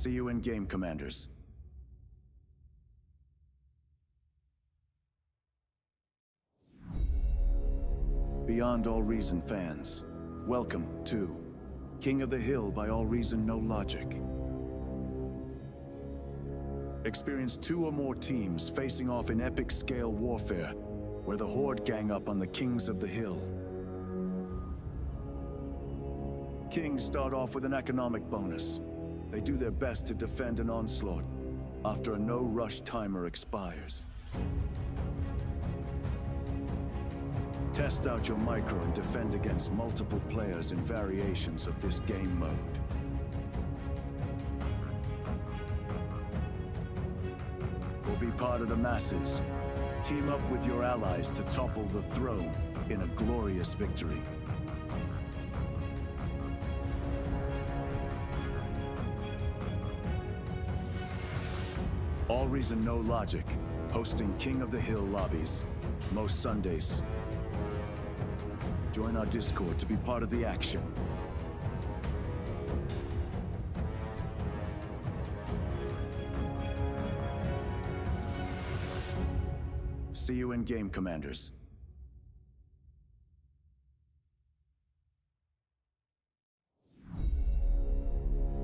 See you in game, Commanders. Beyond All Reason fans, welcome to King of the Hill by AllReasonNoLogic. Experience 2 or more teams facing off in epic scale warfare, where the Horde gang up on the Kings of the Hill. Kings start off with an economic bonus. They do their best to defend an onslaught after a no-rush timer expires. Test out your micro and defend against multiple players in variations of this game mode. Or be part of the masses. Team up with your allies to topple the throne in a glorious victory. AllReasonNoLogic, hosting King of the Hill lobbies, most Sundays. Join our Discord to be part of the action. See you in game, Commanders.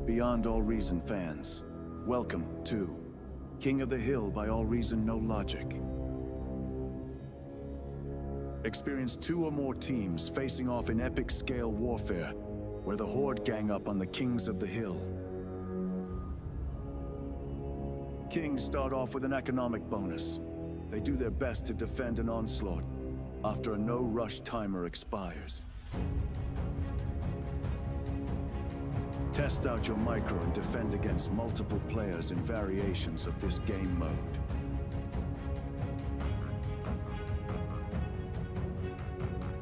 Beyond All Reason fans, welcome to King of the Hill by AllReasonNoLogic. Experience 2 or more teams facing off in epic scale warfare, where the Horde gang up on the Kings of the Hill. Kings start off with an economic bonus. They do their best to defend an onslaught after a no-rush timer expires. Test out your micro and defend against multiple players in variations of this game mode.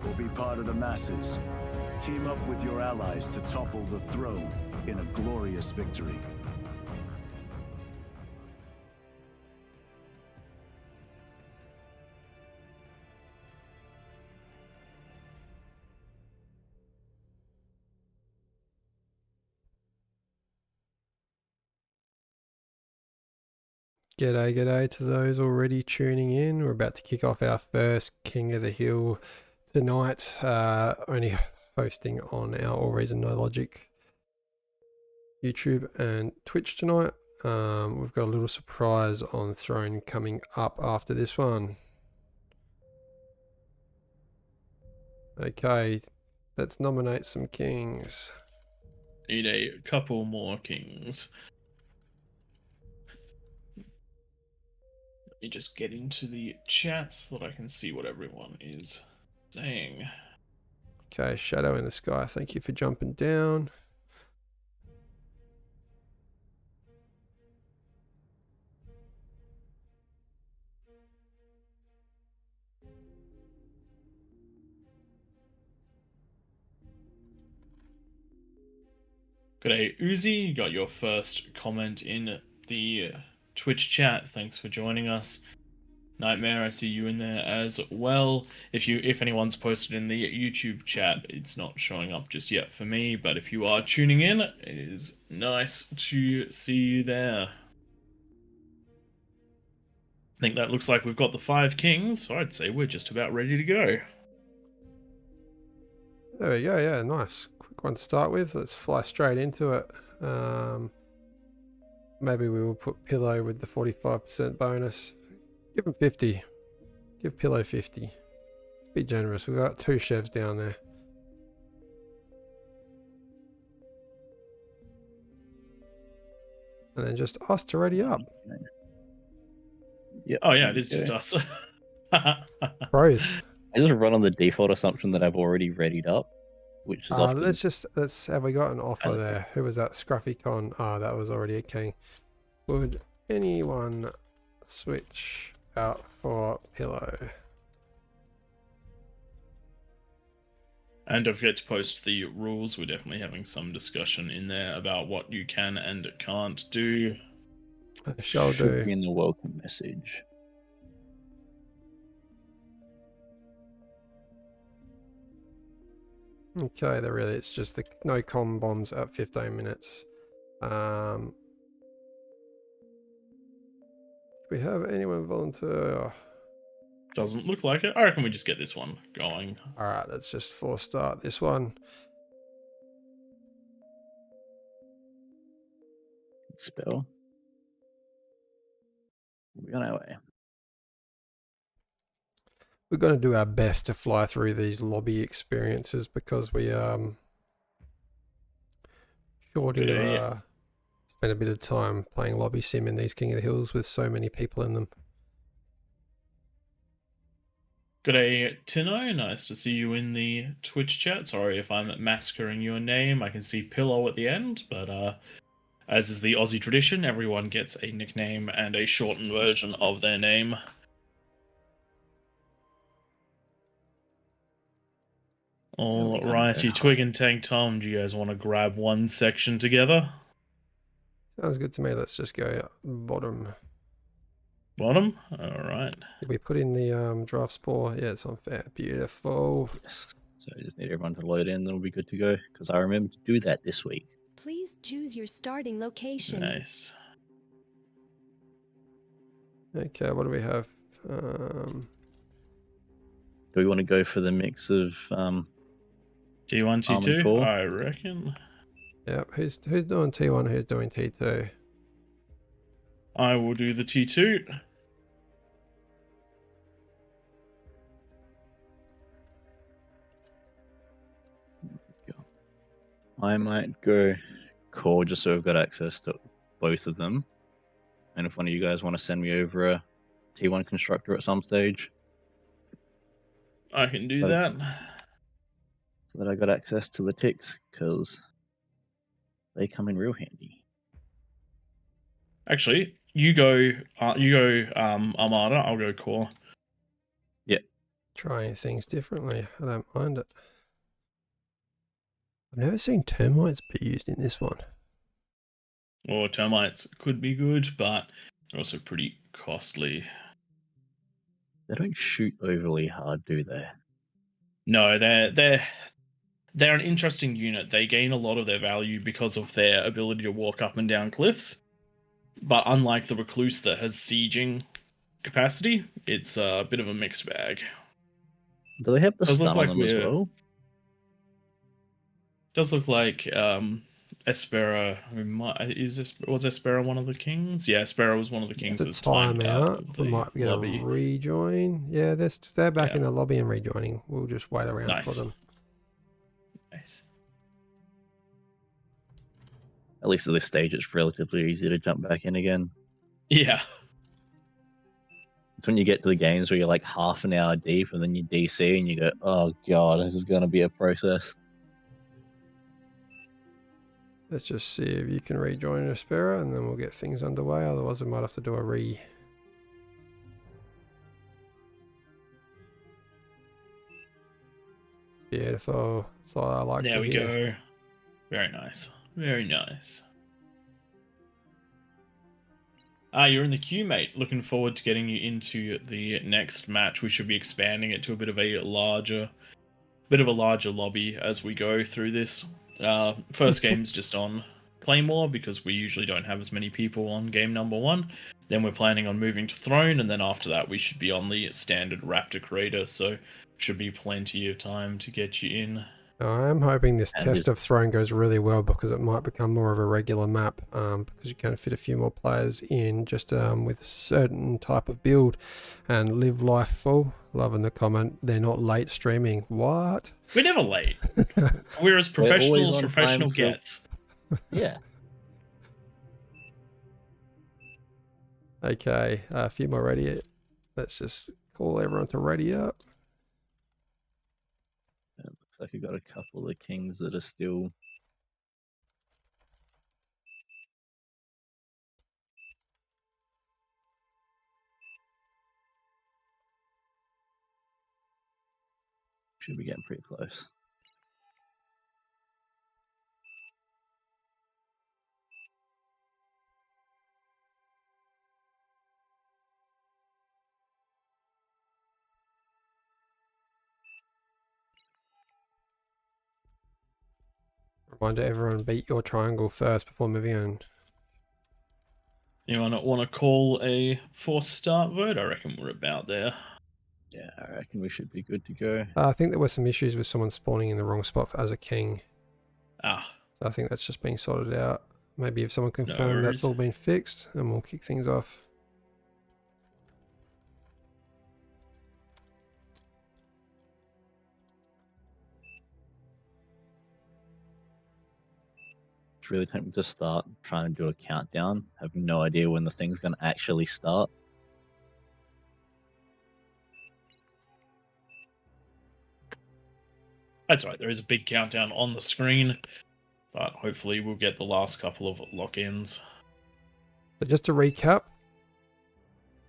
Or be part of the masses. Team up with your allies to topple the throne in a glorious victory. G'day to those already tuning in. We're about to kick off our first King of the Hill tonight. Only hosting on our AllReasonNoLogic YouTube and Twitch tonight. We've got a little surprise on throne coming up after this one. Okay, let's nominate some kings. Need a couple more kings. Let me just get into the chat so that I can see what everyone is saying. Okay, Shadow in the Sky, thank you for jumping down. G'day Uzi, you got your first comment in the Twitch chat. Thanks for joining us. Nightmare, I see you in there as well. If anyone's posted in the YouTube chat, it's not showing up just yet for me, but if you are tuning in, it is nice to see you there. I think that looks like we've got the 5 kings, so I'd say we're just about ready to go. There we go, yeah, nice. Quick one to start with. Let's fly straight into it. Maybe we will put Pillow with the 45% bonus. Give him 50. Give Pillow 50. Be generous. We've got 2 chefs down there. And then just us to ready up. Yeah. Oh yeah, it is just us. Pros. I just run on the default assumption that I've already readied up, which is often... Let's have we got an offer there? Who was that? Scruffy Con. Ah, that was already a king. Would anyone switch out for Pillow? And don't forget to post the rules. We're definitely having some discussion in there about what you can and can't do. I shall Should do. be in the welcome message. Okay, it's just the no com bombs at 15 minutes. we have anyone volunteer? Doesn't look like it. I reckon we just get this one going. All right, let's just force start this one. Spell. We're on our way. We're going to do our best to fly through these lobby experiences because we sure do spend a bit of time playing lobby sim in these King of the Hills with so many people in them. Good day, Tino. Nice to see you in the Twitch chat. Sorry if I'm massacring your name. I can see Pillow at the end, but as is the Aussie tradition, everyone gets a nickname and a shortened version of their name. Alrighty, Twig and Tank Tom, do you guys want to grab one section together? Sounds good to me. Let's just go bottom. Bottom? Alright. Did we put in the draft spore? Yeah, it's on fair. Beautiful. Yes. So I just need everyone to load in, then we'll be good to go. Because I remember to do that this week. Please choose your starting location. Nice. Okay, what do we have? Do we want to go for the mix of T1, T2? I reckon. Yep, who's doing T1, who's doing T2? I will do the T2. I might go core just so I've got access to both of them. And if one of you guys want to send me over a T1 constructor at some stage, I can do that. So that I got access to the ticks, because they come in real handy. Actually, you go Armada, I'll go core. Yep. Trying things differently. I don't mind it. I've never seen termites be used in this one. Or termites could be good, but they're also pretty costly. They don't shoot overly hard, do they? No, they're an interesting unit. They gain a lot of their value because of their ability to walk up and down cliffs. But unlike the Recluse that has sieging capacity, it's a bit of a mixed bag. Do they have the Does look stun on like them as well? Does look like Espera. Was Espera one of the kings? Yeah, Espera was one of the kings. It's a timeout. We might get lobby. a rejoin. Yeah, they're back Yeah. in the lobby and rejoining. We'll just wait around Nice. for them. Nice. At least at this stage, it's relatively easy to jump back in again. Yeah. It's when you get to the games where you're like half an hour deep and then you DC and you go, oh god, this is going to be a process. Let's just see if you can rejoin Espera and then we'll get things underway. Otherwise, we might have to do a re. Beautiful. That's all I like to hear. There we go. Very nice. Very nice. You're in the queue, mate. Looking forward to getting you into the next match. We should be expanding it to a bit of a larger lobby as we go through this. First game's just on Claymore because we usually don't have as many people on game number 1. Then we're planning on moving to Throne, and then after that we should be on the standard Raptor creator, so should be plenty of time to get you in. I am hoping this test of Throne goes really well because it might become more of a regular map because you can fit a few more players in just with a certain type of build and live life full. Loving the comment, they're not late streaming. What? We're never late. We're as professional as professional gets. Yeah. Okay, a few more ready. Let's just call everyone to ready up. It looks like we've got a couple of the kings that are still... Should be getting pretty close. Reminder everyone, beat your triangle first before moving on. You want to call a forced start vote? I reckon we're about there. Yeah, I reckon we should be good to go. I think there were some issues with someone spawning in the wrong spot as a king. Ah, So I think that's just being sorted out. Maybe if someone No confirmed that's worries. all been fixed, then we'll kick things off. It's really tempting to start trying to do a countdown, having no idea when the thing's going to actually start. that's right. There is a big countdown on the screen, but hopefully we'll get the last couple of lock-ins. So just to recap,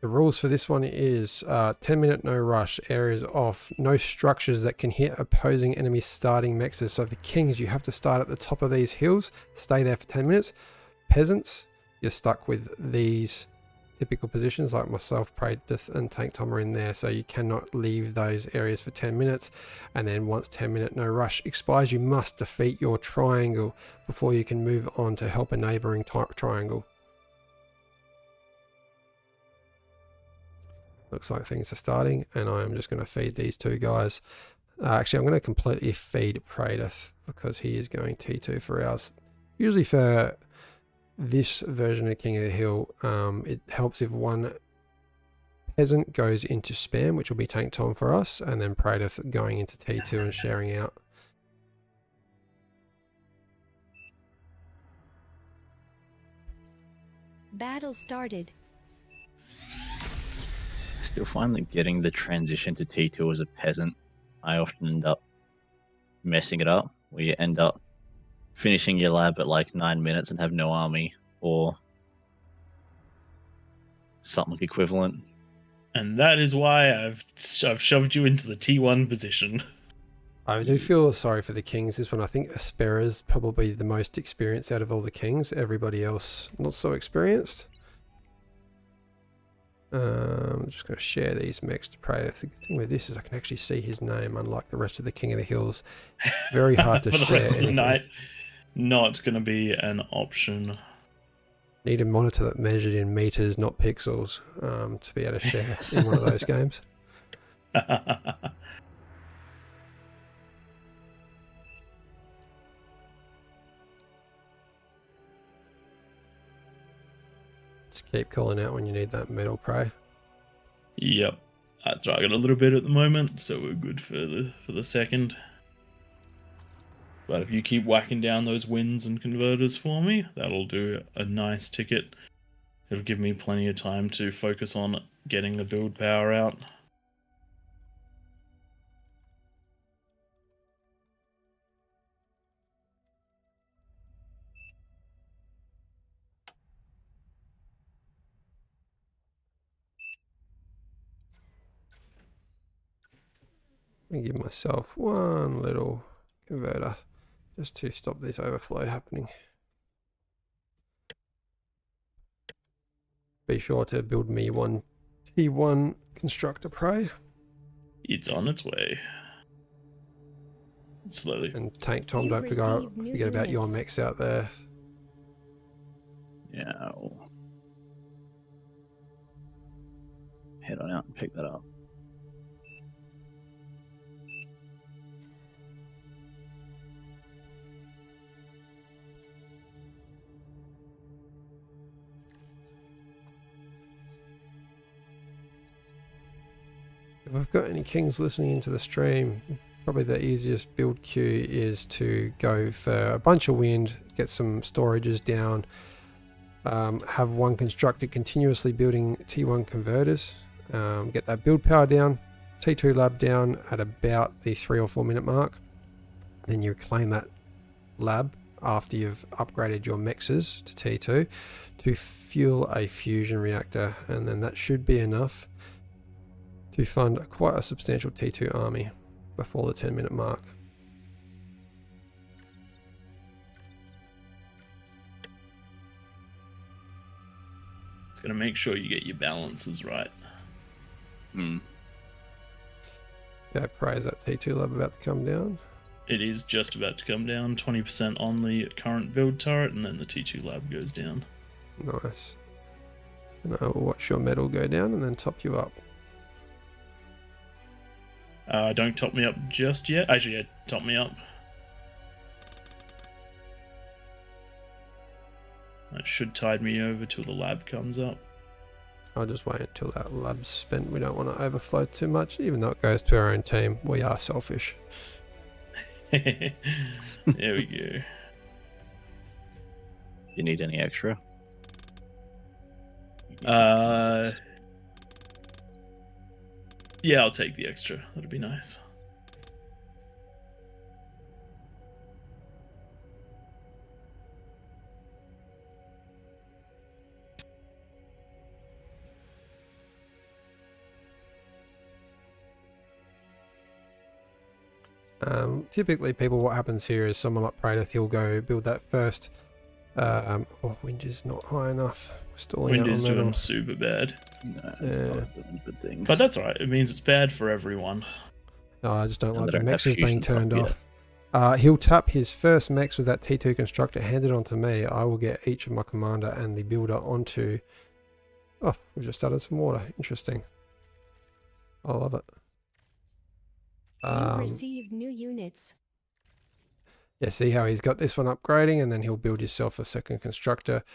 the rules for this one is 10-minute no rush, areas off, no structures that can hit opposing enemies starting mexes. So for kings, you have to start at the top of these hills, stay there for 10 minutes. Peasants, you're stuck with these typical positions like myself, Praedyth and Tank Tom are in there, so you cannot leave those areas for 10 minutes. And then once 10-minute no rush expires, you must defeat your triangle before you can move on to help a neighboring triangle. Looks like things are starting, and I'm just going to feed these two guys. Actually, I'm going to completely feed Praedyth because he is going T2 for ours. Usually for this version of King of the Hill, it helps if one peasant goes into spam, which will be Tank Tom for us, and then Praedyth going into T2 and sharing out. Battle started. Still find that getting the transition to T2 as a peasant, I often end up messing it up, where you end up finishing your lab at like 9 minutes and have no army, or something equivalent. And that is why I've shoved you into the T1 position. I do feel sorry for the kings this one. I think Aspera's probably the most experienced out of all the kings. Everybody else not so experienced. I'm just going to share these mechs to Praedyth. The thing with this is I can actually see his name, unlike the rest of the King of the Hills. Very hard to For the share rest of the anything. night, not going to be an option. Need a monitor that measured in meters, not pixels, to be able to share in one of those games. Just keep calling out when you need that metal prey. Yep, that's right. I got a little bit at the moment, so we're good for the second. But if you keep whacking down those wins and converters for me, that'll do a nice ticket. It'll give me plenty of time to focus on getting the build power out. I'm going to give myself one little converter just to stop this overflow happening. Be sure to build me one T1 constructor prey. It's on its way. Slowly. And Tank Tom, You've don't received new forget about your units. mechs out there. Yeah, I'll head on out and pick that up. If I've got any kings listening into the stream, probably the easiest build queue is to go for a bunch of wind, get some storages down, have one constructor continuously building T1 converters, get that build power down, T2 lab down at about the 3 or 4 minute mark. Then you claim that lab after you've upgraded your mexes to T2 to fuel a fusion reactor, and then that should be enough to fund quite a substantial T2 army before the 10-minute mark. It's going to make sure you get your balances right. Okay, praise that T2 lab about to come down. It is just about to come down, 20% on the current build turret, and then the T2 lab goes down. Nice. And I will watch your metal go down and then top you up. Don't top me up just yet. Actually, yeah, top me up. That should tide me over till the lab comes up. I'll just wait until that lab's spent. We don't want to overflow too much, even though it goes to our own team. We are selfish. There we go. You need any extra? Yeah, I'll take the extra. That'd be nice. Typically, people, what happens here is someone like Praetor, he'll go build that first. Oh, wind is not high enough. We're stalling Wind out is on metal. doing super bad. No, it's Yeah. not doing good things. But that's alright. It means it's bad for everyone. Oh, I just don't And like they the don't have mexes being fusion turned up off. He'll tap his first mex with that T2 constructor, hand it on to me. I will get each of my commander and the builder onto... Oh, we've just started some water. Interesting. I love it. You've received new units. Yeah, see how he's got this one upgrading, and then he'll build himself a second constructor.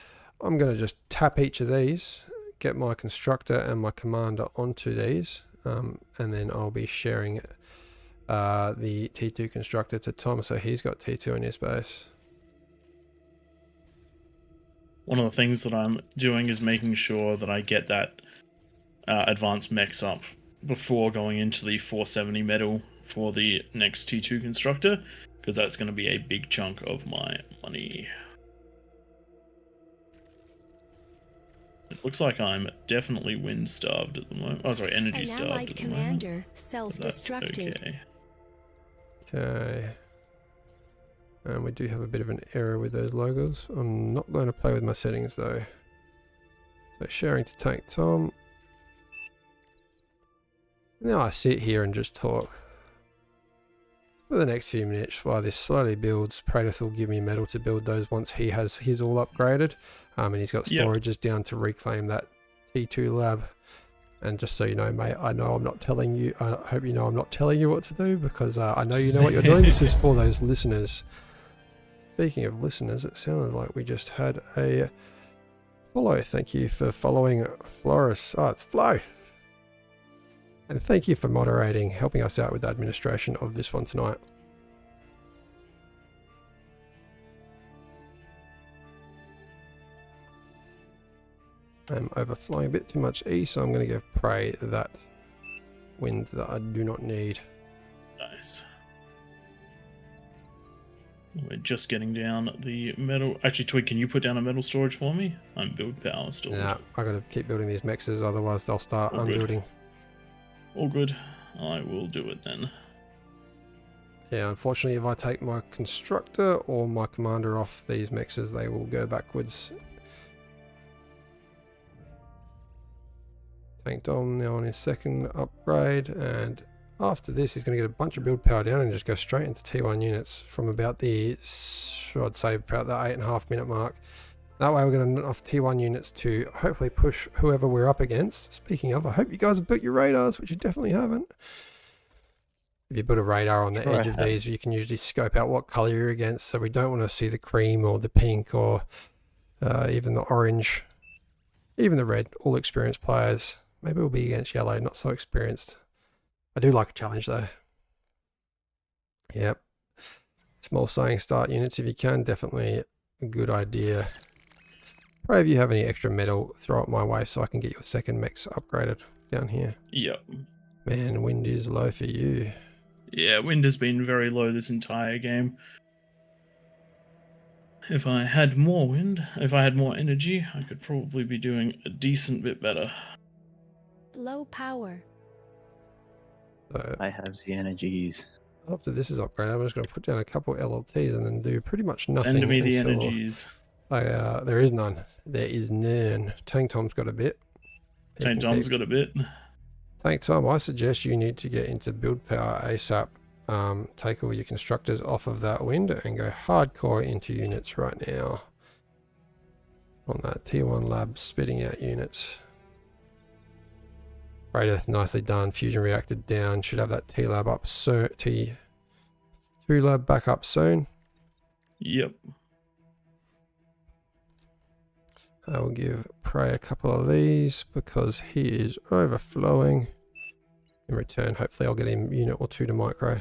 I'm going to just tap each of these, get my constructor and my commander onto these, and then I'll be sharing the T2 constructor to Tom, so he's got T2 in his base. One of the things that I'm doing is making sure that I get that advanced mechs up before going into the 470 metal for the next T2 constructor, because that's going to be a big chunk of my money. It looks like I'm definitely wind starved at the moment. Oh, sorry, energy An starved allied at the moment. commander But that's self-destructed. okay. Okay. And we do have a bit of an error with those logos. I'm not going to play with my settings though. So sharing to tank Tom. Now I sit here and just talk. For the next few minutes, while this slowly builds, Praetor will give me metal to build those once he has his all upgraded. And he's got Yep. storages down to reclaim that T2 lab. And just so you know, mate, I know I'm not telling you, I hope you know I'm not telling you what to do, because I know you know what you're doing. This is for those listeners. Speaking of listeners, it sounded like we just had a follow. Thank you for following Floris. Oh, it's Flo. And thank you for moderating, helping us out with the administration of this one tonight. I'm overflowing a bit too much E, so I'm going to give Prey that wind that I do not need. Nice. We're just getting down the metal. Actually, Twig, can you put down a metal storage for me? I'm build power storage. Nah, I got to keep building these mexes, otherwise they'll start All good. unbuilding. All good. I will do it then. Yeah, unfortunately, if I take my constructor or my commander off these mexes, they will go backwards. Tank Dom now on his second upgrade, and after this he's going to get a bunch of build power down and just go straight into T1 units from about the, I'd say about the 8.5 minute mark. That way we're going to enough T1 units to hopefully push whoever we're up against. Speaking of, I hope you guys have built your radars, which you definitely haven't. If you put a radar on the edge of these, you can usually scope out what color you're against, so we don't want to see the cream or the pink or even the orange, even the red. All experienced players. Maybe we'll be against yellow, not so experienced. I do like a challenge though. Yep. Small saying start units if you can, definitely a good idea. Pray if you have any extra metal, throw it my way so I can get your second mech upgraded down here. Yep. Man, wind is low for you. Yeah, wind has been very low this entire game. If I had more wind, if I had more energy, I could probably be doing a decent bit better. Low power. So I have the energies. after this is upgraded, I'm just going to put down a couple LLTs and then do pretty much nothing. Send me the until energies. there is none. There is none. Tank Tom's got a bit. He Tank can Tom's keep- got a bit. Tank Tom, I suggest you need to get into build power ASAP. Take all your constructors off of that wind and go hardcore into units right now. on that tier 1 lab spitting out units. Raider, nicely done. Fusion reactor down. Should have that T lab up soon. T2 lab back up soon. Yep. I will give Prey a couple of these because he is overflowing. In return, hopefully I'll get him a unit or 2 to micro.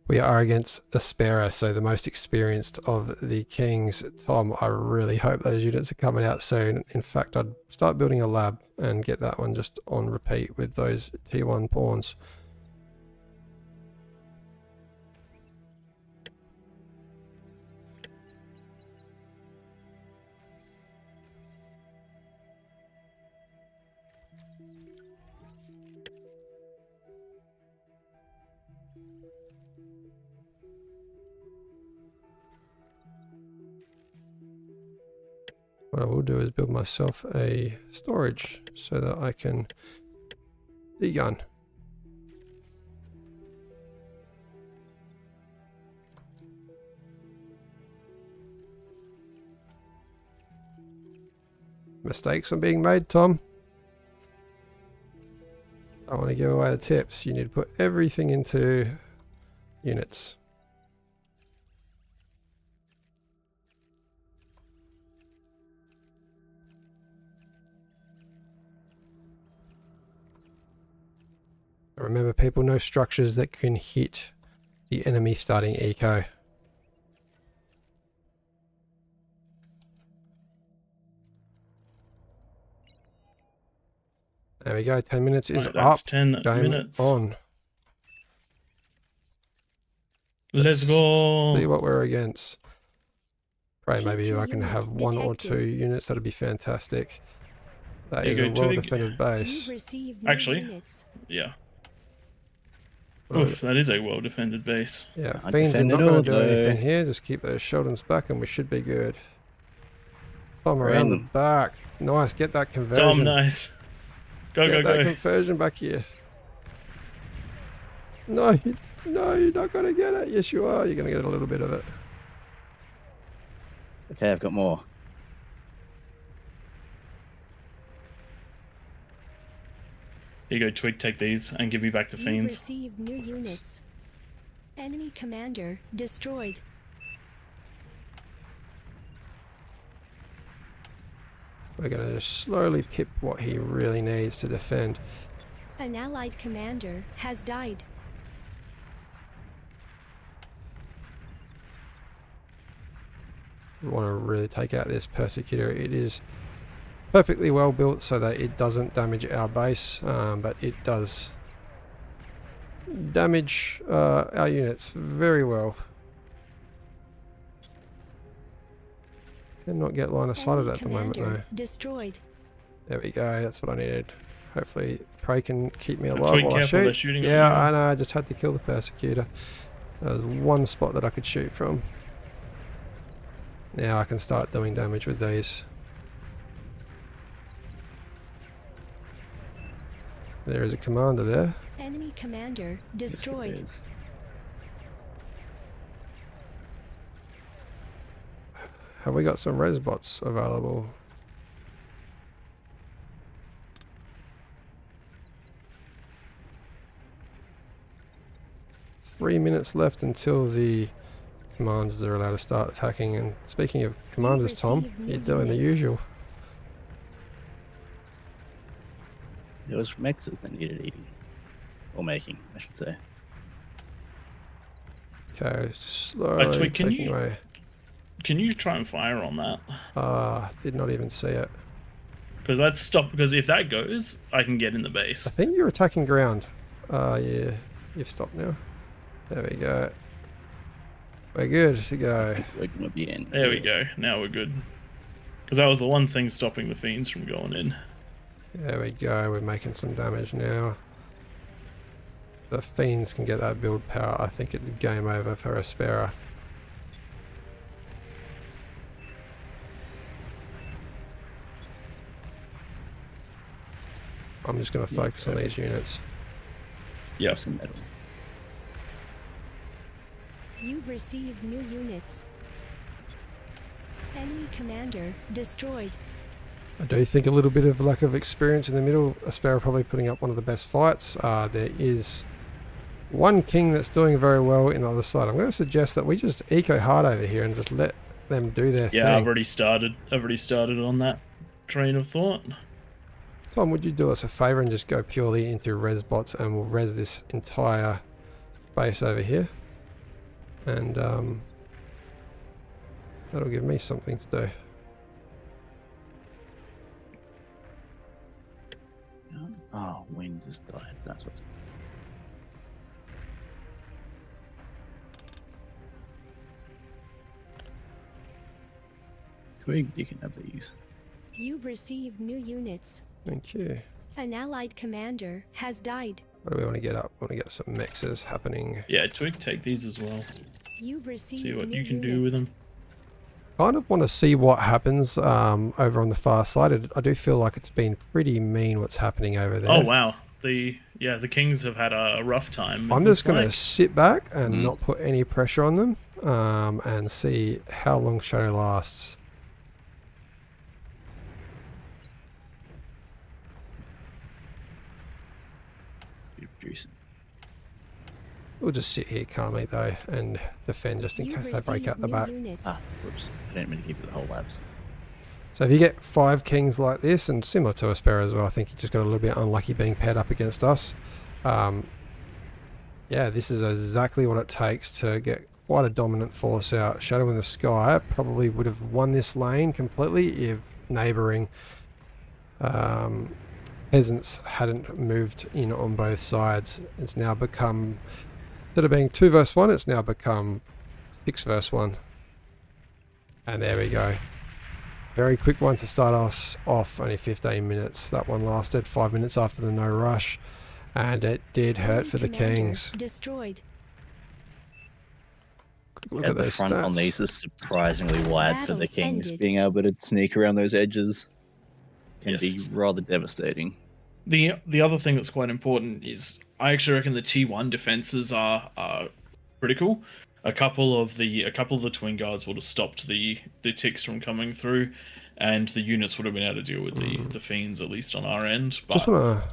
We are against Aspera, so the most experienced of the kings. Tom, I really hope those units are coming out soon. In fact, I'd start building a lab and get that one just on repeat with those tier 1 pawns. What I will do is build myself a storage so that I can degun. Mistakes are being made, Tom. I want to give away the tips. You need to put everything into units. Remember, people, no structures that can hit the enemy starting eco. There we go, 10 minutes is Right, that's up. 10 Game minutes. on. Let's go. See what we're against. Pray maybe T2 I can unit have 1 or detected. 2 units, that'd be fantastic. That There is you a go, well Twig. defended base. You've received new Actually, units. Yeah. Well, Oof, that is a well-defended base. yeah, I Fiends are not defended going to do all anything day. here. Just keep those Sheldons back and we should be good. Tom around the in. back. Nice, get that Tom, conversion. nice. Go, Get go, that go. conversion back here. No, no, you're not going to get it. Yes, you are. You're going to get a little bit of it. Okay, I've got more. Here you go, Twig, take these and give me back the You've fiends. received new units. Enemy commander destroyed. We're going to just slowly pip what he really needs to defend. An allied commander has died. We want to really take out this Persecutor. It is perfectly well built so that it doesn't damage our base, but it does damage our units very well. Cannot get line of sight of Enemy it at the moment commander though. destroyed. There we go, that's what I needed. Hopefully Prey can keep me alive Twig, while I careful, they're shoot. shooting at Yeah, you. I know, I just had to kill the Persecutor. There was one spot that I could shoot from. Now I can start doing damage with these. There is a commander there. Enemy commander Yes, it destroyed. is. Have we got some res bots available? Three minutes left until the commanders are allowed to start attacking. And speaking of commanders, Tom, received new you're doing the units. usual. There was mexes that needed eating. Or making, I should say. Okay, just slowly Twig, can taking you- away. Can you try and fire on that? Did not even see it. Because that's stop. Because if that goes, I can get in the I base. think you're attacking ground. Yeah, you've stopped now. There we go. We're good to go. We're gonna be in. There we go. Now we're good. Because that was the one thing stopping the fiends from going in. There we go, we're making some damage now. The fiends can get that build power. I think it's game over for Aspera. I'm just going to focus on these units. Yep. Some metal. You've received new units. Enemy commander destroyed. I do think a little bit of lack of experience in the middle. Aspera probably putting up one of the best fights. There is one king that's doing very well in the other side. I'm going to suggest that we just eco hard over here and just let them do their thing. Yeah, I've already started on that train of thought. Tom, would you do us a favour and just go purely into res bots, and we'll res this entire base over here, and that'll give me something to do. Oh, wind just died. That's what's. Twig, you can have these. You've received new units. Thank you. An allied commander has died. What do we want to get up? We want to get some mexes happening. Yeah, Twig, take these as well. You've received See what new you can units. do with them. Kind of want to see what happens over on the far side. I do feel like it's been pretty mean what's happening over there. Oh wow, the Kings have had a rough time. I'm just going to sit back and not put any pressure on them and see how long Shadow lasts. We'll just sit here calmly though and defend just in case they break out the back. Ah, whoops. I didn't mean to keep the whole labs. So if you get 5 kings like this, and similar to Aspera as well, I think you just got a little bit unlucky being paired up against us. Yeah, this is exactly what it takes to get quite a dominant force out. Shadow in the Sky probably would have won this lane completely if neighbouring peasants hadn't moved in on both sides. It's now become, instead of being 2 versus 1, it's now become 6 versus 1. And there we go. Very quick one to start us off, only 15 minutes. That one lasted 5 minutes after the no rush, and it did hurt for the Kings. Destroyed. Look at the those front stats. on these is surprisingly wide for the Battle Kings. ended. Being able to sneak around those edges can Yes. be rather devastating. The other thing that's quite important is I actually reckon the T1 defenses are critical. A couple of the twin guards would have stopped the ticks from coming through, and the units would have been able to deal with the fiends, at least on our end. But Just want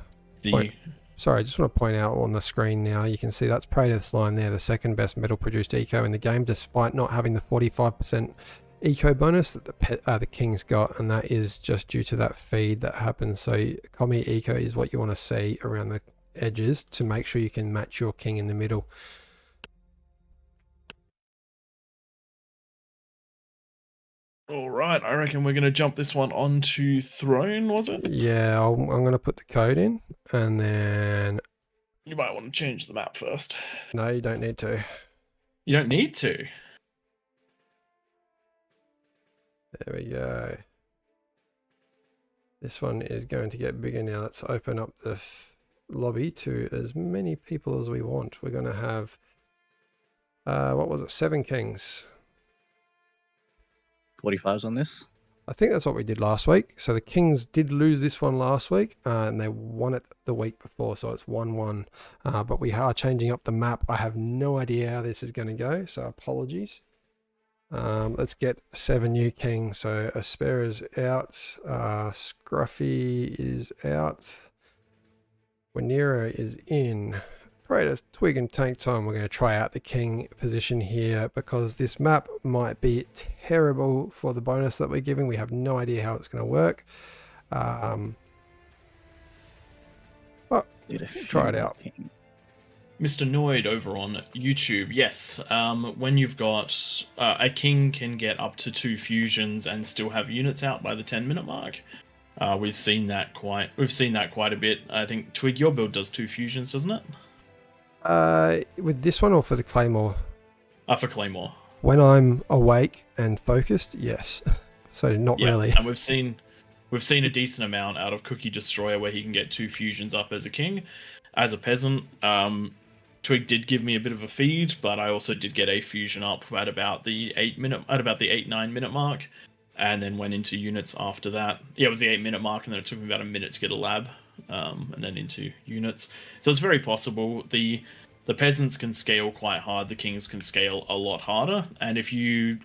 the to just want to point out on the screen now, you can see that's Praetor's line there, the second best metal produced eco in the game, despite not having the 45% eco bonus that the Kings got, and that is just due to that feed that happens. So commie eco is what you want to see around the edges to make sure you can match your king in the middle. all right, I reckon we're going to jump this one onto Throne, was it? Yeah, I'm going to put the code in, and then... You might want to change the map first. No, you don't need to. You don't need to. There we go. This one is going to get bigger now. Let's open up the lobby to as many people as we want. We're going to have, what was it, 7 kings. 45s on this. I think that's what we did last week. So the Kings did lose this one last week, and they won it the week before, so it's 1-1. But we are changing up the map. I have no idea how this is going to go, so apologies. Let's get 7 new Kings. So Aspera's out, Scruffy is out, Wanera is in. Praetor, Twig and Tank Time. We're going to try out the king position here because this map might be terrible for the bonus that we're giving. We have no idea how it's going to work. But try it out. Mr. Noid over on YouTube, yes. When you've got a king can get up to 2 fusions and still have units out by the 10-minute mark. We've seen that quite a bit. I think Twig, your build does 2 fusions, doesn't it? With this one or for the Claymore? For Claymore. When I'm awake and focused, yes. So not really. And we've seen a decent amount out of Cookie Destroyer where he can get 2 fusions up as a king. As a peasant, Twig did give me a bit of a feed, but I also did get a fusion up at about the 8-9 minute mark, and then went into units after that. Yeah, it was the 8-minute mark, and then it took me about a minute to get a lab, and then into units. So it's very possible. The the peasants can scale quite hard, the kings can scale a lot harder, and if you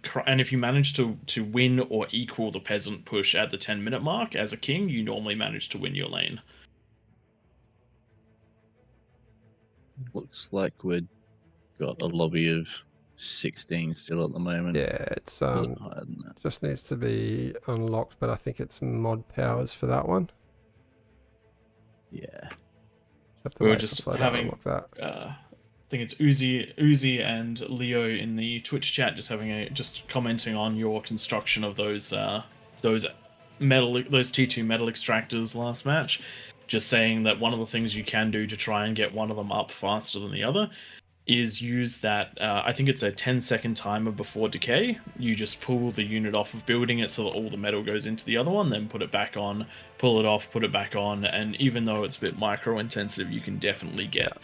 manage to win or equal the peasant push at the 10-minute mark as a king, you normally manage to win your lane. Looks like we've got a lobby of 16 still at the moment. Yeah, it's Or is it higher than that? just needs to be unlocked, but I think it's mod powers for that one. Yeah. Have to We were wait just for Flowdown to having, unlock that. I think it's Uzi and Leo in the Twitch chat, just commenting on your construction of those T2 metal extractors last match. Just saying that one of the things you can do to try and get one of them up faster than the other is use that, I think it's a 10-second timer before decay. You just pull the unit off of building it so that all the metal goes into the other one, then put it back on, pull it off, put it back on, and even though it's a bit micro-intensive, you can definitely get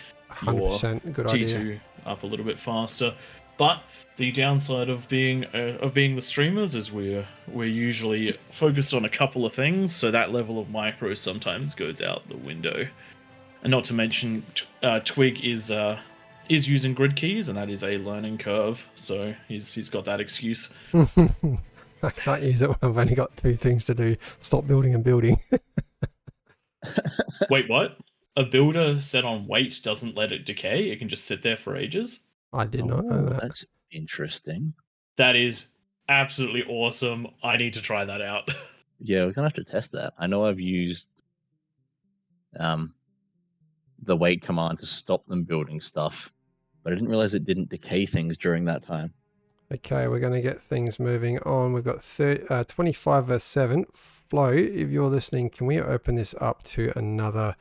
your 100% good T2 idea. up a little bit faster. But the downside of being the streamers is we're usually focused on a couple of things, so that level of micro sometimes goes out the window. And not to mention, Twig is using grid keys, and that is a learning curve. So he's got that excuse. I can't use it when I've only got 2 things to do: stop building and building. Wait, what? A builder set on wait doesn't let it decay? It can just sit there for ages? I did not know that. That's interesting. That is absolutely awesome. I need to try that out. Yeah, we're gonna have to test that. I know I've used the wait command to stop them building stuff, but I didn't realize it didn't decay things during that time. Okay, we're going to get things moving on. We've got 25 verse 7. Flo, if you're listening, can we open this up to another...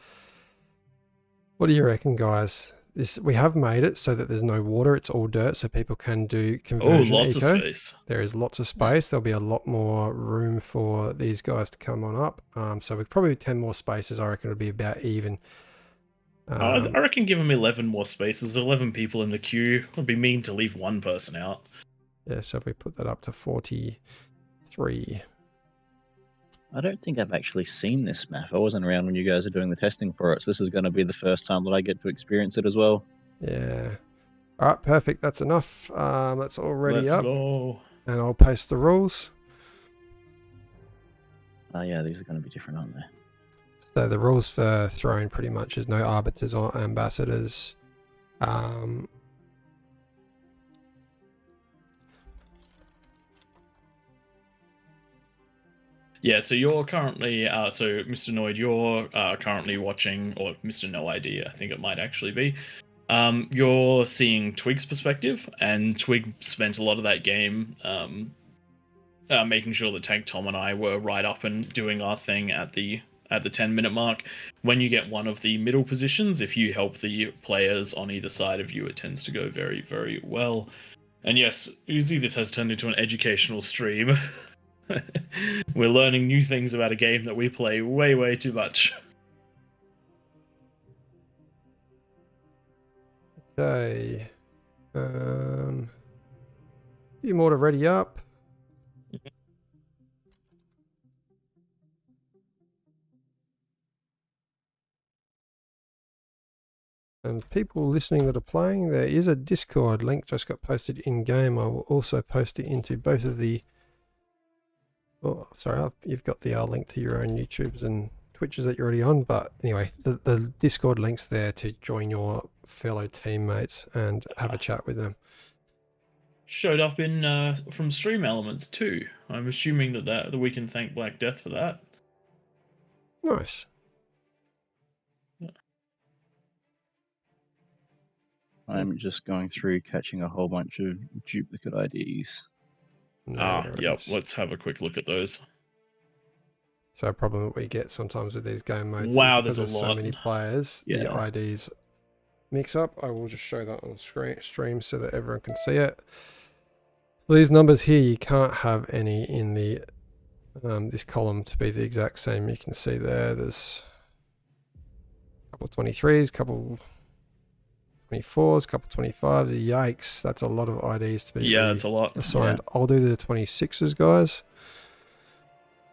What do you reckon, guys? We have made it so that there's no water. It's all dirt, so people can do conversion lots eco. of space. There is lots of space. There'll be a lot more room for these guys to come on up. So we probably 10 more spaces. I reckon it'll be about even. I reckon give them 11 more spaces. 11 people in the queue. It would be mean to leave one person out. Yeah, so if we put that up to 43. I don't think I've actually seen this map. I wasn't around when you guys are doing the testing for it, so this is going to be the first time that I get to experience it as well. Yeah. All right, perfect. That's enough. That's all ready Let's up. go. And I'll post the rules. Yeah, these are going to be different, aren't they? So the rules for throne pretty much is no arbiters or ambassadors. Yeah, so you're currently, so Mr. Noid, you're currently watching, or Mr. No ID, I think it might actually be. You're seeing Twig's perspective, and Twig spent a lot of that game making sure that Tank Tom and I were right up and doing our thing at the 10-minute mark. When you get one of the middle positions, if you help the players on either side of you, it tends to go very, very well. And yes, usually this has turned into an educational stream. We're learning new things about a game that we play way, way too much. Okay. A few more to ready up. And people listening that are playing, there is a Discord link just got posted in game. I will also post it into both of the... Oh, sorry, you've got the link to your own YouTubes and Twitches that you're already on. But anyway, the Discord link's there to join your fellow teammates and have a chat with them. Showed up in from Stream Elements too. I'm assuming that we can thank Black Death for that. Nice. I'm just going through catching a whole bunch of duplicate IDs. Yep. Let's have a quick look at those. So a problem that we get sometimes with these game modes Wow, is because there's a there's so lot. many players, the Yeah. IDs mix up. I will just show that on stream so that everyone can see it. So these numbers here, you can't have any in the this column to be the exact same. You can see there's a couple of 23s, couple 24s, couple 25s. Yikes, that's a lot of IDs to be It's a lot. assigned. I'll do the 26s, guys.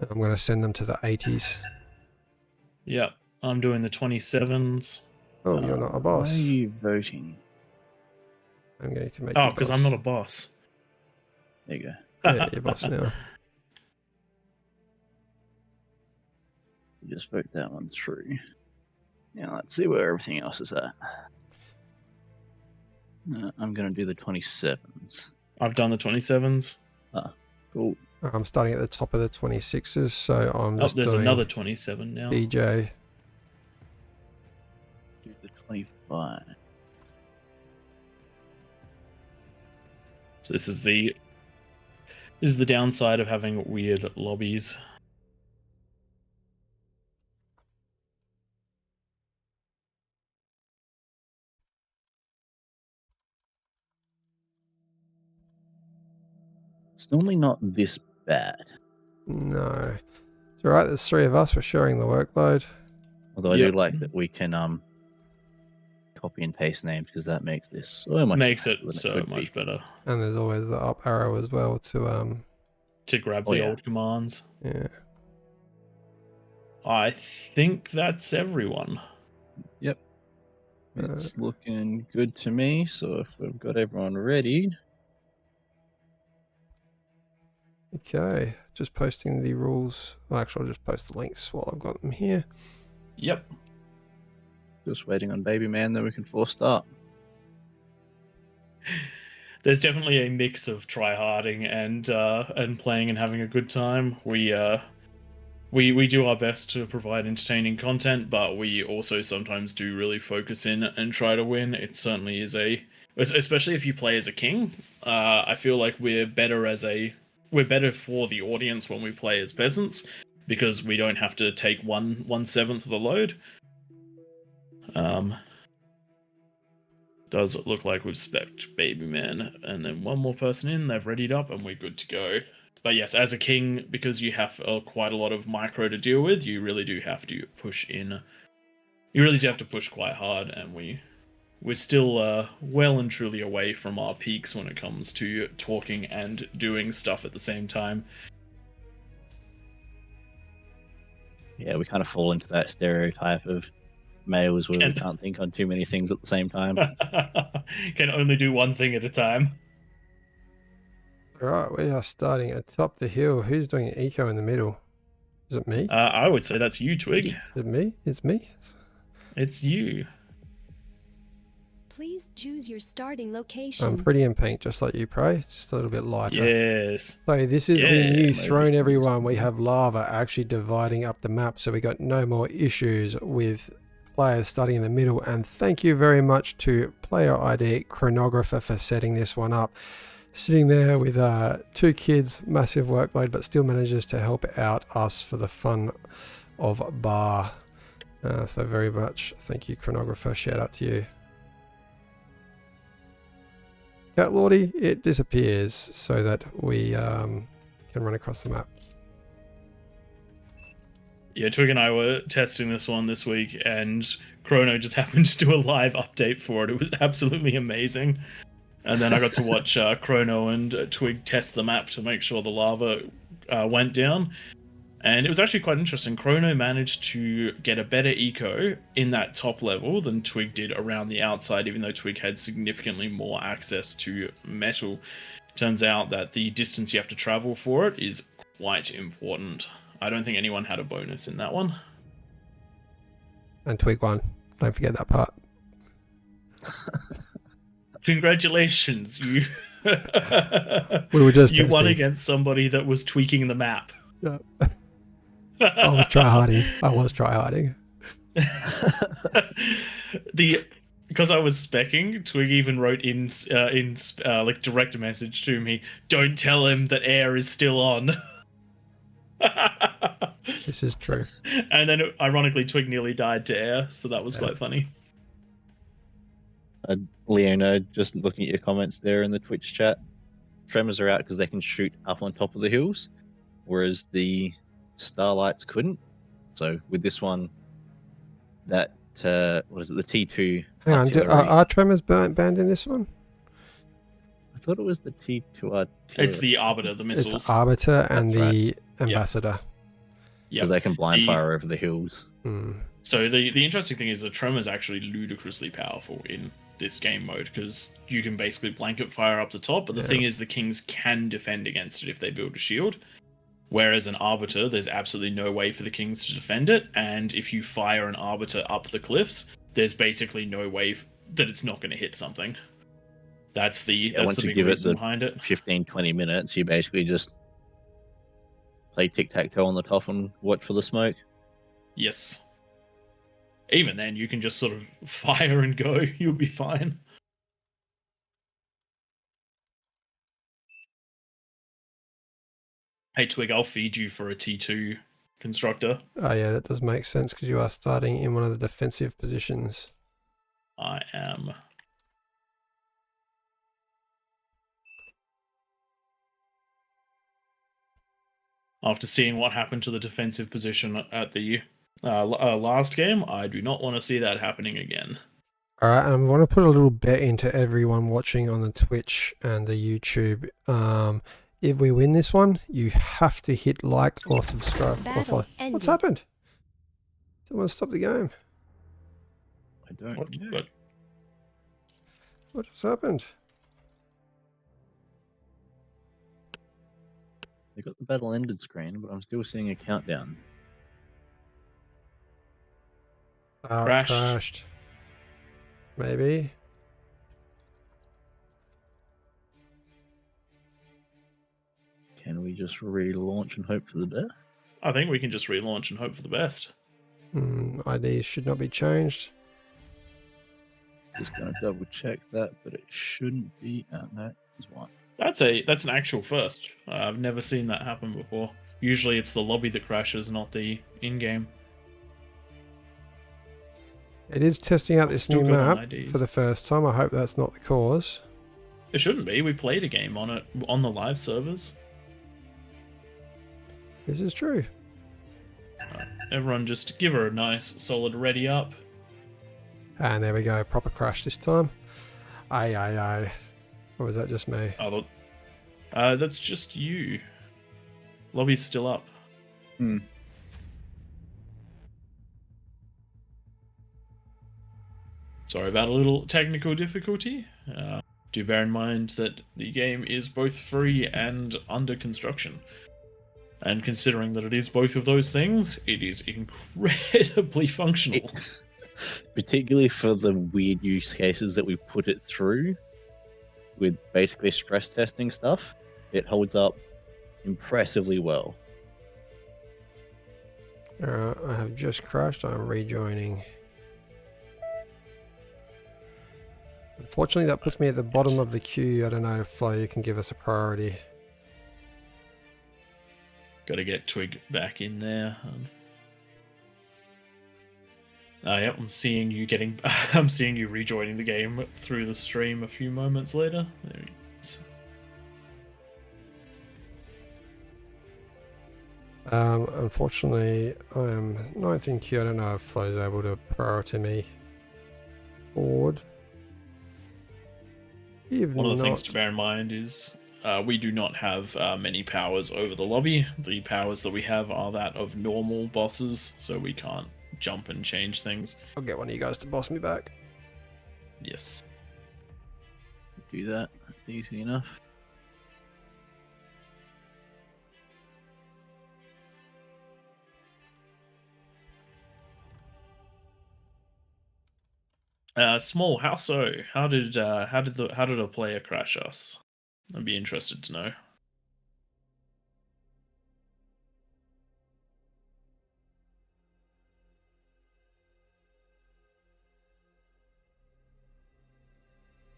And I'm going to send them to the 80s. Yep. I'm doing the 27s. Oh, you're not a Why boss. are you voting? I'm going to make Oh, you because boss. I'm not a boss. There you go. Yeah, you're boss now. You just vote that one through. Now let's see where everything else is at. I'm going to do the 27s. I've done the 27s. Cool. I'm starting at the top of the 26s, so I'm Oh, just there's doing another 27 now. BJ. Do the 25. So this is the downside of having weird lobbies. It's normally not this bad. No. It's alright, there's 3 of us, we're sharing the workload. Although I Yep. do like that we can copy and paste names, because that makes this so much Makes nicer it than so could much be. better And there's always the up arrow as well to grab Oh, the yeah. old commands. yeah. I think that's everyone. Yep. It's looking good to me. So if we've got everyone ready, Okay, just posting the rules. Well, actually, I'll just post the links while I've got them here. Yep. just waiting on Baby Man, then we can force start. There's definitely a mix of tryharding and playing and having a good time. We do our best to provide entertaining content, but we also sometimes do really focus in and try to win. It certainly is especially if you play as a king. I feel like we're better for the audience when we play as peasants, because we don't have to take 1/7 of the load. Does look like we've spec'd Baby Man, and then one more person in, they've readied up, and we're good to go. But yes, as a king, because you have quite a lot of micro to deal with, you really do have to push in. You really do have to push quite hard, and we're still well and truly away from our peaks when it comes to talking and doing stuff at the same time. Yeah, we kind of fall into that stereotype of males where we can't think on too many things at the same time. Can only do one thing at a time. Alright, we are starting atop the hill. Who's doing an eco in the middle? Is it me? I would say that's you, Twig. Is it me? It's me? It's you. Please choose your starting location. I'm pretty in pink, just like you, Prey. It's just a little bit lighter. Yes. So this is the Yeah, new maybe. throne, everyone. We have lava actually dividing up the map, so we got no more issues with players starting in the middle. And thank you very much to Player ID Chronographer for setting this one up. Sitting there with 2 kids, massive workload, but still manages to help out us for the fun of bar. So very much thank you, Chronographer. Shout out to you. Cat Lordy, it disappears so that we can run across the map. Yeah, Twig and I were testing this one this week, and Chrono just happened to do a live update for it. It was absolutely amazing. And then I got to watch Chrono and Twig test the map to make sure the lava went down. And it was actually quite interesting. Chrono managed to get a better eco in that top level than Twig did around the outside, even though Twig had significantly more access to metal. Turns out that the distance you have to travel for it is quite important. I don't think anyone had a bonus in that one. And Twig won. Don't forget that part. Congratulations, you. We were just you won testing. against somebody that was tweaking the map. Yeah. I was tryharding. Because I was specking, Twig even wrote in like direct message to me, "Don't tell him that air is still on." This is true. And then, ironically, Twig nearly died to air, so that was quite funny. Leona, just looking at your comments there in the Twitch chat, tremors are out because they can shoot up on top of the hills, whereas the starlights couldn't. So with this one, that what is it, the T2 Hang on, artillery? are tremors banned in this one? I thought it was the T2 artillery. It's the Arbiter, the missiles. It's the Arbiter and That's the Ambassador. Yeah, because they can blind fire over the hills. Mm. So the interesting thing is the Tremor's actually ludicrously powerful this game mode, because you can basically blanket fire up the top, but the thing is the kings can defend against it if they build a shield. Whereas an Arbiter, there's absolutely no way for the kings to defend it, and if you fire an Arbiter up the cliffs, there's basically no way that it's not going to hit something. That's the big reason behind it. 15-20 minutes, you basically just play tic-tac-toe on the top and watch for the smoke. Yes. Even then, you can just sort of fire and go. You'll be fine. Hey, Twig, I'll feed you for a T2 constructor. Oh yeah, that does make sense because you are starting in one of the defensive positions. I am. After seeing what happened to the defensive position at the last game, I do not want to see that happening again. Alright, and I want to put a little bet into everyone watching on the Twitch and the YouTube. If we win this one, you have to hit like or subscribe. Or follow. What's happened? Someone stop the game. I don't know. What just happened? They got the battle ended screen, but I'm still seeing a countdown. Oh, it crashed. Maybe. Can we just relaunch and hope for the best? I think we can just relaunch and hope for the best. IDs should not be changed. Just gonna double check that, but it shouldn't be. No, it's one. That's an actual first. I've never seen that happen before. Usually it's the lobby that crashes, not the in-game. It is testing out this new map for the first time. I hope that's not the cause. It shouldn't be. We played a game on it on the live servers. This is true. Everyone just give her a nice solid ready up. And there we go. Proper crash this time. Aye. Or was that just me? Oh, that's just you. Lobby's still up. Sorry about a little technical difficulty. Do bear in mind that the game is both free and under construction. And considering that it is both of those things, it is incredibly functional. Particularly for the weird use cases that we put it through, with basically stress testing stuff, it holds up impressively well. I have just crashed. I'm rejoining. Unfortunately, that puts me at the bottom of the queue. I don't know if Flo, you can give us a priority. Got to get Twig back in there. Yep, I'm seeing you rejoining the game through the stream a few moments later. There he is. Unfortunately, I am 9th in queue. I don't know if Flo's able to priority me forward. One of the things to bear in mind is we do not have many powers over the lobby. The powers that we have are that of normal bosses, so we can't jump and change things. I'll get one of you guys to boss me back. Yes. Do that. That's easy enough. Small, how so? How did a player crash us? I'd be interested to know.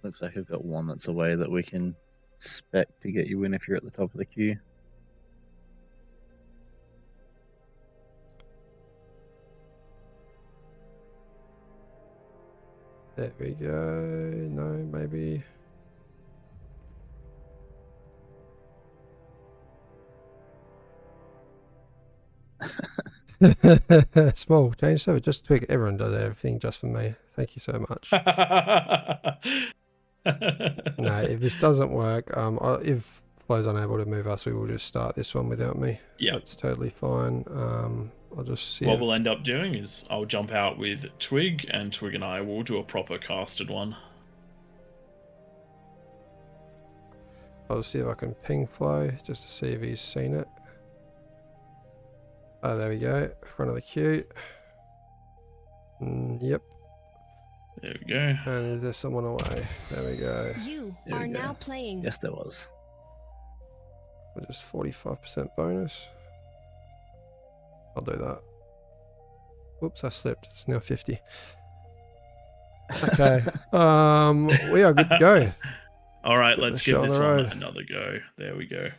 Looks like I've got one that's a way that we can spec to get you in if you're at the top of the queue. There we go. No, maybe. Small change server, just Twig. Everyone does everything just for me. Thank you so much. No, if this doesn't work, if Flo's unable to move us, we will just start this one without me. Yeah, that's totally fine. I'll just see. What we'll end up doing is I'll jump out with Twig, and Twig and I will do a proper casted one. I'll see if I can ping Flo just to see if he's seen it. Oh, there we go. Front of the queue. Yep. There we go. And is there someone away? There we go. You There we are go. now playing. Yes, there was. Just 45% bonus. I'll do that. Whoops, I slipped. It's now 50. Okay. We are good to go. All right, Get let's the give show this on the one road. another go. There we go.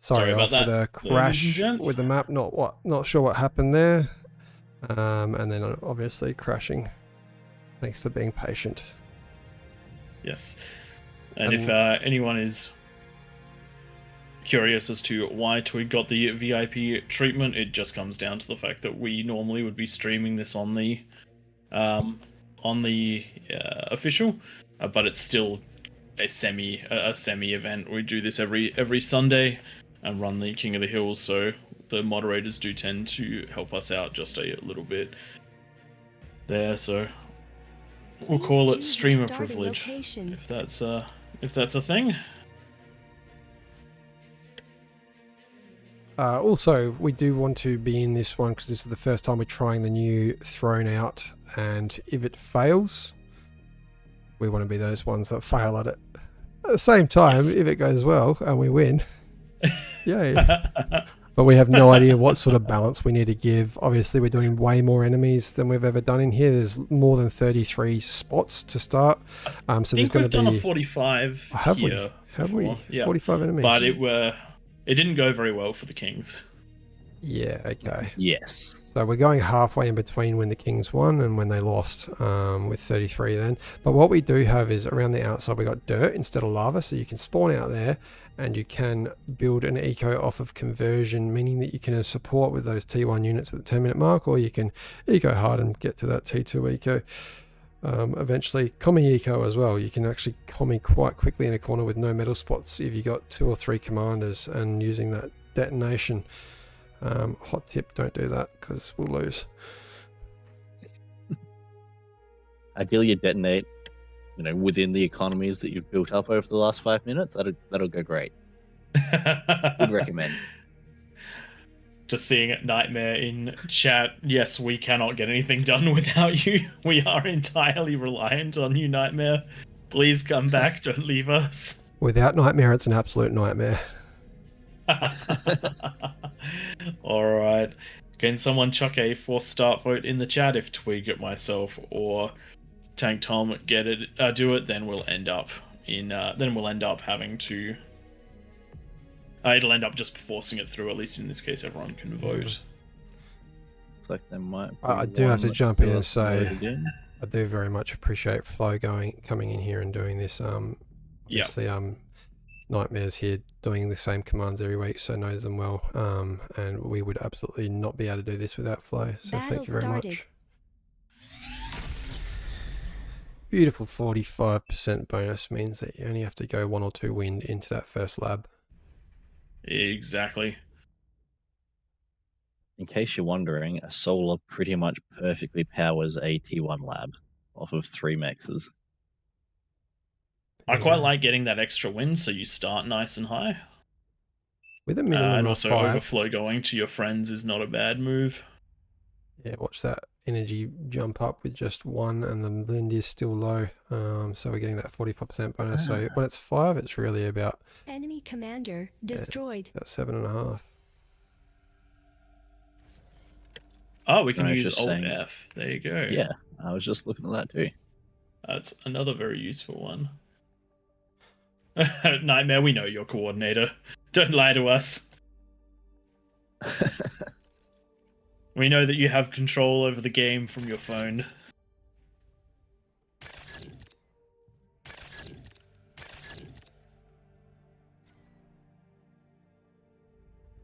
Sorry about for that, the ladies and crash gents. with the map. Not sure what happened there. And then obviously crashing. Thanks for being patient. Yes. And if anyone is curious as to why Twig got the VIP treatment, it just comes down to the fact that we normally would be streaming this on the official, but it's still a semi event. We do this every Sunday and run the King of the Hills, so the moderators do tend to help us out just a little bit there. So we'll call it streamer privilege if that's a thing. Also, we do want to be in this one because this is the first time we're trying the new Thrown Out, and if it fails, we want to be those ones that fail at it. At the same time, Yes. if it goes well and we win, yay. But we have no idea what sort of balance we need to give. Obviously, we're doing way more enemies than we've ever done in here. There's more than 33 spots to start. So there's think going we've to done be... a 45 Have here. we? Have we? before. Yeah. 45 enemies. But it didn't go very well for the Kings. Yeah, okay. Yes. So we're going halfway in between when the Kings won and when they lost, with 33 then. But what we do have is around the outside we got dirt instead of lava, so you can spawn out there and you can build an eco off of conversion, meaning that you can support with those T1 units at the 10-minute mark, or you can eco hard and get to that T2 eco. Eventually, commie eco as well. You can actually commie quite quickly in a corner with no metal spots if you got 2 or 3 commanders and using that detonation. Hot tip, don't do that because we'll lose. Ideally, you detonate, within the economies that you've built up over the last 5 minutes. That'll go great. Would recommend. Just seeing it, Nightmare in chat. Yes, we cannot get anything done without you. We are entirely reliant on you, Nightmare. Please come back. Don't leave us. Without Nightmare, it's an absolute nightmare. Alright. Can someone chuck a forced start vote in the chat if Twig, myself, or Tank Tom do it, then we'll end up having to it'll end up just forcing it through. At least in this case, everyone can vote. Looks like there might be I do have to one jump in and say loaded in. I do very much appreciate Flo coming in here and doing this. Obviously, Nightmare's here doing the same commands every week, so knows them well. And we would absolutely not be able to do this without Flo. So Battle thank you very started. much. Beautiful 45% bonus means that you only have to go 1 or 2 wind into that first lab. Exactly. In case you're wondering, a solar pretty much perfectly powers a T1 lab off of 3 mexes. I quite like getting that extra win, so you start nice and high. With a minimum And of also 5. overflow going to your friends is not a bad move. Yeah, watch that energy jump up with just 1, and the blend is still low. So we're getting that 45% bonus. So when it's 5, it's really about Enemy commander destroyed. 7.5. Oh, we can I was use just Alt saying- F. There you go. Yeah, I was just looking at that too. That's another very useful one. Nightmare, we know your coordinator. Don't lie to us. We know that you have control over the game from your phone.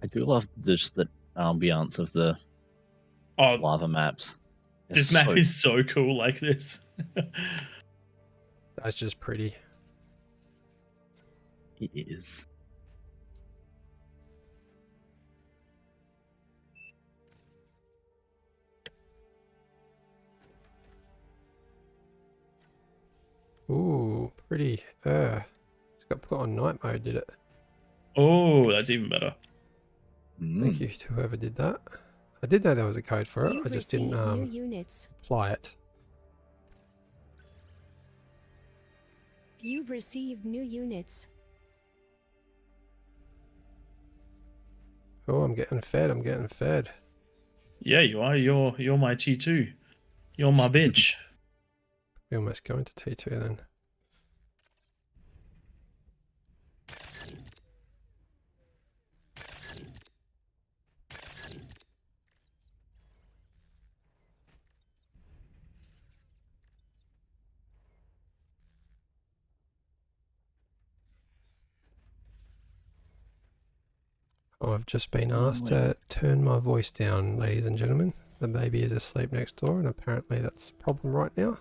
I do love just the ambiance of the Oh, lava maps. this map is so cool like this. That's just pretty. It is. Ooh, pretty. Just It's got put on night mode, did it? Oh, that's even better. Thank you to whoever did that. I did know there was a code for it. You've I just didn't received new units. apply it. You've received new units. Oh, I'm getting fed. I'm getting fed. Yeah, you are. You're my T2. You're my bitch. We almost go into T2 then. I've just been asked to turn my voice down, ladies and gentlemen. The baby is asleep next door, and apparently that's a problem right now.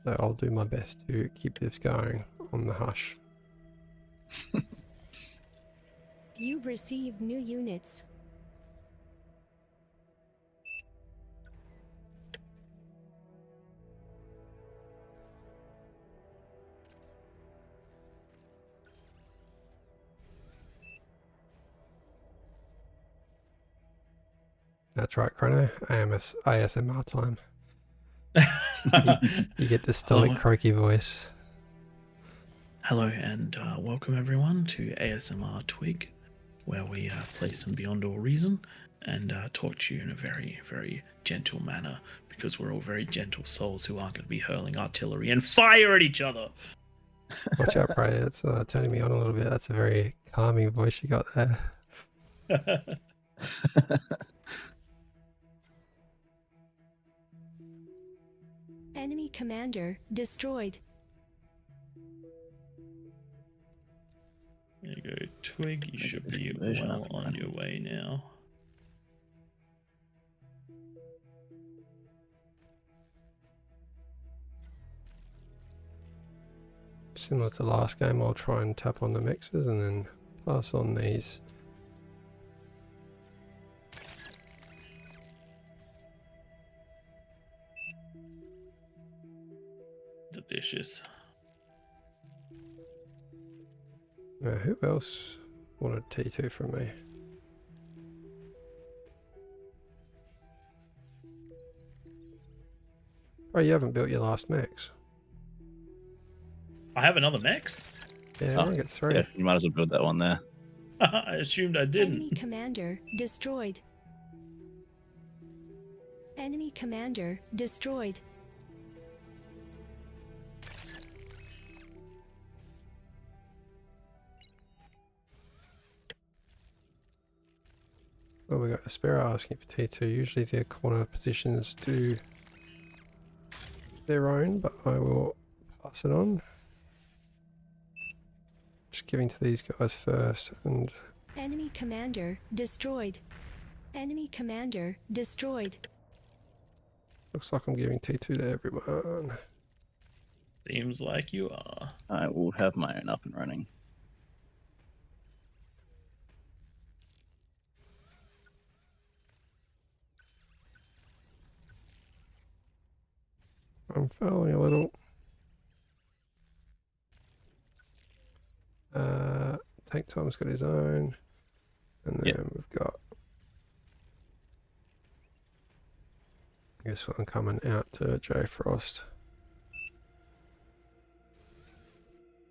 So I'll do my best to keep this going on the hush. You've received new units. That's right, Chrono. ASMR time. You get the stoic, croaky voice. Hello and welcome everyone to ASMR Twig, where we play some Beyond All Reason and talk to you in a very, very gentle manner, because we're all very gentle souls who aren't going to be hurling artillery and fire at each other. Watch out, Prey. That's turning me on a little bit. That's a very calming voice you got there. Enemy commander destroyed. There you go, Twig. You should be well on your way now. Similar to last game, I'll try and tap on the mixers and then pass on these. Delicious. Now, who else wanted T2 from me? Oh, you haven't built your last max. I have another mechs? Yeah, I think it's 3. Yeah, you might as well build that one there. I assumed I didn't. Enemy commander destroyed. Enemy commander destroyed. Well, we got a Sparrow asking for T2. Usually their corner positions do their own, but I will pass it on. Just giving to these guys first, and Enemy commander destroyed. Enemy commander destroyed. looks like I'm giving T2 to everyone. Seems like you are. I will have my own up and running. I'm failing a little. Tank Tom's got his own, and then we've got this one coming out to J Frost.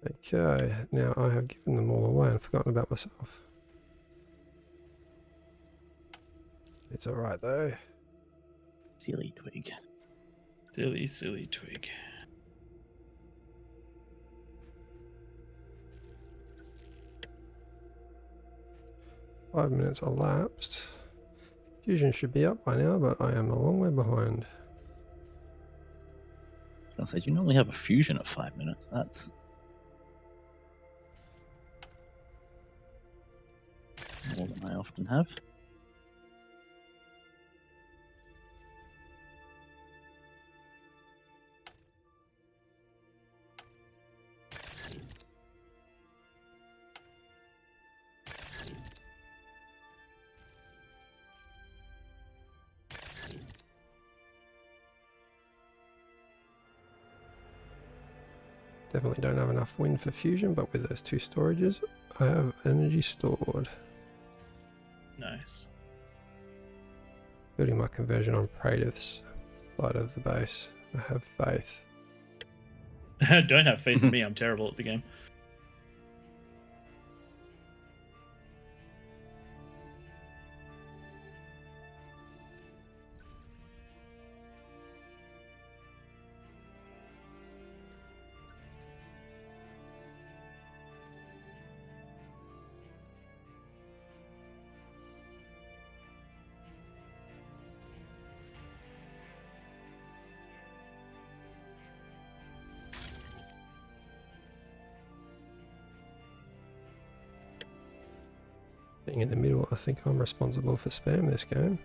Okay, now I have given them all away and forgotten about myself. It's alright though. Silly Twig. Silly, silly Twig. Five minutes elapsed. Fusion should be up by now, but I am a long way behind. I was gonna say, you normally have a fusion at 5 minutes. That's more than I often have. Definitely don't have enough wind for fusion, but with those 2 storages, I have energy stored. Nice. Building my conversion on Praetor's side of the base. I have faith. Don't have faith in me. I'm terrible at the game. Being in the middle, I think I'm responsible for spam this game.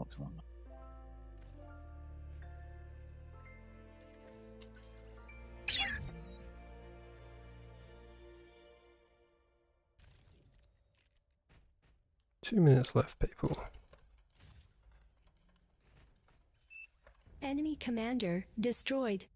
Excellent. Two minutes left, people. Enemy commander destroyed.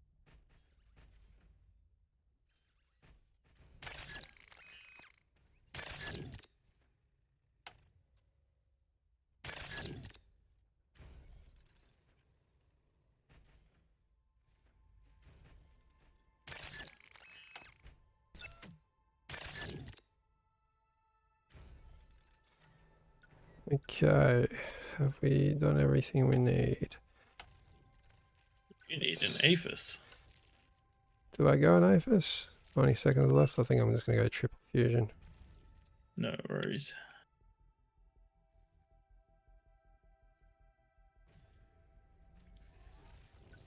Okay, have we done everything we need? You need an Aphis. Do I go an Aphis? 20 seconds left. I think I'm just going to go triple fusion. No worries.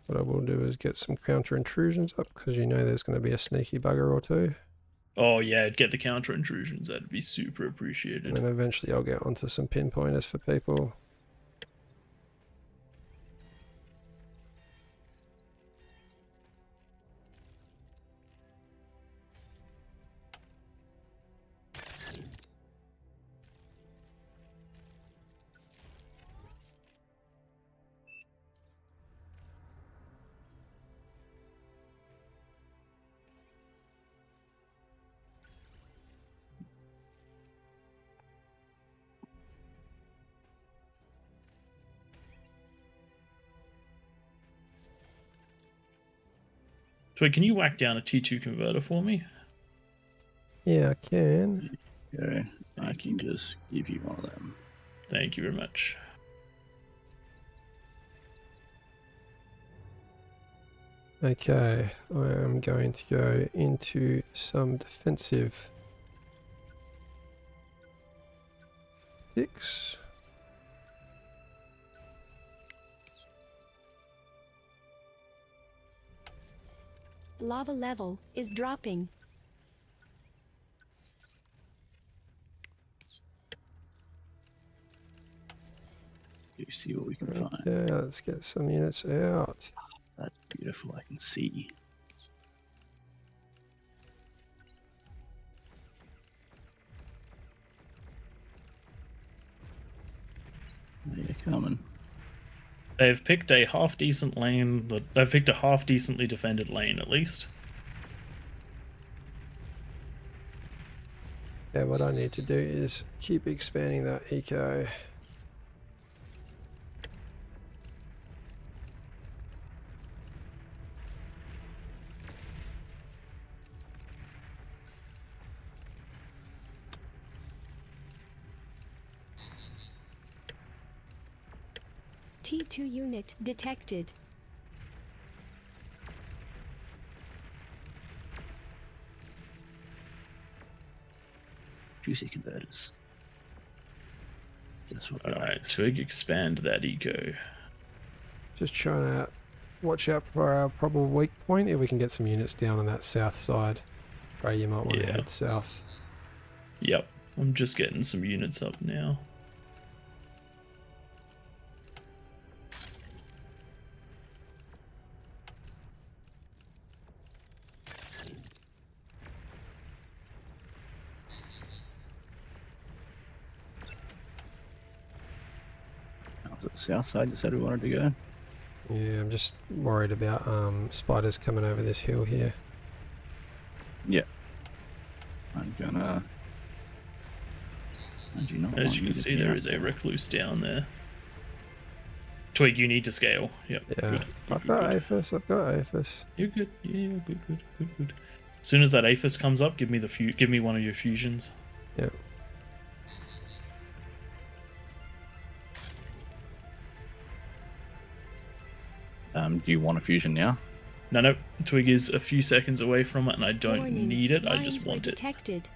What I will do is get some counter intrusions up because you know there's going to be a sneaky bugger or two. Oh yeah, get the counter intrusions. That'd be super And appreciated. then eventually I'll get onto some pinpointers for people. So can you whack down a T2 converter for me? Yeah, I can. Okay, I can just give you one of them. Thank you very much. Okay, I am going to go into some defensive ticks. Lava level is dropping. You see what we can find. Okay, let's get some units out. That's beautiful. I can see. They're coming. They've picked a half decent lane. They've picked a half decently defended lane at least. Yeah, what I need to do is keep expanding that eco. T2 unit detected. Juicy converters. That's what I Alright, like. Twig, expand that eco. Just trying to watch out for our probable weak point. If we can get some units down on that south side, Ray, you might want to Yeah. head south. Yep, I'm just getting some units up now. Was it south side you said we wanted to go? Yeah, I'm just worried about spiders coming over this hill here. Yeah. I'm gonna... I do not As want you can to see, be there out is a there. recluse down there. Twig, you need to scale. Yep. Yeah, Good. I've got Aphis. I've got Aphis. You're good. Yeah, good. As soon as that Aphis comes up, give me one of your fusions. Yeah. Do you want a fusion now? No. Twig is a few seconds away from it, and I don't Warning, need it. I mines just were want it. detected.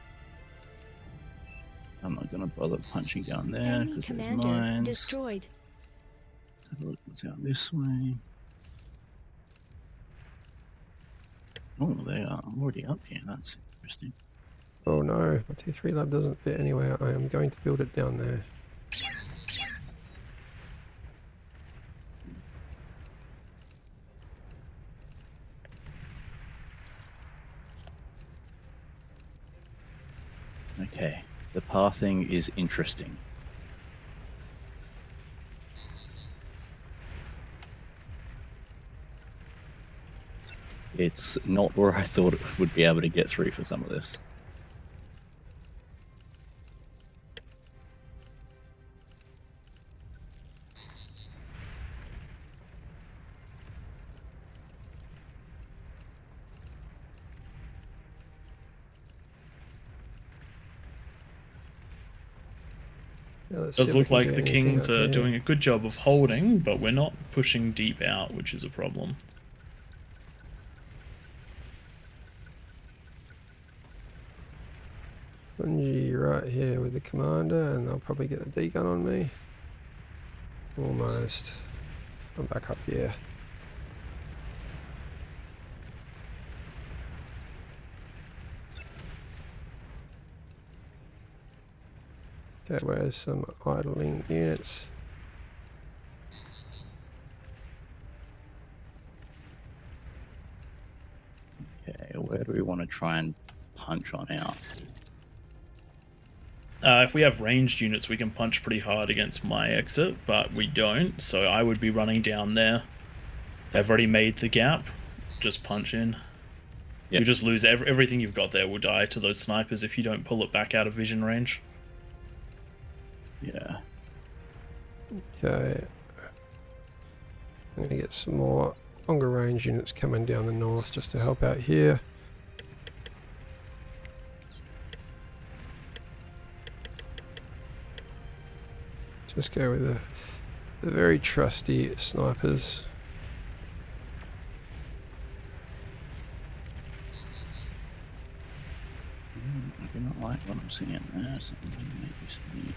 I'm not gonna bother punching down there Enemy because there's commander mines. destroyed. Let's have a look what's out this way. Oh, they are already up here. That's interesting. Oh no, my T3 lab doesn't fit anywhere. I am going to build it down there. Okay, the pathing is interesting. It's not where I thought it would be able to get through for some of this. Yeah, let's see Does if we look can like do the anything Kings up are here. doing a good job of holding, but we're not pushing deep out, which is a problem. Bungie right here with the commander, and they'll probably get a D-gun on me. Almost. I'm back up here. Okay, where's some idling units? Okay, where do we want to try and punch on out? If we have ranged units, we can punch pretty hard against my exit, but we don't, so I would be running down there. They've already made the gap. Just punch in. Yep. You just lose everything you've got there will die to those snipers if you don't pull it back out of vision range. Yeah. Okay. I'm going to get some more longer range units coming down the north just to help out here. Just go with the very trusty snipers. I do not like what I'm seeing there, so I'm going to make this please.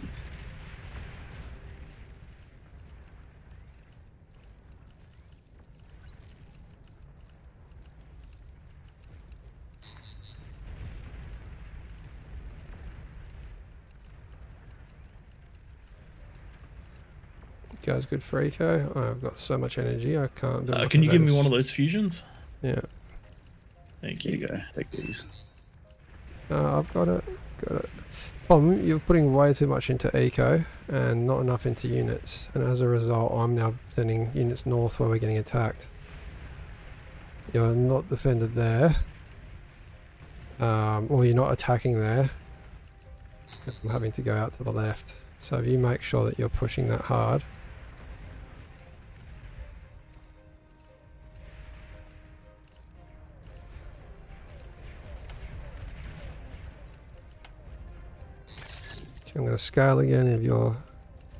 You guys good for eco? I've got so much energy I can't do Can you give me one of those fusions? Yeah. Thank Here you. you go, take these. I've got it. Got it. Problem, you're putting way too much into eco and not enough into units, and as a result I'm now sending units north where we're getting attacked. You're not defended there, or you're not attacking there. I'm having to go out to the left, so if you make sure that you're pushing that hard. Okay, I'm going to scale again if you're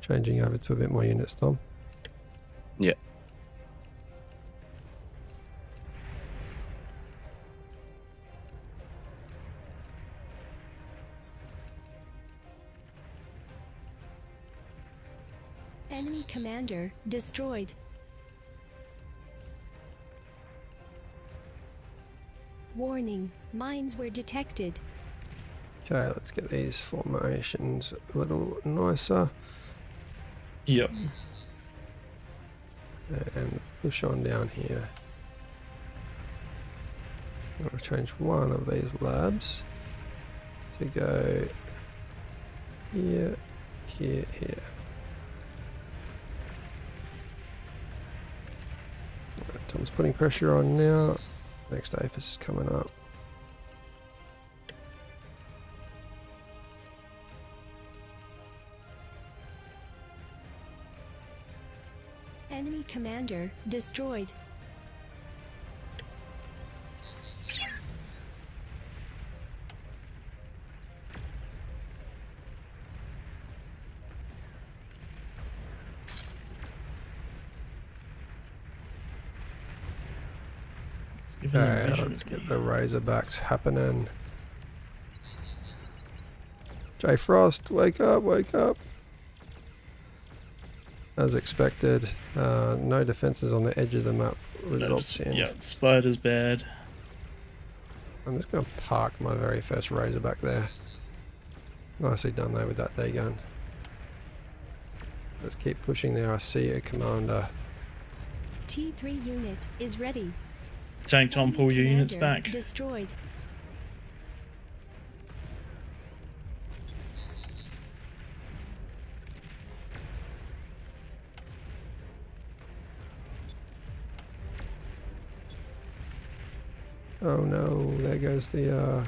changing over to a bit more units, Tom. Yeah. Enemy commander destroyed. Warning, mines were detected. Okay, let's get these formations a little nicer Yep. and push on down here. I'm going to change one of these labs to go here, here, here. Tom's putting pressure on now. Next Apis is coming up. Enemy commander destroyed. Give them Okay, vision. let's get the Razorbacks happening. J Frost, wake up, wake up. As expected, no defenses on the edge of the map results in. Yeah, spider's bad. I'm just going to park my very first Razorback there. Nicely done though with that day gun. Let's keep pushing there. I see a commander. T3 unit is ready. Tank Tom, pull your units Commander back. Destroyed. Oh no, there goes the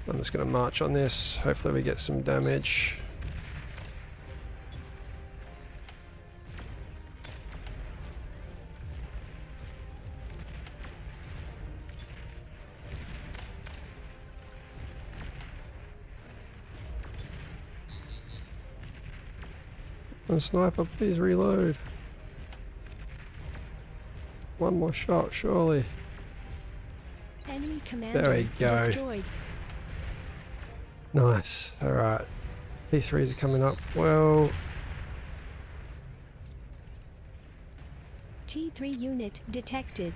I'm just going to march on this. Hopefully we get some damage. And sniper, please reload. One more shot, surely. Enemy commander There we go. destroyed. Nice. Alright. T3s are coming up. Well, T3 unit detected.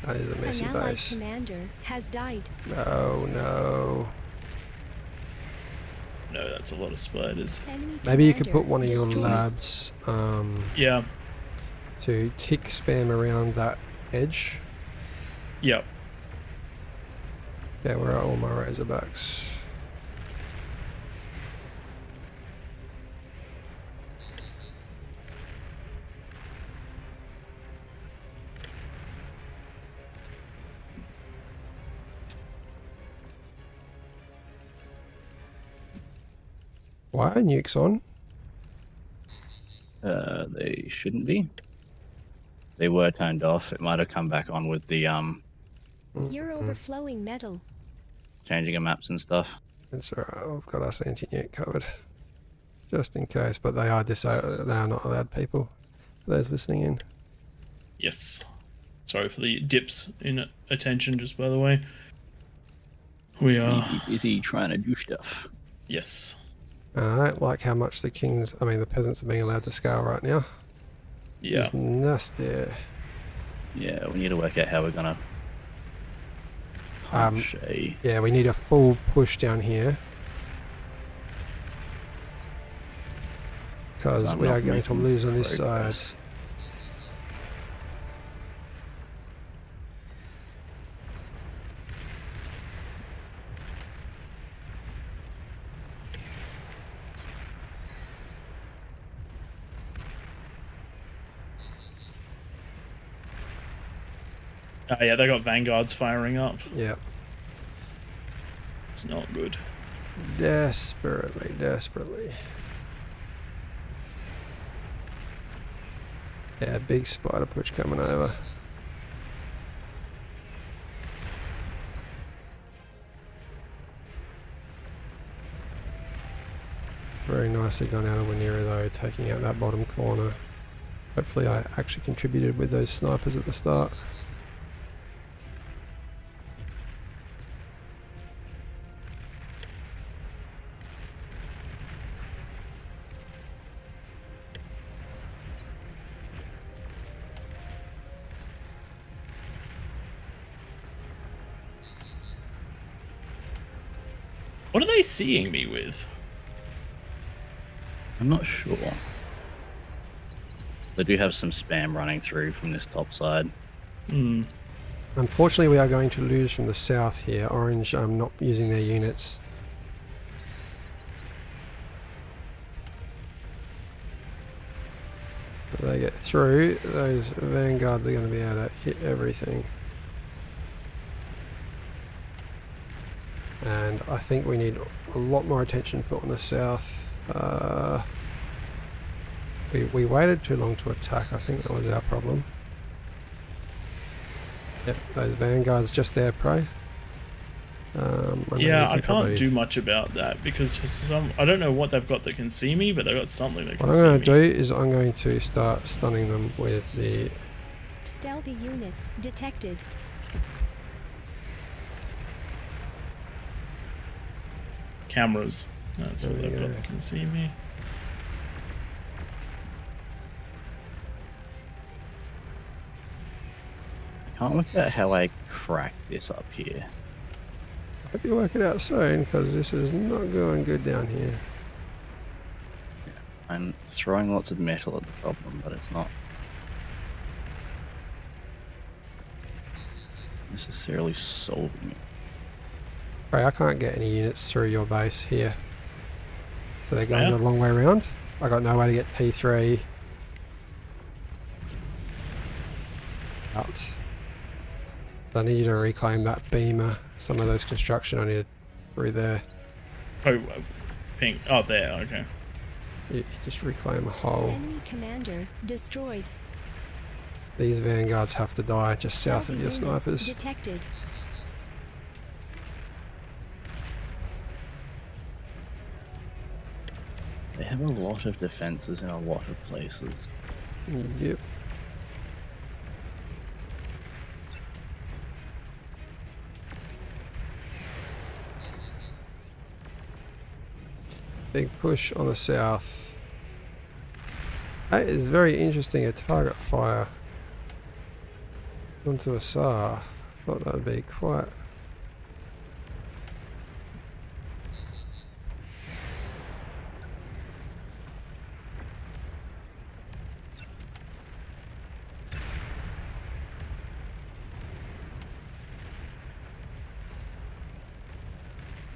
that is a messy An allied base. commander has died. Oh no. No, that's a lot of spiders. Enemy Maybe you could commander put one of your destroyed. labs Yeah. to tick spam around that edge. Yep. Yeah, where are all my Razorbacks? Why are nukes on? They shouldn't be. They were turned off. It might have come back on with the You're overflowing metal. changing of maps and stuff. It's alright, I've got us anti-nuke covered. Just in case, but they are they are not allowed people. For those listening in. Yes. Sorry for the dips in attention, just by the way. We are. Busy trying to do stuff. Yes. And I don't like how much the peasants are being allowed to scale right now. Yeah. It's nasty. Yeah, we need to work out how we're gonna punch a. Yeah, we need a full push down here. Because I'm we not are going to making lose on this side. progress. Oh, yeah, they got vanguards firing up. Yeah. It's not good. Desperately, desperately. Yeah, big spider push coming over. Very nicely done out of Wineera though, taking out that bottom corner. Hopefully I actually contributed with those snipers at the start. What are they seeing me with? I'm not sure. They do have some spam running through from this top side. Hmm. Unfortunately, we are going to lose from the south here. Orange not using their units. If they get through, those vanguards are going to be able to hit everything. And I think we need a lot more attention put on the south. We waited too long to attack. I think that was our problem. Yep, those vanguards just there, prey. Yeah, I can't do much about that because for some, I don't know what they've got that can see me, but they've got something that can What I'm see going me. to do is I'm going to start stunning them with the... Stealthy units detected. Cameras. That's what There they've we got go. that can see me. I can't work out how I crack this up here. I hope you work it out soon, because this is not going good down here. I'm throwing lots of metal at the problem, but it's not necessarily solving it. Right, I can't get any units through your base here. So they're going Yeah. the long way around. I got no way to get T3 out. So I need you to reclaim that beamer. Some of those construction I need through there. Oh, pink. Oh, there. Okay. You just reclaim a hole. Enemy commander destroyed. These vanguards have to die just south of your Stealthy units snipers. detected. They have a lot of defenses in a lot of places. Yep. Big push on the south. That is very interesting, a target fire onto a SAR. Thought that would be quite...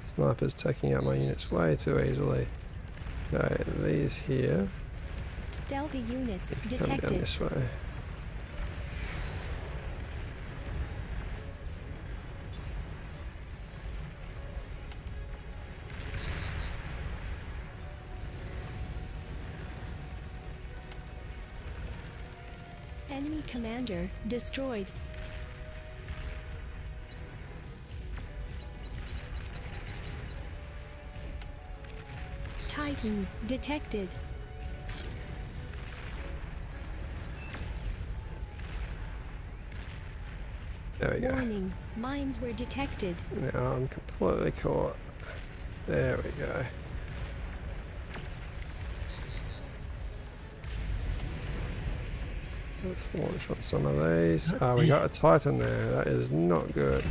Snipers taking out my units way too easily. Okay, these here. Stealthy units Come down detected. this way. Enemy commander destroyed. Titan detected. There we go. Warning, mines were detected. Now I'm completely caught. There we go. Let's launch on some of these. We got a Titan there. That is not good.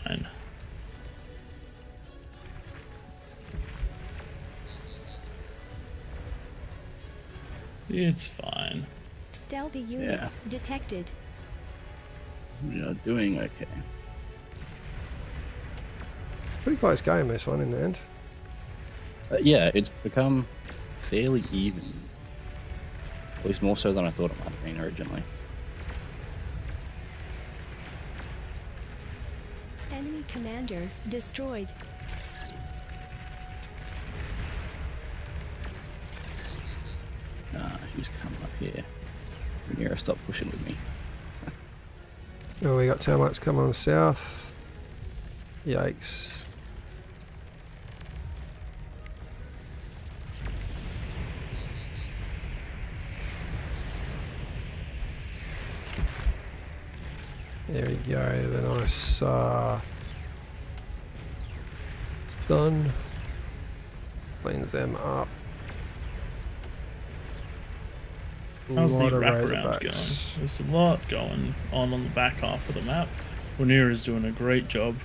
Fine. It's fine. Stealthy units detected. We are doing okay. Pretty close game, this one, in the end. Yeah, it's become fairly even. At least more so than I thought it might have been originally. Enemy commander destroyed. Who's coming up here? Rhaenyra, stop pushing with me. Oh, we got termites coming on south. Yikes. There we go, the nice done. Cleans them up. How's the Lot of wraparound going? Razorbacks. There's a lot going on the back half of the map. Rhaenyra's doing a great job.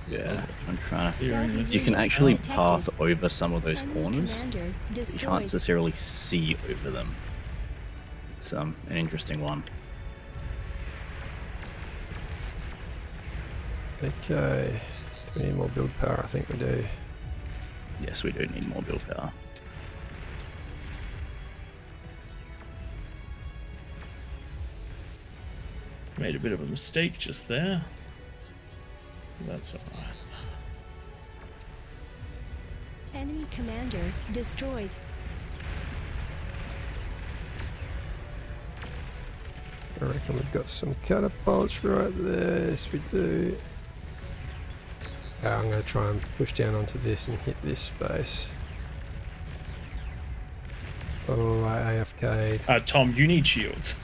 Yeah, I'm trying to... Stealthy You units can actually detected. path over some of those Enemy corners. commander You can't destroyed. necessarily see over them. It's an interesting one. Okay. Do we need more build power? I think we do. Yes, we do need more build power. Made a bit of a mistake just there. That's alright. Enemy commander destroyed. I reckon we've got some catapults right there. Yes, we do. I'm going to try and push down onto this and hit this space. Oh, I AFK'd. Tom, you need shields.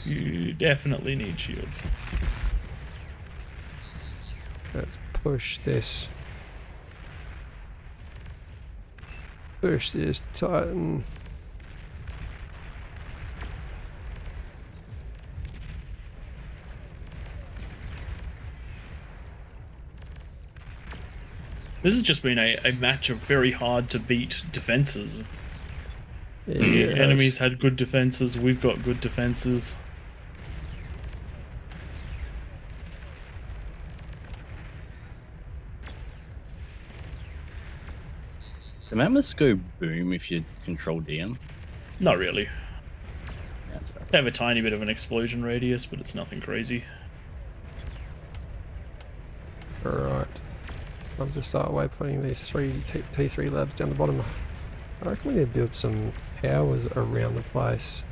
You definitely need shields. Let's push this. Push this Titan. This has just been a match of very hard to beat defenses. Yeah, The enemies had good defenses, we've got good defenses. The mammoths go boom if you control DM. Not really. Yeah, that's They have a tiny bit of an explosion radius, but it's nothing crazy. Alright. I'll just start waypointing these three T3 labs down the bottom. I reckon we need to build some towers around the place.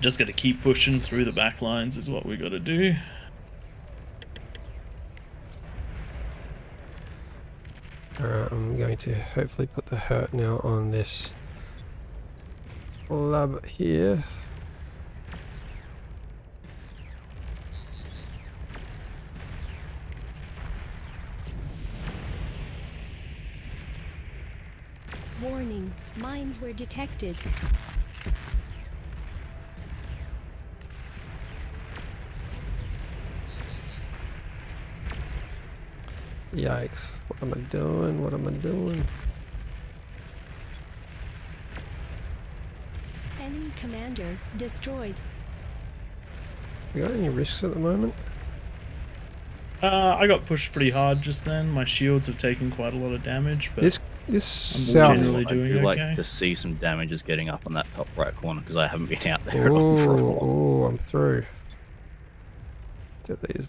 Just gotta keep pushing through the back lines is what we gotta do. Alright, I'm going to hopefully put the hurt now on this lab here. Warning, mines were detected. Yikes. What am I doing? What am I doing? Enemy commander destroyed. We got any risks at the moment? I got pushed pretty hard just then. My shields have taken quite a lot of damage, but This I'm south. generally I doing do like okay. to see some damages getting up on that top right corner because I haven't been out there for a while. Oh, I'm through. Get these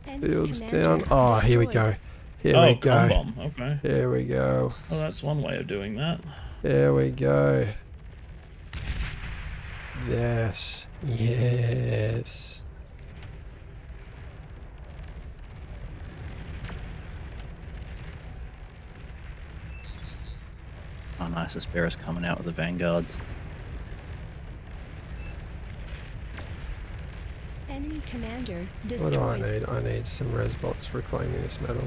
Enemy builds commander down. Oh, here we destroyed. go. Here Oh, we go. con bomb. Okay. Here we go. Well, that's one way of doing that. There we go. Yes. Yes. Oh, nice. Asperis coming out with the vanguards. Enemy commander What do I destroyed. need? I need some res bots reclaiming this metal.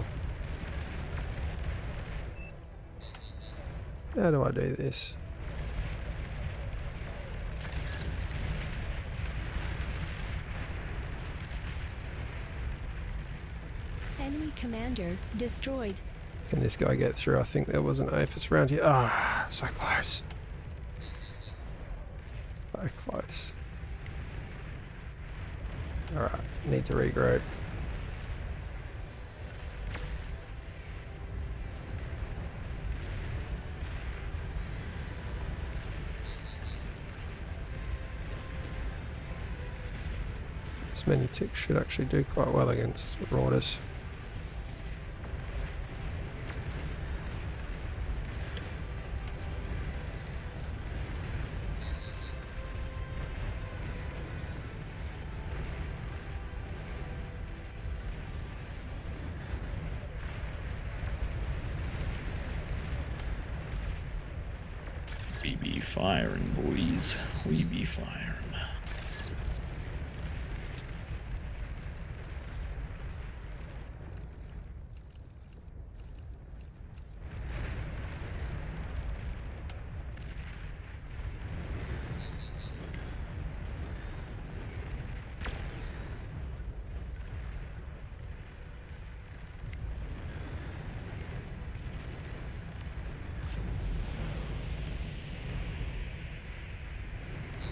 How do I do this? Enemy commander destroyed. Can this guy get through? I think there was an APHIS around here. Ah, so close. So close. Alright, need to regroup. This many ticks should actually do quite well against Raiders. We be firing, boys. We be firing.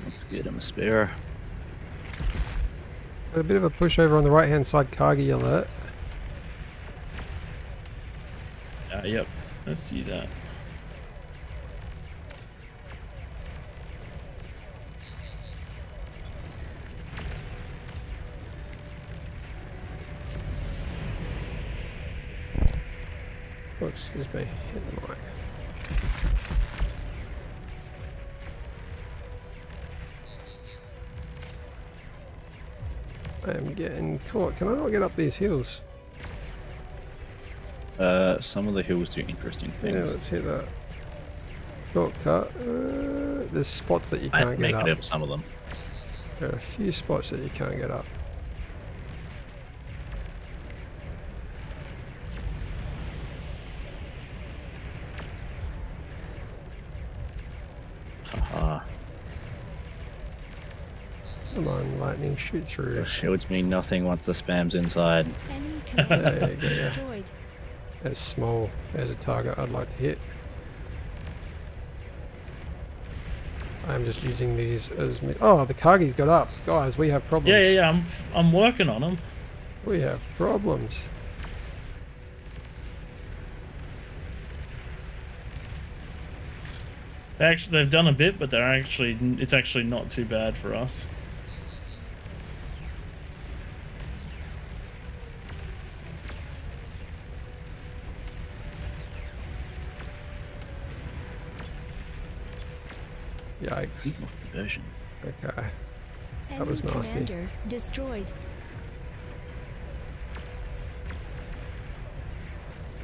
Let's get him a spare. Got a bit of a pushover on the right hand side, Kagi alert. Yep, I see that. Oh, excuse me, hit the mic. I am getting caught. Can I not get up these hills? Some of the hills do interesting things. Yeah, let's hit that. Shortcut. There's spots that you I can't make get it up. up some of them. There are a few spots that you can't get up. Haha. Come on, lightning, shoot through. The shields mean nothing once the spam's inside. Enemy There commander you go, yeah. destroyed. That's small. There's a target I'd like to hit. I'm just using these as... Oh, the Kagi's got up. Guys, we have problems. Yeah. I'm working on them. We have problems. They've done a bit, but it's actually not too bad for us. Yikes. Version. Okay. Enemy was nasty. commander destroyed.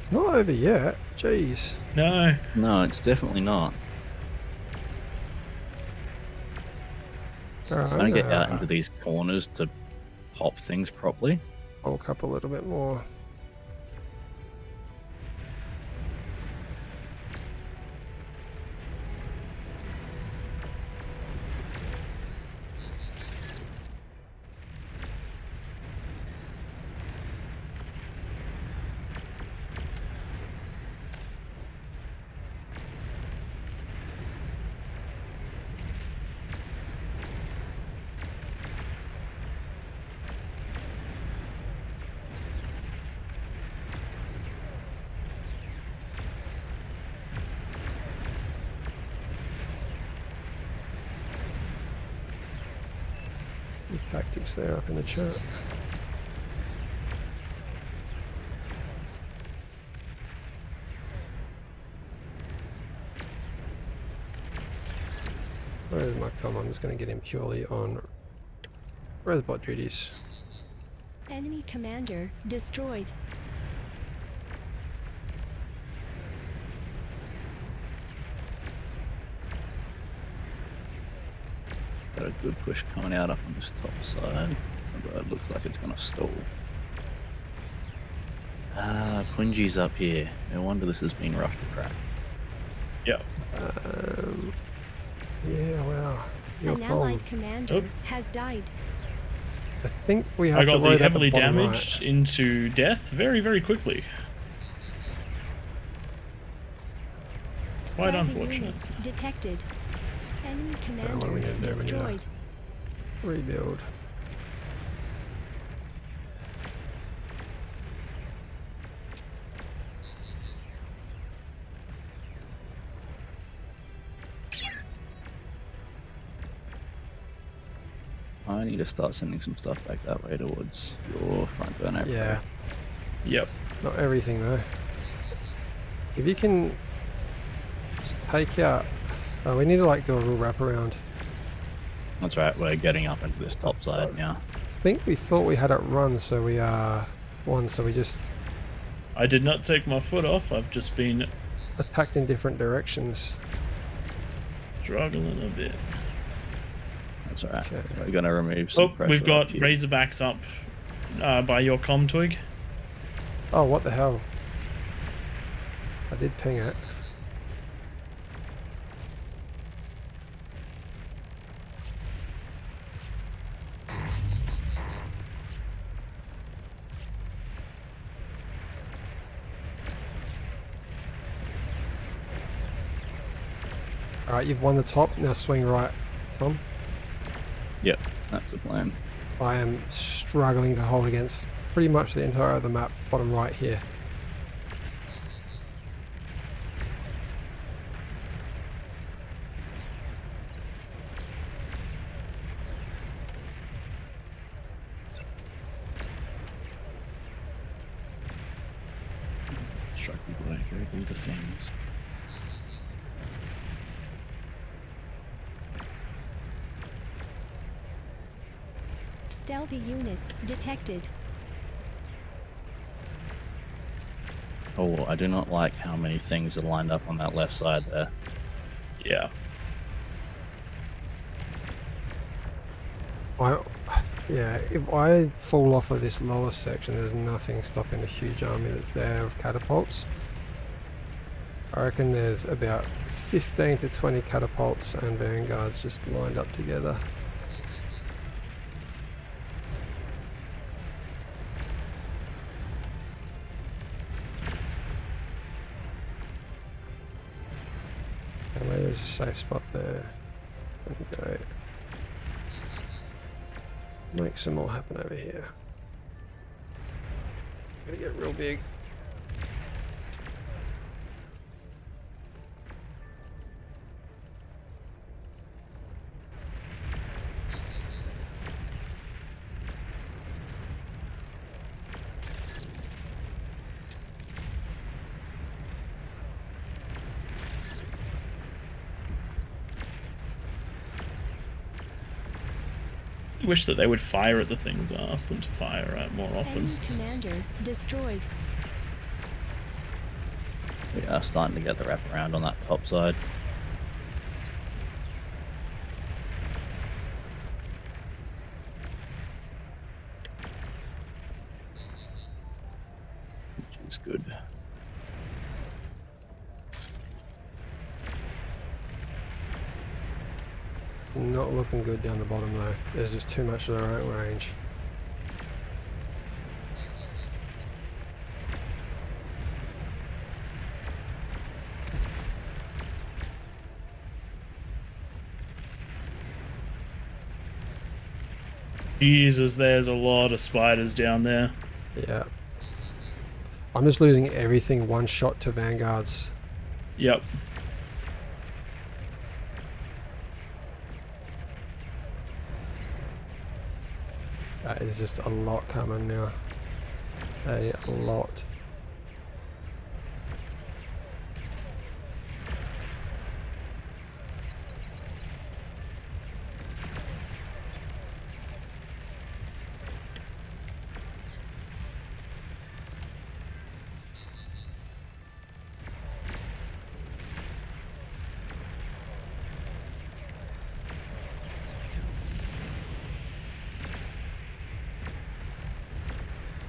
It's not over yet. Jeez. No. No, it's definitely not. Alright, Trying to get out into these corners to pop things properly. bulk up a little bit more. Tactics there up in the chat. Where is my comm? I'm just going to get him purely on Resbot duties. Enemy commander destroyed. Got a good push coming out up on this top side, but it looks like it's gonna stall. Ah, Punji's up here. No wonder this has been rough to crack. Yep. Yeah, wow. You're An cold. allied commander Oh. has died. I think we have I to got worry the about heavily bottom damaged into death very, very quickly. Quite Stealthy unfortunate. units detected. Enemy what do we commander need to do? We need to- destroyed. Rebuild. I need to start sending some stuff back that way towards your front burner. Yeah, Yep. not everything though. If you can just take out... Oh, we need to like do a real wraparound. That's right, we're getting up into this top side now. I think we thought we had it run, so we won, so we just I did not take my foot off. I've just been attacked in different directions. struggling a bit. That's alright. Okay. We're gonna remove some Oh, pressure. we've got up here. Razorbacks up by your comm twig. Oh, what the hell? I did ping it. Alright, you've won the top, now swing right, Tom. Yep, that's the plan. I am struggling to hold against pretty much the entire of the map, bottom right here. Strike people don't go into things. Stealthy units detected. Oh, I do not like how many things are lined up on that left side there. Yeah. Yeah, if I fall off of this lower section, there's nothing stopping the huge army that's there of catapults. I reckon there's about 15 to 20 catapults and vanguards just lined up together. And there's a safe spot there. Okay. Make some more happen over here. Gotta get real big. I wish that they would fire at the things I asked them to fire at more often. Enemy commander destroyed. We are starting to get the wrap around on that top side. Which is good. Not looking good down the bottom though. There's just too much of their own range. Jesus, there's a lot of spiders down there. Yeah. I'm just losing everything one shot to vanguards. Yep. That is just a lot coming now. A lot.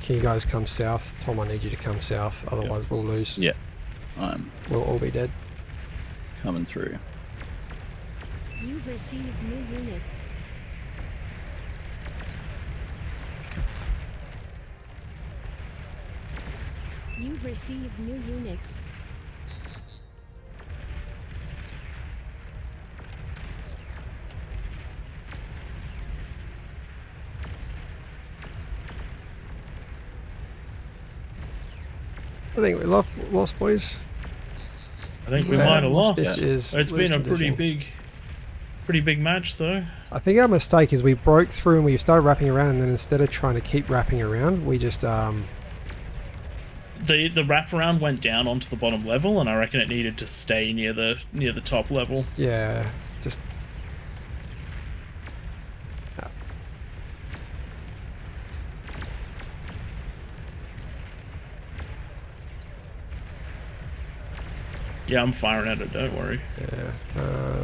Can you guys come south? Tom, I need you to come south, otherwise we'll lose. Yeah, I'm We'll all be dead. coming through. You've received new units. You've received new units. I think we lost boys. I think we Yeah, might have lost. this is It's been a lose pretty condition. big match though. I think our mistake is we broke through and we started wrapping around, and then instead of trying to keep wrapping around, we just The wraparound went down onto the bottom level, and I reckon it needed to stay near the top level. yeah, just Yeah, I'm firing at it. Don't worry. yeah.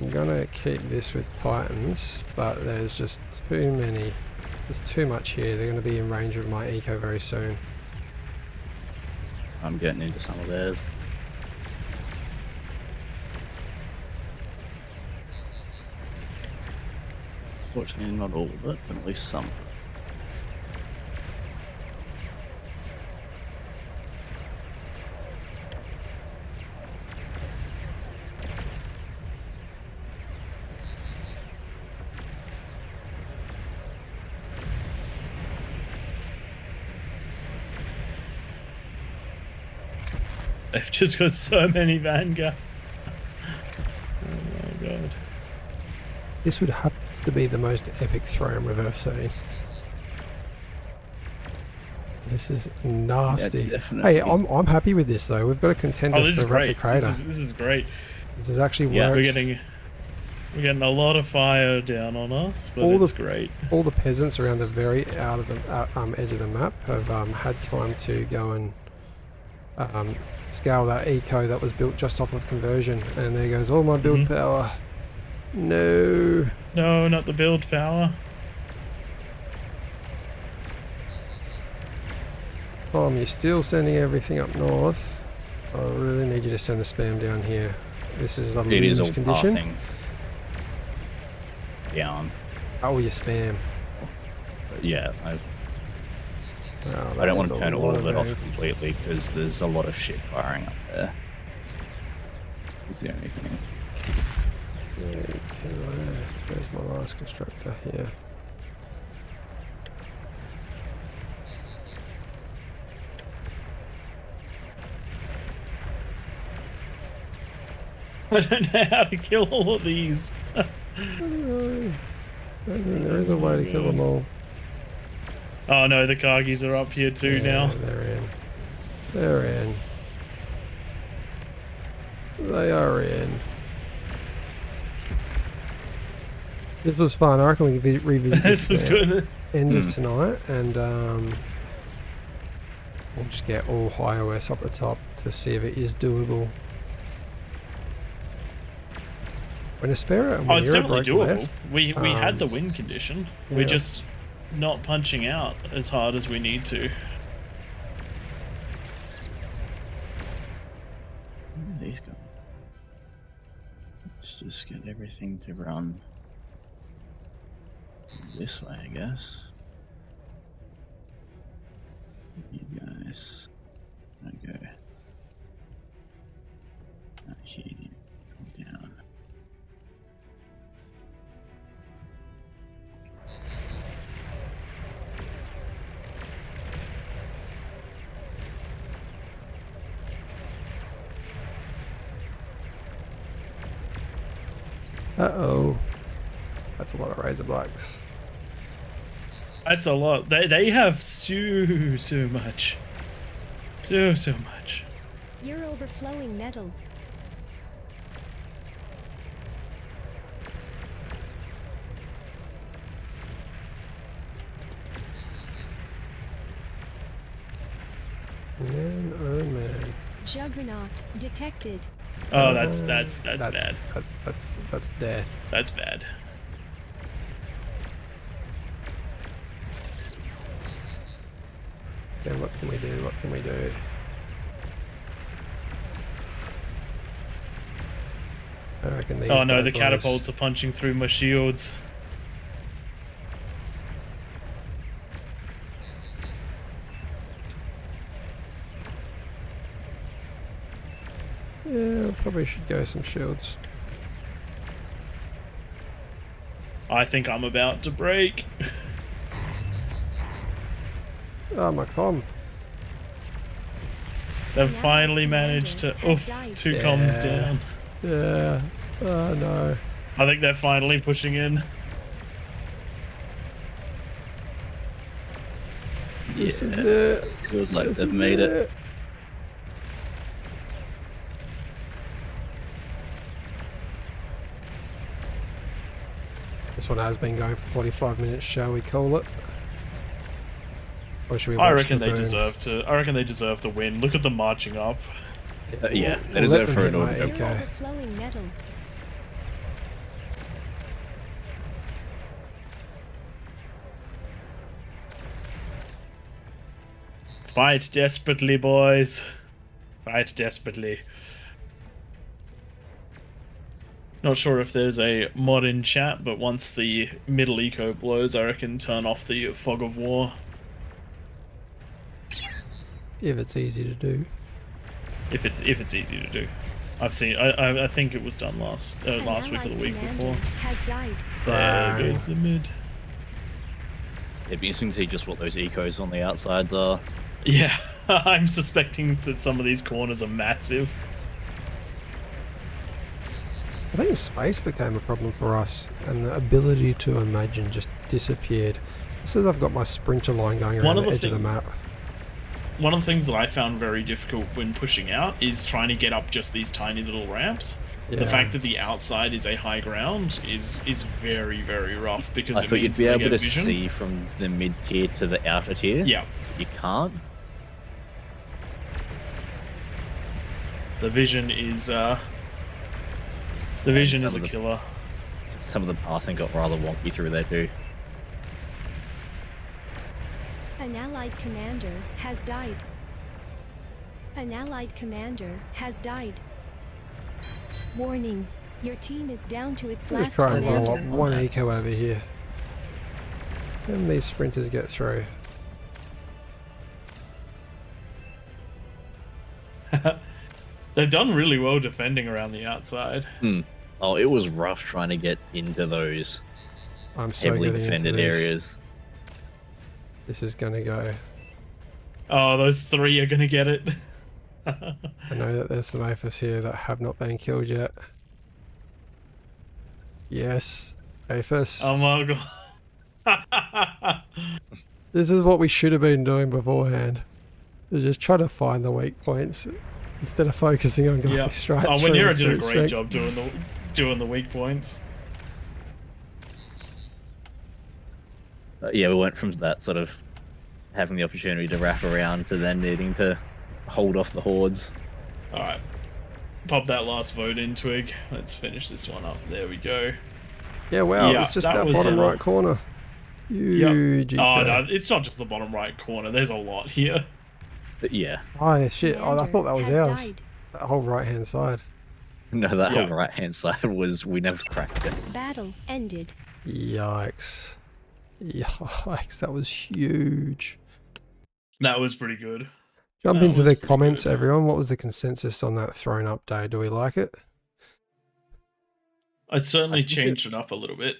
I'm gonna keep this with Titans, but there's just too many. There's too much here. They're gonna be in range of my eco very soon. I'm getting into some of theirs. Fortunately, not all of it, but at least some. They've just got so many Vanguard. Oh my god. This would have to be the most epic throne we've ever seen. This is nasty. definitely. Hey, I'm happy with this though. We've got a contender Oh, this for is great. Raptor Crater. This is great. This has actually Yeah, worked. We're getting a lot of fire down on us, but All it's the- great. All the peasants around the very out of the edge of the map have had time to go and scale that eco that was built just off of conversion, and there goes all my build power. No. No, not the build power. Tom, you're still sending everything up north. I really need you to send the spam down here. This is a It is lose all condition. passing down. Oh, you spam. But yeah, Oh, I don't want that to is turn a all lot of it of off completely because there's a lot of shit firing up there. Is the only thing. Where's my last constructor here? I don't know how to kill all of these. I think there is a way to kill them all. Oh no, the Kargis are up here too Yeah, now. they're in. They're in. They are in. This was fun. I reckon we can revisit This this is at good. end of tonight, and we'll just get all high OS up the top to see if it is doable. When a Aspera and Oh, it's Manura definitely broke doable. left, We had the win condition. We're yeah. just not punching out as hard as we need to. Where are these guys? Let's just get everything to run this way, I guess. You guys, okay. Here, down. Uh-oh. That's a lot of Razor Blacks. That's a lot. They have so much. So much. You're overflowing metal. Man, oh man. Juggernaut detected. Oh, that's bad. That's dead. That's bad. Then what can we do? What can we do? I reckon these Oh no, bad the boys- catapults are punching through my shields. Yeah, probably should go some shields. I think I'm about to break. Oh, my comm. They've Now finally commander managed to has oof died. 2 comms Yeah. down. Yeah. Oh, no. I think they're finally pushing in. This is Yeah, it. feels like This they've is made it. This one has been going for 45 minutes, shall we call it? Or should we I watch reckon the they boom? deserve to. I reckon they deserve the win. Look at them marching up. Yeah, We'll they deserve let for them it all hit, to mate, go. You're okay. overflowing metal. Fight desperately, boys. Fight desperately. Not sure if there's a mod in chat, but once the middle eco blows, I reckon turn off the fog of war. If it's easy to do. If it's easy to do. I've seen. I think it was done last An week or allied the week commander before. has died. There Bang. goes the mid. It'd be interesting to see just what those ecos on the outsides are. Yeah, I'm suspecting that some of these corners are massive. I think space became a problem for us, and the ability to imagine just disappeared. As soon as I've got my sprinter line going around the edge of the map. One of the things that I found very difficult when pushing out is trying to get up just these tiny little ramps. Yeah. The fact that the outside is a high ground is very, very rough because I thought you'd be able to see from the mid tier to the outer tier. Yeah. You can't. The vision is a killer. Some of the pathing got rather wonky through there too. An allied commander has died. An allied commander has died. Warning, your team is down to its Let's last try and roll commander. up one eco over here. And these sprinters get through. They've done really well defending around the outside. Oh, it was rough trying to get into those I'm so heavily getting defended into these. areas. This is going to go. Oh, those three are going to get it. I know that there's some APHIS here that have not been killed yet. Yes, APHIS. Oh my god. This is what we should have been doing beforehand. Is just try to find the weak points instead of focusing on going straight through. Oh, Wanera did a with great strength. job doing the weak points. Yeah, we went from that sort of having the opportunity to wrap around to then needing to hold off the hordes. Alright. Pop that last vote in, Twig. Let's finish this one up. There we go. Yeah, wow, Yeah, it's just that that was bottom a- right corner. Huge. Oh, no, it's not just the bottom right corner. There's a lot here. But yeah, Oh, yeah, shit. Oh, I thought that was Commander ours. has died. That whole right hand side. no, that Yeah. whole right hand side was we never cracked it. Battle ended. Yikes. Yikes, that was huge. That was pretty good. Jump That into was the pretty comments, good. everyone. What was the consensus on that thrown up day? Do we like it? I certainly I think changed it up a little bit.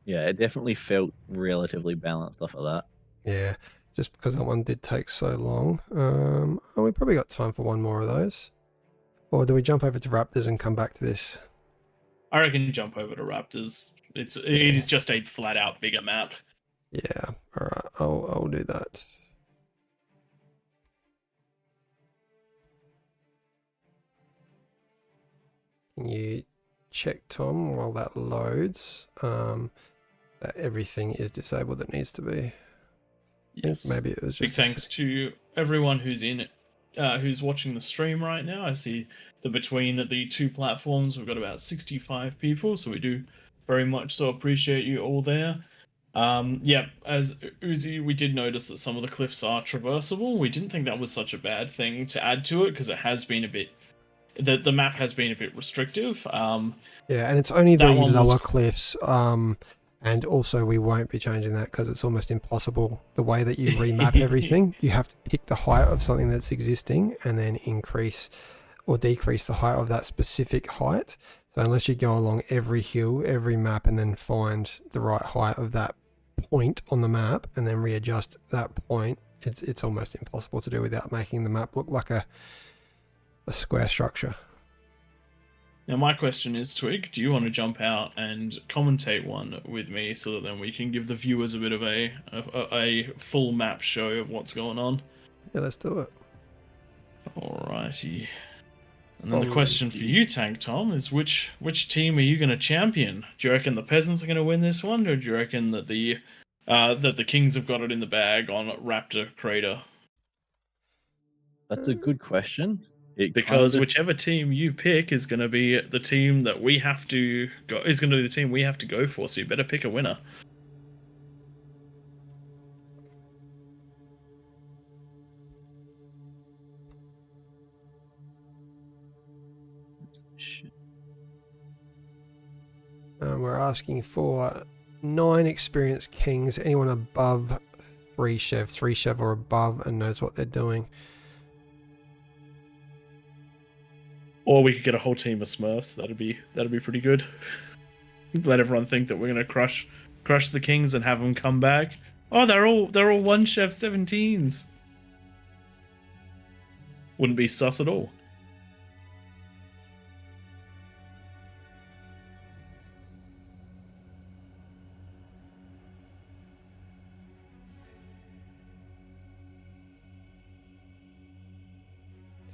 Yeah, it definitely felt relatively balanced off of that. Yeah, just because that one did take so long. Oh, we probably got time for one more of those. Or do we jump over to Raptors and come back to this? I reckon jump over to Raptors. It is just a flat out bigger map. Yeah, all right, I'll do that. Can you check, Tom, while that loads, that everything is disabled that needs to be? I think Yes. maybe it was Big just. thanks to everyone who's who's watching the stream right now. I see that between the two platforms, we've got about 65 people, so we do very much so appreciate you all there. Yeah, as Uzi, we did notice that some of the cliffs are traversable. We didn't think that was such a bad thing to add to it because it has been a bit. The map has been a bit restrictive. Yeah, and it's only the that one was- lower cliffs. And also we won't be changing that because it's almost impossible. The way that you remap everything, you have to pick the height of something that's existing and then increase or decrease the height of that specific height. So unless you go along every hill, every map, and then find the right height of that point on the map and then readjust that point, it's almost impossible to do without making the map look like a square structure. Now, my question is, Twig, do you want to jump out and commentate one with me so that then we can give the viewers a bit of a full map show of what's going on? Yeah, let's do it. Alrighty. And then the question for you, Tank Tom, is which team are you going to champion? Do you reckon the peasants are going to win this one, or do you reckon that the Kings have got it in the bag on Raptor Crater? That's a good question. Because whichever team you pick is going to be the team that we have to go. Is going to be the team we have to go for. So you better pick a winner. We're asking for 9 experienced kings, anyone above 3 Chev or above and knows what they're doing. Or we could get a whole team of Smurfs. That'd be pretty good. Let everyone think that we're gonna crush the Kings and have them come back. Oh, they're all 1 Chev 17s. wouldn't be sus at all.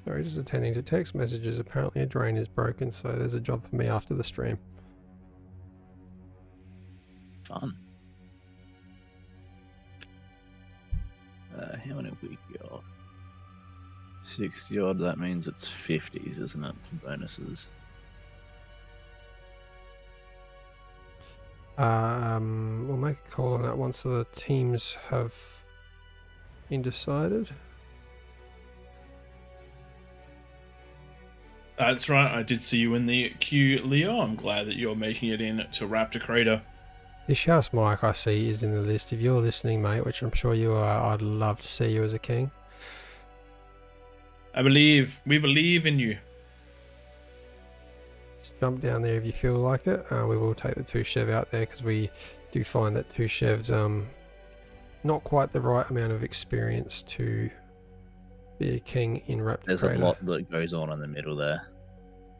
Sorry, just attending to text messages. Apparently a drain is broken, so there's a job for me after the stream. Fun. How many have we got? 60 odd, that means it's 50s, isn't it, for bonuses? We'll make a call on that once the teams have been decided. That's right, I did see you in the queue, Leo. I'm glad that you're making it in to Raptor Crater. This house Mike I see is in the list. If you're listening, mate, which I'm sure you are, I'd love to see you as a king. We believe in you. Just jump down there if you feel like it. We will take the 2 Chev out there because we do find that 2 Chev's not quite the right amount of experience to be a king in Raptor There's Crater. a lot that goes on in the middle there.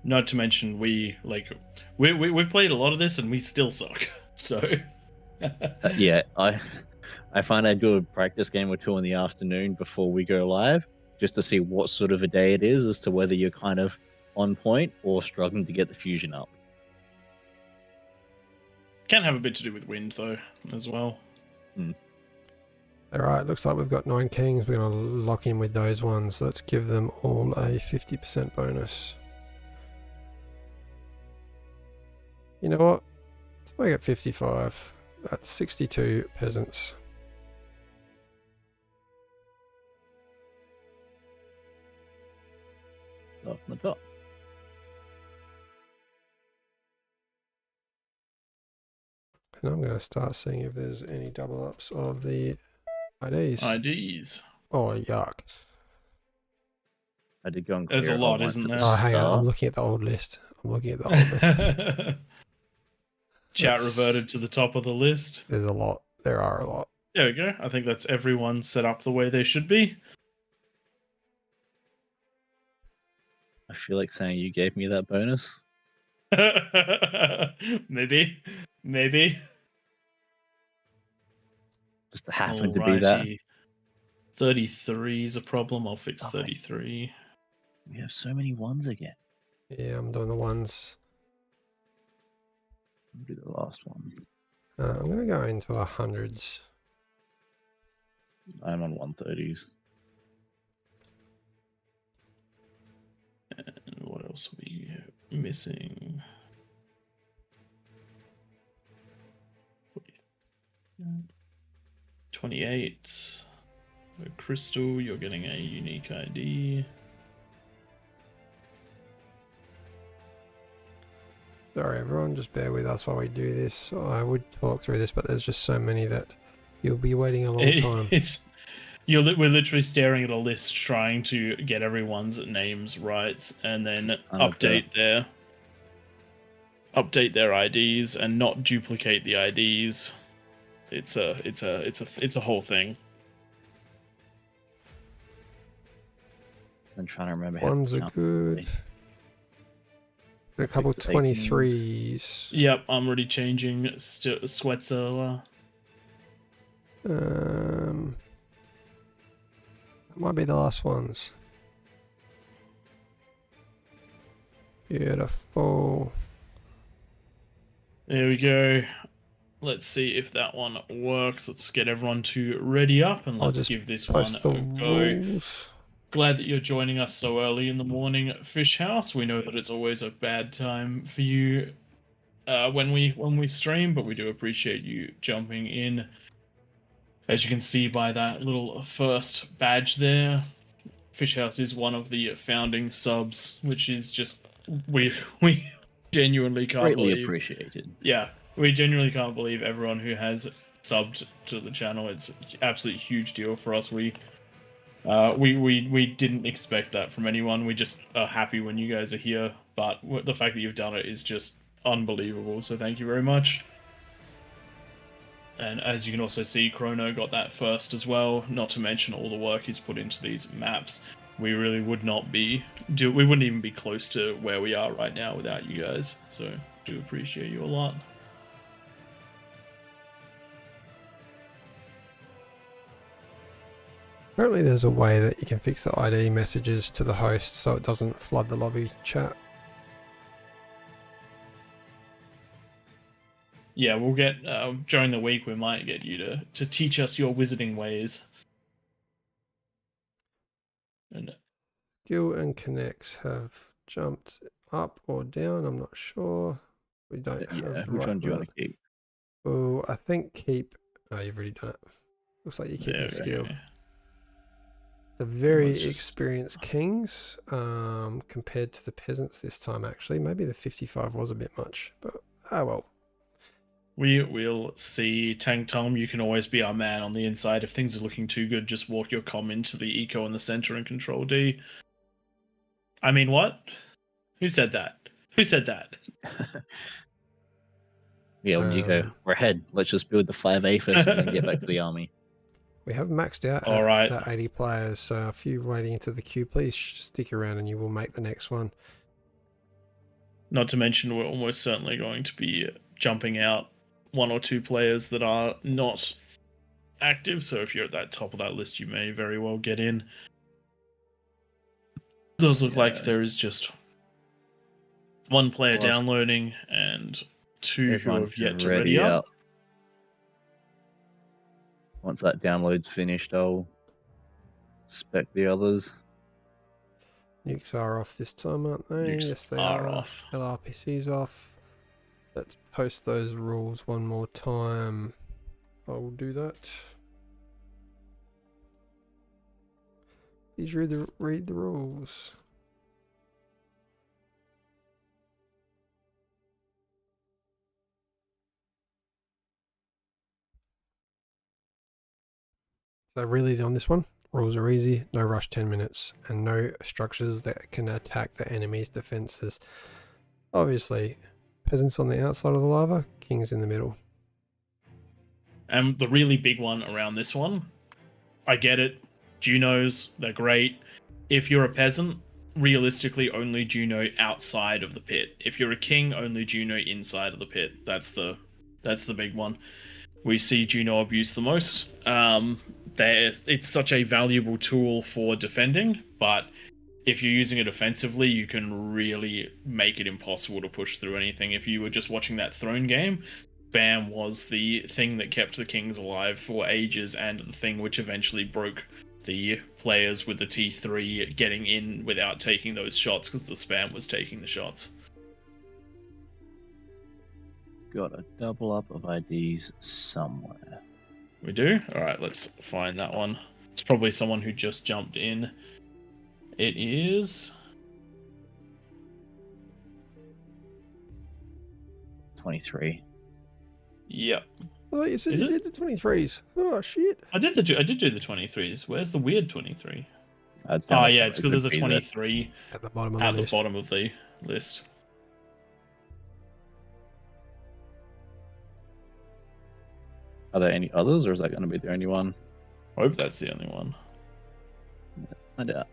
Not to mention we've played a lot of this and we still suck. So Yeah, I find I do a practice game or 2 in the afternoon before we go live, just to see what sort of a day it is, as to whether you're kind of on point or struggling to get the fusion up. can have a bit to do with wind though as well. Alright, looks like we've got 9 kings. We're going to lock in with those ones. Let's give them all a 50% bonus. You know what? Let's make it 55. That's 62 peasants. Up on the top. And I'm going to start seeing if there's any double ups of the IDs. IDs. Oh, yuck. I did go and There's clear a it lot, all isn't once at there? the Oh, hang on. I'm start. looking at the old list. Chat That's- reverted to the top of the list. There's a lot. There are a lot. There we go. I think that's everyone set up the way they should be. I feel like saying you gave me that bonus. Maybe. Just happened to be that. Alrighty. 33 is a problem. I'll fix Oh, 33. We have so many ones again. Yeah, I'm doing the ones. We'll do the last one. I'm going to go into 100s. I'm on 130s. And what else are we missing? Mm. 28. Crystal, you're getting a unique ID. Sorry everyone, just bear with us while we do this. I would talk through this, but there's just so many that you'll be waiting a long time. We're literally staring at a list trying to get everyone's names right and then update their IDs and not duplicate the IDs. It's a whole thing. I'm trying to remember how Ones to are count. good. A couple Fix the 18s. 23s. Yep, I'm already changing Sweatzer. That might be the last ones. Beautiful. There we go. Let's see if that one works. Let's get everyone to ready up and I'll let's just give this one Post the a go. rules. Glad that you're joining us so early in the morning, Fish House. We know that it's always a bad time for you when we stream, but we do appreciate you jumping in. As you can see by that little first badge there, Fish House is one of the founding subs, which is just we genuinely can't Greatly believe. appreciated. Yeah, we genuinely can't believe everyone who has subbed to the channel. It's an absolutely huge deal for us. We didn't expect that from anyone. We just are happy when you guys are here, but the fact that you've done it is just unbelievable. So thank you very much. And as you can also see, Chrono got that first as well, not to mention all the work he's put into these maps. we really would not be we wouldn't even be close to where we are right now without you guys. So do appreciate you a lot. Apparently there's a way that you can fix the ID messages to the host so it doesn't flood the lobby chat. Yeah, we'll get during the week we might get you to teach us your wizarding ways. And Gil and Connects have jumped up or down, I'm not sure. We don't have the which right one do you word. want to keep? Oh, I think keep... Oh, you've already done it. Looks like you're keeping there we skill. go. The very Let's just- experienced kings compared to the peasants this time, actually. Maybe the 55 was a bit much, but oh well. We'll see. Tank Tom, you can always be our man on the inside. If things are looking too good, just walk your comm into the eco in the center and control D. I mean, what? Who said that? Who said that? Yeah, when you go, we're ahead. Let's just build the 5A first and then get back to the army. We have maxed out All at right. that 80 players, so if you're waiting into the queue, please stick around and you will make the next one. Not to mention, we're almost certainly going to be jumping out 1 or 2 players that are not active. So if you're at that top of that list, you may very well get in. It does look like there is just 1 player downloading and 2 who have yet to ready up. Once that download's finished, I'll spec the others. Nukes are off this time, aren't they? Nukes Yes, they are are. off. LRPC's off. Let's post those rules one more time. I'll do that. Please read the rules. So really on this one, rules are easy, no rush 10 minutes, and no structures that can attack the enemy's defenses. Obviously, peasants on the outside of the lava, kings in the middle. And the really big one around this one, I get it. Junos, they're great. If you're a peasant, realistically only Juno outside of the pit. If you're a king, only Juno inside of the pit. That's the big one. We see Juno abuse the most. It's such a valuable tool for defending, but if you're using it offensively, you can really make it impossible to push through anything. If you were just watching that throne game, Bam was the thing that kept the kings alive for ages, and the thing which eventually broke the players with the T3 getting in without taking those shots because the spam was taking the shots. Got a double up of IDs somewhere. We do? Alright, let's find that one. It's probably someone who just jumped in. It is... 23. Yep. Oh, you said you did the 23s. Oh, shit. I did do the 23s. Where's the weird 23? Oh yeah, it's because there's a 23 At the bottom of at the the list. bottom of the list. Are there any others, or is that going to be the only one? I hope that's the only one. Let's find out.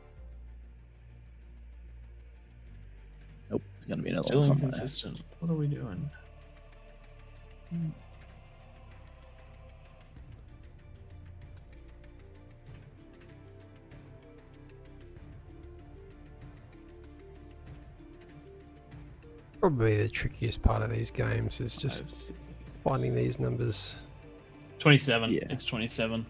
Nope, there's going to be another Still one somewhere. inconsistent. What are we doing? Probably the trickiest part of these games is just finding these numbers. 27. Yeah. It's 27.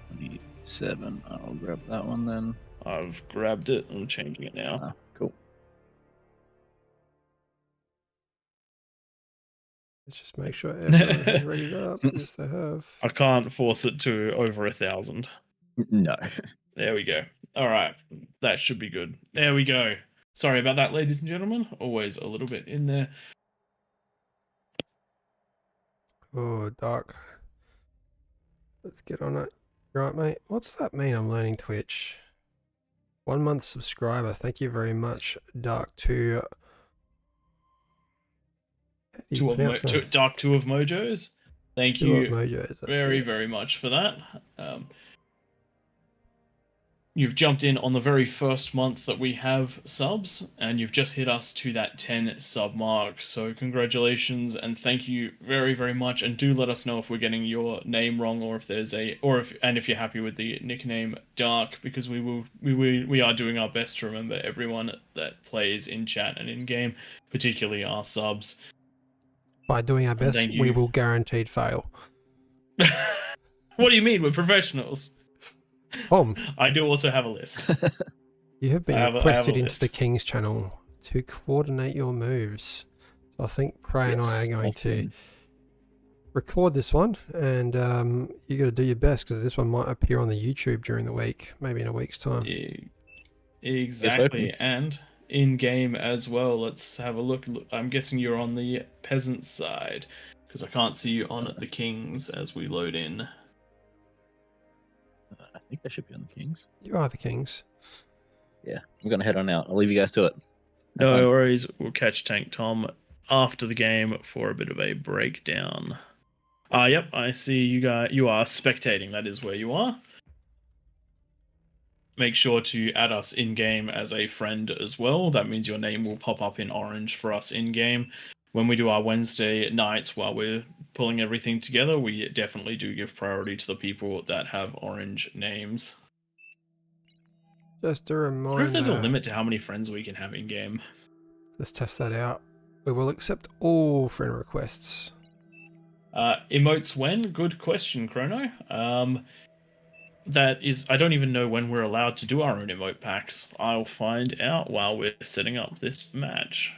27. I'll grab that one then. I've grabbed it. I'm changing it now. Cool. Let's just make sure everyone has read it up. Yes, they have. I can't force it to over 1,000. No. There we go. All right. That should be good. There we go. Sorry about that, ladies and gentlemen. Always a little bit in there. Oh, Dark. Let's get on it. Right, mate. What's that mean? I'm learning Twitch. 1 month subscriber. Thank you very much, Dark. Dark 2 of Mojos. Thank you Mojos, very much for that. You've jumped in on the very first month that we have subs, and you've just hit us to that 10 sub mark. So congratulations and thank you very, very much. And do let us know if we're getting your name wrong, or if there's if you're happy with the nickname Dark, because we are doing our best to remember everyone that plays in chat and in game, particularly our subs. By doing our best, we will guaranteed fail. What do you mean? We're professionals. Tom, I do also have a list. you have been requested into list. the King's channel to coordinate your moves. So I think Prey and I are going to record this one, and you got to do your best because this one might appear on the YouTube during the week, maybe in a week's time. Exactly, and in game as well. Let's have a look. I'm guessing you're on the peasant side because I can't see you on the Kings as we load in. I think I should be on the Kings. You are the Kings. Yeah, I'm going to head on out. I'll leave you guys to it. No worries. We'll catch Tank Tom after the game for a bit of a breakdown. Yep, I see you guys. You are spectating. That is where you are. Make sure to add us in-game as a friend as well. That means your name will pop up in orange for us in-game. When we do our Wednesday nights while we're pulling everything together, we definitely do give priority to the people that have orange names. Just a reminder. I wonder if there's a limit to how many friends we can have in-game. Let's test that out. We will accept all friend requests. Emotes when? Good question, Chrono. That is, I don't even know when we're allowed to do our own emote packs. I'll find out while we're setting up this match.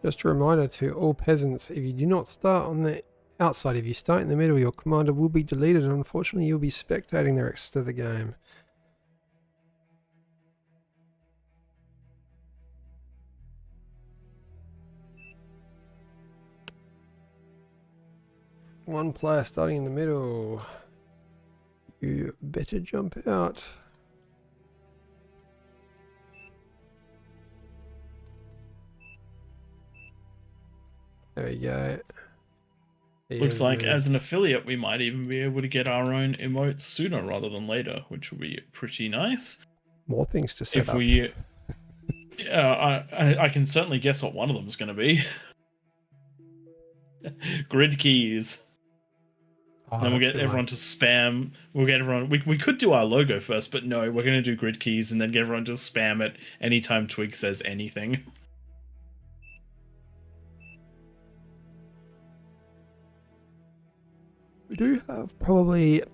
Just a reminder to all peasants, if you do not start on the outside, if you start in the middle, your commander will be deleted, and unfortunately you'll be spectating the rest of the game. One player starting in the middle. You better jump out. There we go. Looks like as an affiliate, we might even be able to get our own emotes sooner rather than later, which would be pretty nice. More things to set if up. We, I can certainly guess what one of them is going to be. Grid keys. Oh, then we'll get everyone to spam. We'll get everyone. We could do our logo first, but no, we're going to do grid keys and then get everyone to spam it anytime Twig says anything. We do have probably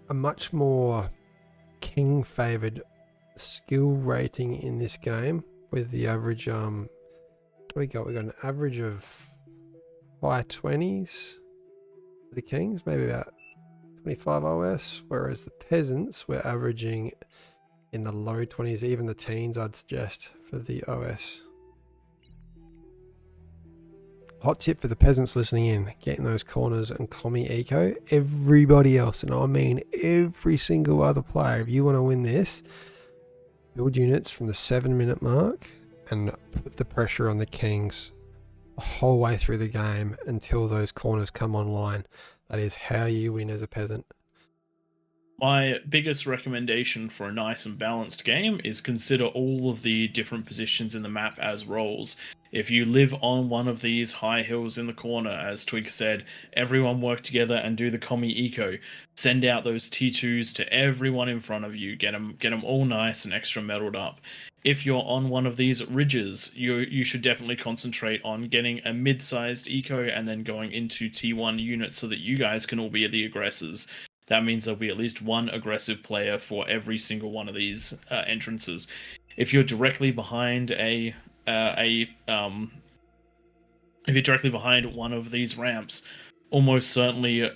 a much more king favored skill rating in this game with the average what do we got? We got an average of high 20s for the kings, maybe about 25 OS, whereas the peasants were averaging in the low 20s, even the teens I'd suggest for the OS. Hot tip for the peasants listening in, getting those corners and commie eco. Everybody else, and I mean every single other player, if you want to win this, build units from the 7-minute mark and put the pressure on the kings the whole way through the game until those corners come online. That is how you win as a peasant. My biggest recommendation for a nice and balanced game is consider all of the different positions in the map as roles. If you live on one of these high hills in the corner, as Twig said, everyone work together and do the commie eco. Send out those T2s to everyone in front of you. Get them all nice and extra metaled up. If you're on one of these ridges, you should definitely concentrate on getting a mid-sized eco and then going into T1 units so that you guys can all be the aggressors. That means there'll be at least one aggressive player for every single one of these entrances. If you're directly behind if you're directly behind one of these ramps, almost certainly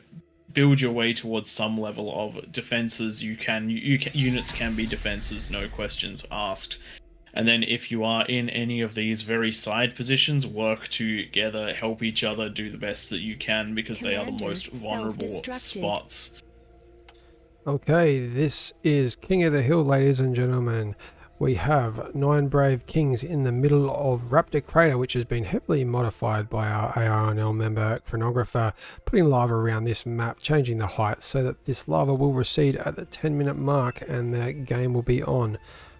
build your way towards some level of defenses. Units can be defenses, no questions asked. And then if you are in any of these very side positions, work together, help each other, do the best that you can, because they are the most vulnerable spots. Okay, this is King of the Hill, ladies and gentlemen. we have 9 brave kings in the middle of Raptor Crater, which has been heavily modified by our ARNL member Chronographer, putting lava around this map, changing the height so that this lava will recede at the 10-minute mark and the game will be on.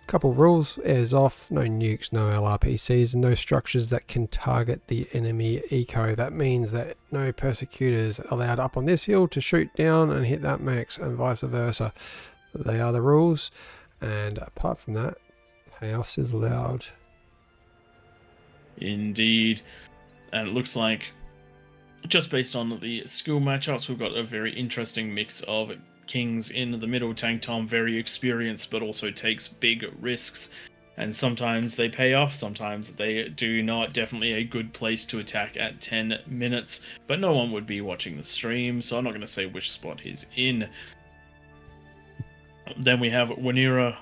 Couple rules: airs off, no nukes, no LRPCs, no structures that can target the enemy eco. That means that no persecutors allowed up on this hill to shoot down and hit that max, and vice versa. They are the rules, and apart from that, chaos is allowed. Indeed. And it looks like, just based on the skill matchups, we've got a very interesting mix of kings in the middle. Tank Tom, very experienced, but also takes big risks. And sometimes they pay off, sometimes they do not. Definitely a good place to attack at 10 minutes. But no one would be watching the stream, so I'm not going to say which spot he's in. Then we have Wanira.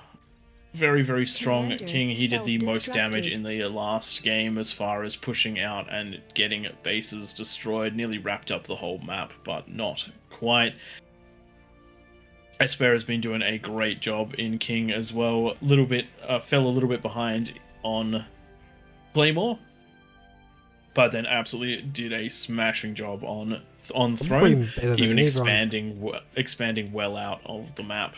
Very, very strong Commander king. He did the most damage self-destructed. in the last game as far as pushing out and getting bases destroyed. Nearly wrapped up the whole map, but not quite. Esper has been doing a great job in king as well. Fell a little bit behind on Claymore, but then absolutely did a smashing job on throne, even expanding well out of the map.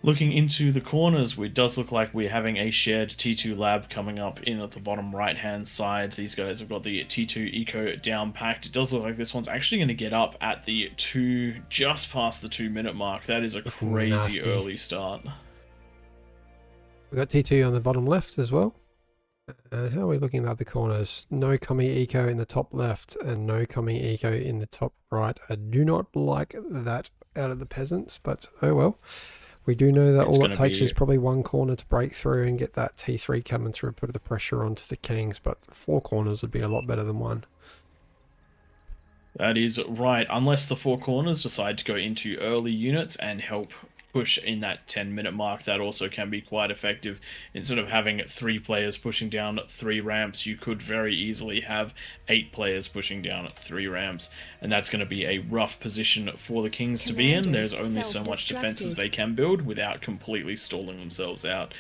Looking into the corners, it does look like we're having a shared T2 lab coming up in at the bottom right-hand side. These guys have got the T2 eco down packed. It does look like this one's actually going to get up at the just past the 2-minute mark. That is a That's crazy nasty. early start. We've got T2 on the bottom left as well. And how are we looking at the corners? No coming eco in the top left and no coming eco in the top right. I do not like that out of the peasants, but oh well. We do know that all it takes is probably one corner to break through and get that T3 coming through, put the pressure onto the kings, but 4 corners would be a lot better than 1. That is right, unless the 4 corners decide to go into early units and help push in that 10-minute mark. That also can be quite effective. Instead of having 3 players pushing down 3 ramps, you could very easily have 8 players pushing down 3 ramps, and that's going to be a rough position for the kings to be in. There's only so much defenses they can build without completely stalling themselves out.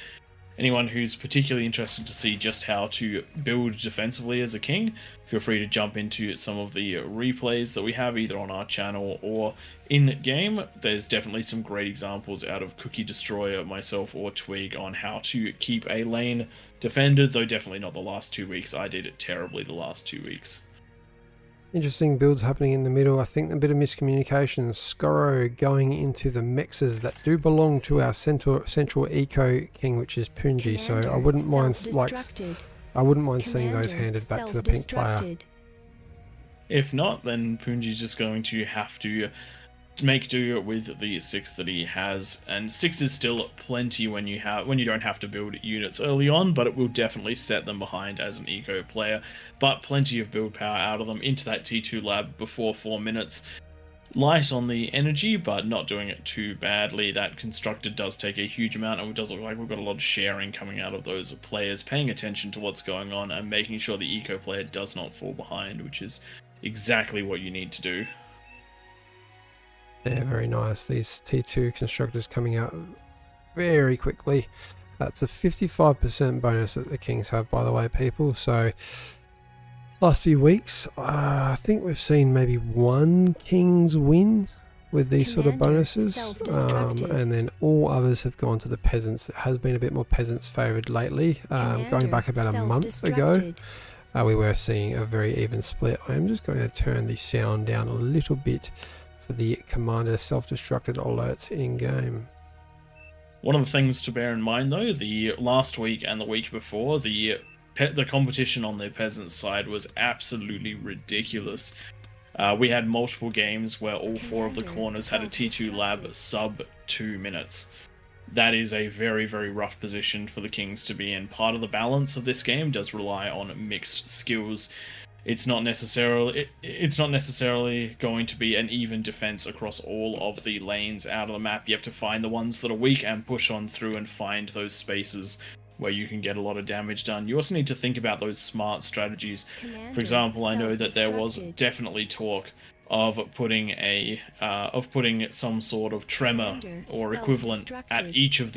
Anyone who's particularly interested to see just how to build defensively as a king, feel free to jump into some of the replays that we have either on our channel or in-game. There's definitely some great examples out of Cookie Destroyer, myself, or Twig on how to keep a lane defended, though definitely not the last 2 weeks. I did it terribly the last 2 weeks. Interesting builds happening in the middle. I think a bit of miscommunication. Skoro going into the mexes that do belong to our central eco king, which is Punji. So I wouldn't mind seeing those handed back to the pink player. If not, then Punji's just going to have to make do with the 6 that he has, and 6 is still plenty when you don't have to build units early on, but it will definitely set them behind as an eco player. But plenty of build power out of them into that T2 lab before 4 minutes. Light on the energy, but not doing it too badly. That constructed does take a huge amount, and it does look like we've got a lot of sharing coming out of those players, paying attention to what's going on and making sure the eco player does not fall behind, which is exactly what you need to do. Yeah, very nice. These T2 constructors coming out very quickly. That's a 55% bonus that the kings have, by the way, people. So last few weeks, I think we've seen maybe 1 king's win with these sort of bonuses, and then all others have gone to the peasants. It has been a bit more peasants favoured lately. Going back about a month ago, we were seeing a very even split. I'm just going to turn the sound down a little bit for the commander self-destructed alerts in game. One of the things to bear in mind, though, the last week and the week before, the competition on the peasants side was absolutely ridiculous. We had multiple games where all 4 of the corners had a T2 lab sub 2 minutes. That is a very, very rough position for the kings to be in. Part of the balance of this game does rely on mixed skills. It's not necessarily going to be an even defense across all of the lanes out of the map. You have to find the ones that are weak and push on through and find those spaces where you can get a lot of damage done. You also need to think about those smart strategies. For example, I know that there was definitely talk of putting some sort of tremor Commander or equivalent at self-destructed. each of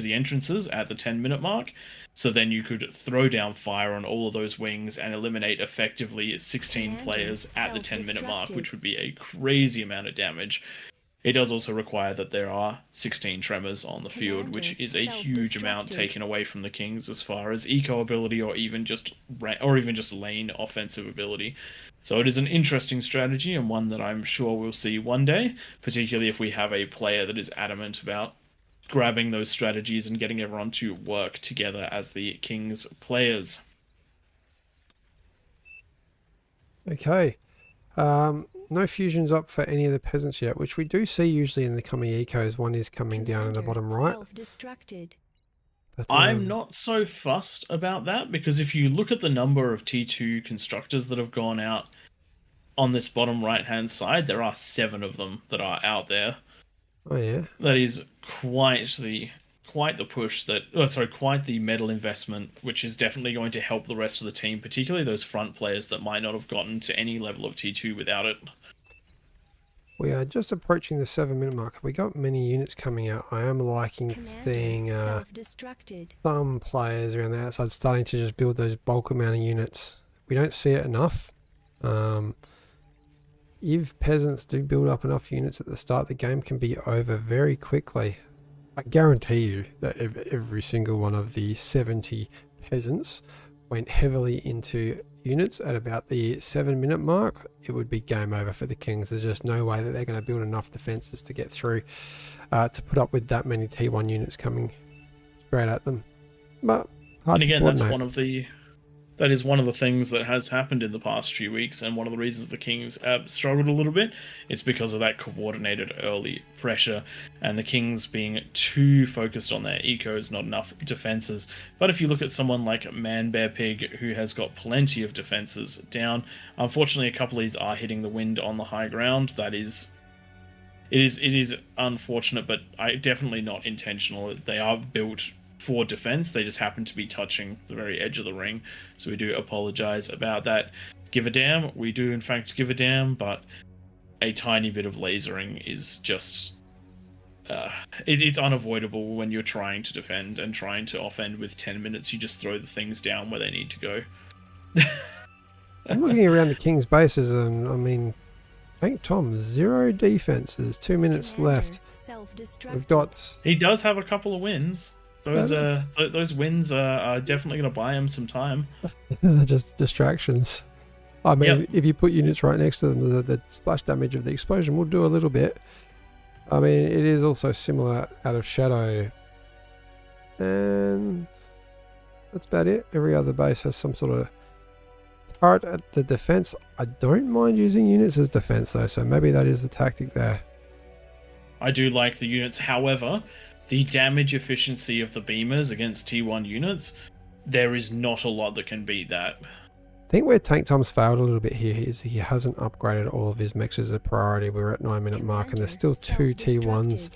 the entrances at the 10-minute mark. So then you could throw down fire on all of those wings and eliminate effectively 16 Commander players at the 10-minute mark, self-destructed. which would be a crazy amount of damage. It does also require that there are 16 tremors on the field, which Commander is a huge amount self-destructed. taken away from the Kings as far as eco ability or even just lane offensive ability. So it is an interesting strategy and one that I'm sure we'll see one day, particularly if we have a player that is adamant about grabbing those strategies and getting everyone to work together as the Kings players. Okay. No fusions up for any of the peasants yet, which we do see usually in the coming ecos. One is coming down in the Commander bottom right. self-destructed. But, I'm not so fussed about that because if you look at the number of T2 constructors that have gone out on this bottom right hand side, there are 7 of them that are out there. Oh yeah. That is quite the push quite the medal investment, which is definitely going to help the rest of the team, particularly those front players that might not have gotten to any level of T2 without it. We are just approaching the 7-minute mark. We got many units coming out. I am liking Commander seeing self-destructed. some players around the outside starting to just build those bulk amount of units. We don't see it enough. If peasants do build up enough units at the start, the game can be over very quickly. I guarantee you that if every single one of the 70 peasants went heavily into units at about the 7-minute mark, it would be game over for the Kings. There's just no way that they're going to build enough defenses to get through to put up with that many T1 units coming straight at them. But hard And again, to that's coordinate. that is one of the things that has happened in the past few weeks, and one of the reasons the Kings have struggled a little bit. It's because of that coordinated early pressure, and the Kings being too focused on their ecos, not enough defenses. But if you look at someone like Man Bear Pig, who has got plenty of defenses down, unfortunately a couple of these are hitting the wind on the high ground. It is unfortunate, but definitely not intentional. They are built for defense. They just happen to be touching the very edge of the ring, so we do apologize about that. Give a damn, we do in fact give a damn, but a tiny bit of lasering is just it's unavoidable when you're trying to defend and trying to offend with 10 minutes. You just throw the things down where they need to go. I'm looking around the King's bases, and I mean, Tank Tom, 0 defenses, 2 minutes Commander left. self-destructed. We've got He does have a couple of wins. Those wins are definitely going to buy him some time. just distractions. I mean, Yep. if you put units right next to them, the splash damage of the explosion will do a little bit. I mean, it is also similar out of Shadow. And that's about it. Every other base has some sort of turret at the defense. I don't mind using units as defense though, so maybe that is the tactic there. I do like the units. However, the damage efficiency of the beamers against T1 units, there is not a lot that can beat that. I think where Tank Tom's failed a little bit here is he hasn't upgraded all of his mechs as a priority. We're at 9-minute mark and there's still 2 T1s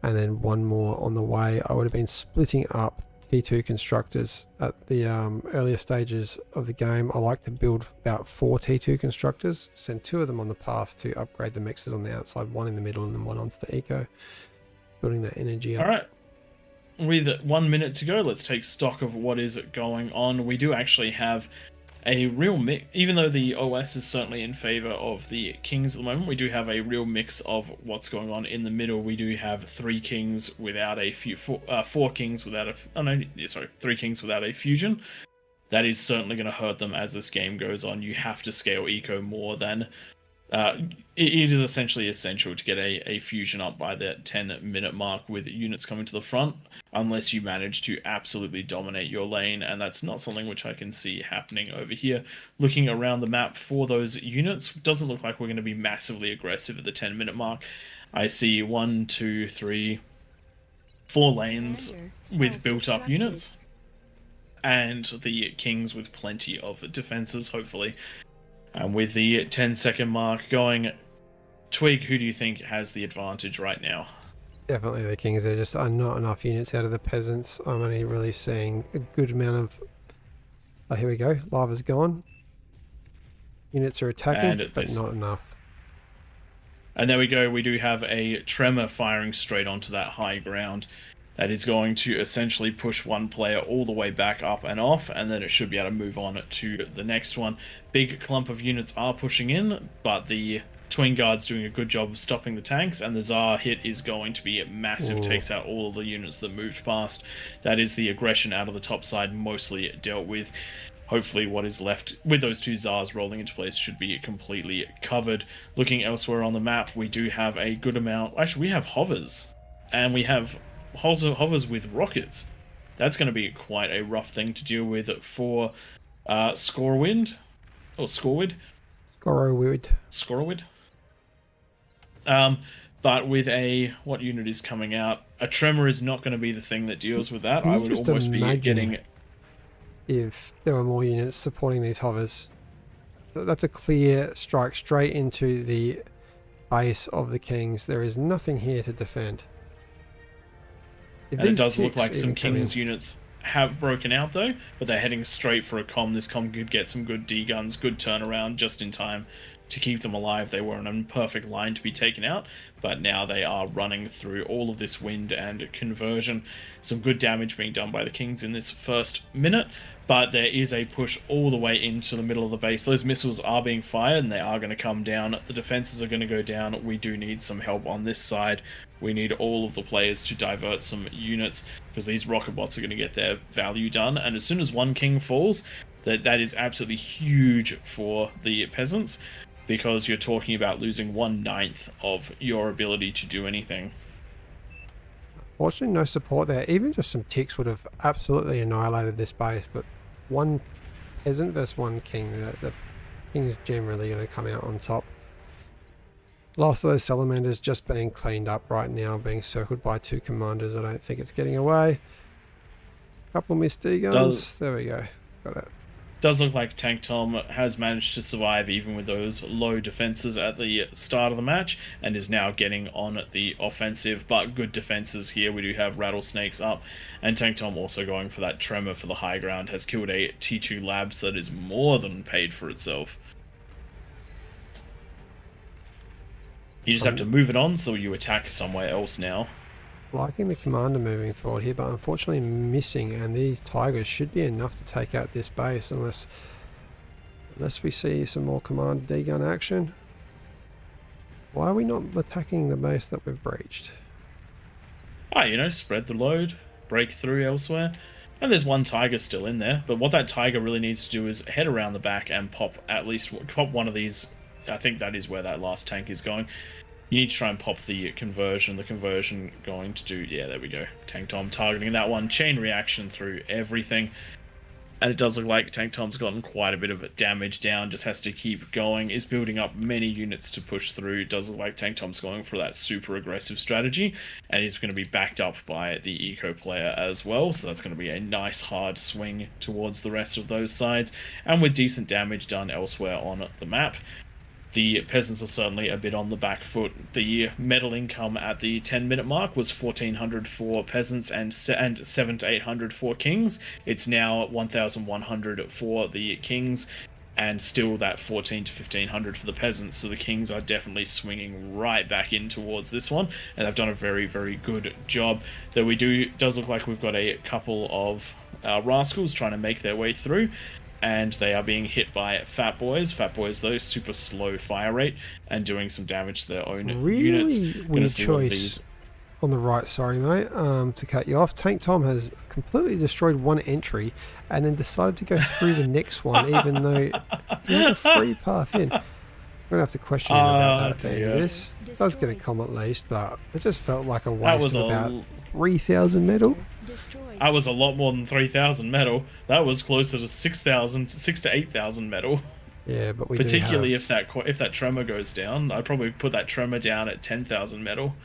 and then 1 more on the way. I would have been splitting up T2 constructors at the earlier stages of the game. I like to build about 4 T2 constructors, send 2 of them on the path to upgrade the mixers on the outside, 1 in the middle and then 1 onto the eco, building that energy up. All right. With 1 minute to go, let's take stock of what is going on. We do actually have a real mix, even though the OS is certainly in favor of the Kings at the moment, we do have a real mix of what's going on in the middle. We do have 3 Kings without a 4 Kings without a 3 Kings without a fusion. That is certainly going to hurt them as this game goes on. You have to scale eco more than it is essentially essential to get a fusion up by that 10-minute mark with units coming to the front, unless you manage to absolutely dominate your lane, and that's not something which I can see happening over here. Looking around the map for those units, doesn't look like we're going to be massively aggressive at the 10-minute mark. I see 1, 2, 3, 4 lanes with built-up units, and the Kings with plenty of defenses, hopefully. And with the 10-second mark going, Twig, who do you think has the advantage right now? Definitely the Kings. There just are not enough units out of the peasants. I'm only really seeing a good amount of... Oh, here we go. Lava's gone. Units are attacking, but not enough. And there we go. We do have a tremor firing straight onto that high ground. That is going to essentially push one player all the way back up and off, and then it should be able to move on to the next one. Big clump of units are pushing in, but the Twin Guard's doing a good job of stopping the tanks, and the Tsar hit is going to be massive. Ooh. Takes out all of the units that moved past. That is the aggression out of the top side mostly dealt with. Hopefully what is left with those two Tsars rolling into place should be completely covered. Looking elsewhere on the map, we do have a good amount. Actually, we have hovers, and we have hovers with rockets. That's going to be quite a rough thing to deal with for Scorewid. But with a... what unit is coming out? A Tremor is not going to be the thing that deals with that. I would almost be getting... if there were more units supporting these hovers. So that's a clear strike straight into the base of the Kings. There is nothing here to defend. And it does look like some Kings units have broken out though, but they're heading straight for a comm. This comm could get some good D-guns, good turnaround just in time to keep them alive. They were in a perfect line to be taken out, but now they are running through all of this wind and conversion. Some good damage being done by the Kings in this first minute, but there is a push all the way into the middle of the base. Those missiles are being fired and they are going to come down. The defenses are going to go down. We do need some help on this side. We need all of the players to divert some units because these rocket bots are going to get their value done. And as soon as one king falls, that is absolutely huge for the peasants, because you're talking about losing 1/9 of your ability to do anything. Fortunately, no support there. Even just some ticks would have absolutely annihilated this base, but one peasant versus one king. The king is generally going to come out on top. Last of those salamanders just being cleaned up right now, being circled by two commanders. I don't think it's getting away. Couple missed D-guns. There we go. Got it. Does look like Tank Tom has managed to survive even with those low defenses at the start of the match, and is now getting on the offensive, but good defenses here. We do have Rattlesnakes up, and Tank Tom also going for that Tremor for the high ground, has killed a T2 Labs that is more than paid for itself. You just have to move it on so you attack somewhere else now. Liking the commander moving forward here, but unfortunately missing, and these tigers should be enough to take out this base unless we see some more commander D-gun action. Why are we not attacking the base that we've breached? Spread the load, break through elsewhere. And there's one tiger still in there, but what that tiger really needs to do is head around the back and pop one of these. I think that is where that last tank is going. You need to try and pop the conversion. The conversion going to do... yeah, there we go. Tank Tom targeting that one. Chain reaction through everything. And it does look like Tank Tom's gotten quite a bit of damage down. Just has to keep going. Is building up many units to push through. It does look like Tank Tom's going for that super aggressive strategy. And he's going to be backed up by the eco player as well. So that's going to be a nice hard swing towards the rest of those sides. And with decent damage done elsewhere on the map. The peasants are certainly a bit on the back foot. The medal income at the 10-minute mark was 1,400 for peasants and 700 to 800 for kings. It's now 1,100 for the kings, and still that 1,400 to 1,500 for the peasants. So the kings are definitely swinging right back in towards this one, and they've done a very, very good job. Though does look like we've got a couple of rascals trying to make their way through. And they are being hit by Fat Boys. Fat Boys, though, super slow fire rate and doing some damage to their own units. Really weird choice on the right, sorry mate, to cut you off. Tank Tom has completely destroyed one entry and then decided to go through the next one, even though he has a free path in. I'm going to have to question him about that. This does get a comment at least, but it just felt like a waste of about 3,000 metal. That was a lot more than 3,000 metal. That was closer to 6,000, 6,000 to 8,000 metal. Yeah, but we particularly if that tremor goes down, I'd probably put that tremor down at 10,000 metal.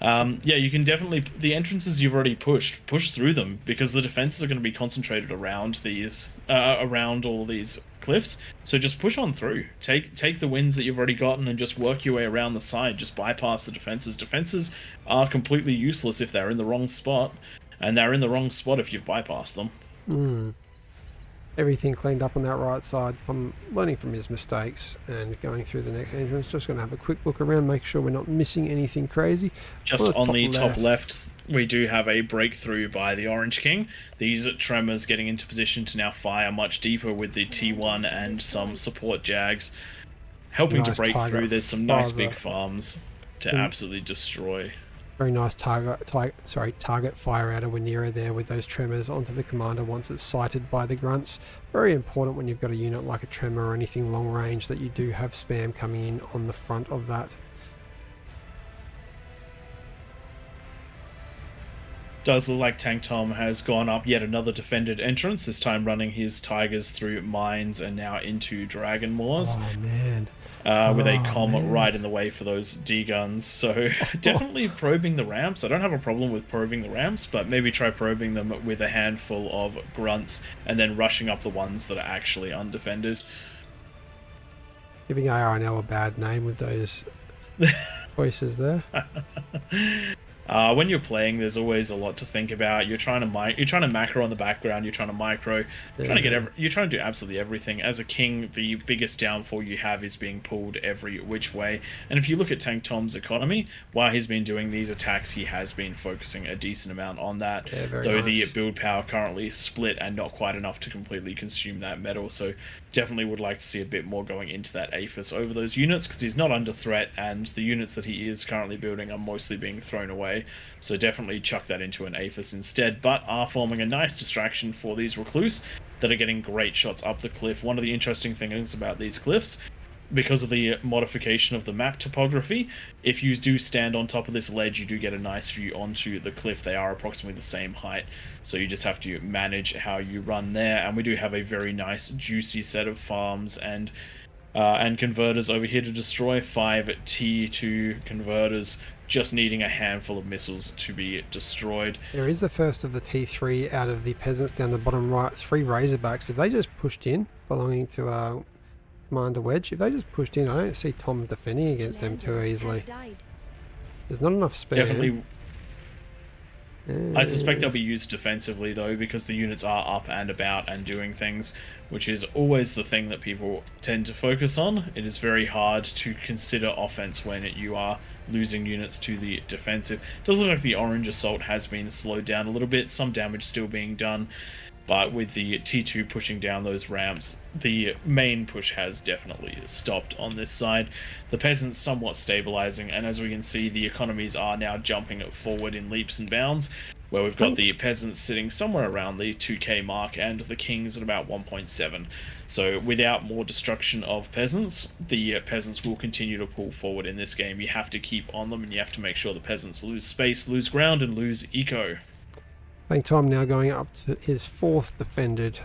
Yeah, you can definitely... the entrances you've already push through them, because the defenses are going to be concentrated around these, around all these cliffs. So just push on through. Take the wins that you've already gotten and just work your way around the side. Just bypass the defenses. Defenses are completely useless if they're in the wrong spot, and they're in the wrong spot if you've bypassed them. everything cleaned up on that right side. I'm learning from his mistakes and going through the next entrance. Just going to have a quick look around, make sure we're not missing anything crazy. Just on the top left, we do have a breakthrough by the Orange King. These Tremors getting into position to now fire much deeper with the T1 and some support Jags. Helping to break through. There's some nice big farms to absolutely destroy. Very nice target fire out of Wineera there with those tremors onto the commander once it's sighted by the grunts. Very important when you've got a unit like a tremor or anything long range that you do have spam coming in on the front of that. Does look like Tank Tom has gone up yet another defended entrance, this time running his Tigers through mines and now into Dragon Moors. Oh man. With a comm right in the way for those D-guns. So definitely probing the ramps. I don't have a problem with probing the ramps, but maybe try probing them with a handful of grunts and then rushing up the ones that are actually undefended. Giving ARNL a bad name with those choices there. When you're playing, there's always a lot to think about. You're trying to macro on the background. You're trying to micro. You're trying to do absolutely everything. As a king, the biggest downfall you have is being pulled every which way. And if you look at Tank Tom's economy, while he's been doing these attacks, he has been focusing a decent amount on that. Yeah, though the build power currently split and not quite enough to completely consume that metal. So definitely would like to see a bit more going into that APHIS over those units because he's not under threat, and the units that he is currently building are mostly being thrown away. So definitely chuck that into an APHIS instead, but are forming a nice distraction for these Recluse that are getting great shots up the cliff. One of the interesting things about these cliffs, because of the modification of the map topography, if you do stand on top of this ledge, you do get a nice view onto the cliff. They are approximately the same height, so you just have to manage how you run there. And we do have a very nice juicy set of farms and converters over here to destroy. 5 T2 converters, just needing a handful of missiles to be destroyed. There is the first of the T3 out of the peasants down the bottom right. 3 Razorbacks. If they just pushed in, belonging to Commander Wedge, if they just pushed in, I don't see Tom defending against them too easily. There's not enough spare. Definitely. I suspect they'll be used defensively though, because the units are up and about and doing things, which is always the thing that people tend to focus on. It is very hard to consider offense when you are losing units to the defensive. It does look like the Orange Assault has been slowed down a little bit, some damage still being done, but with the T2 pushing down those ramps, the main push has definitely stopped on this side. The peasants somewhat stabilizing, and as we can see, the economies are now jumping forward in leaps and bounds, where we've got the peasants sitting somewhere around the 2k mark and the kings at about 1.7. So without more destruction of peasants, the peasants will continue to pull forward in this game. You have to keep on them, and you have to make sure the peasants lose space, lose ground, and lose eco. Tank Tom now going up to his 4th defended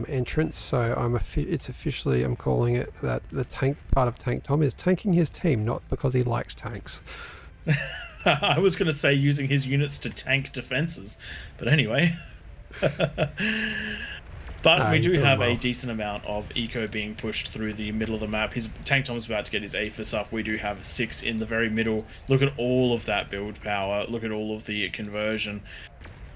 entrance, so I'm calling it that the tank part of Tank Tom is tanking his team, not because he likes tanks. I was going to say using his units to tank defenses, but anyway. But we do have a decent amount of eco being pushed through the middle of the map. Tank Tom's about to get his APHIS up. We do have 6 in the very middle. Look at all of that build power. Look at all of the conversion.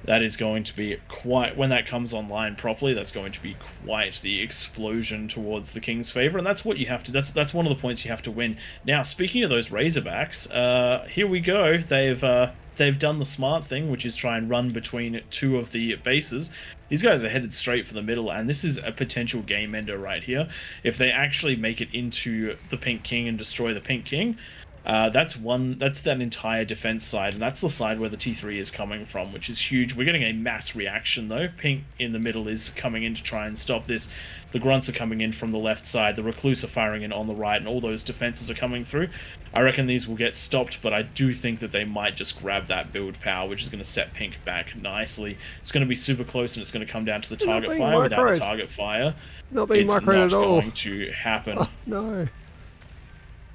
That is going to be quite, when that comes online properly, that's going to be quite the explosion towards the King's favor, and that's what you have to, that's one of the points you have to win. Now, speaking of those Razorbacks, here we go. They've done the smart thing, which is try and run between 2 of the bases. These guys are headed straight for the middle, and this is a potential game ender right here. If they actually make it into the Pink King and destroy the Pink King, that's that entire defense side, and that's the side where the T3 is coming from, which is huge. We're getting a mass reaction though. Pink in the middle is coming in to try and stop this. The grunts are coming in from the left side, the Recluse are firing in on the right, and all those defenses are coming through. I reckon these will get stopped, but I do think that they might just grab that build power, which is going to set Pink back nicely. It's going to be super close, and it's going to come down to the target fire. Without a target fire, not being microed at all. It's not going to happen. Oh, no.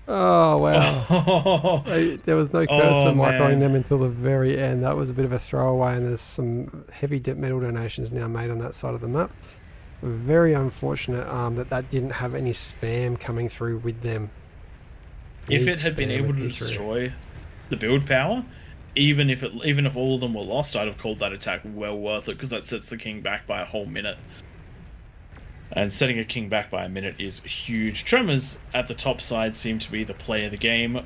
Oh, wow. There was no cursor microing them until the very end. That was a bit of a throwaway, and there's some heavy dip metal donations now made on that side of the map. Very unfortunate that didn't have any spam coming through with them. If it had been able to destroy the build power, even if all of them were lost, I'd have called that attack well worth it, because that sets the King back by a whole minute. And setting a king back by a minute is huge. Tremors at the top side seem to be the play of the game.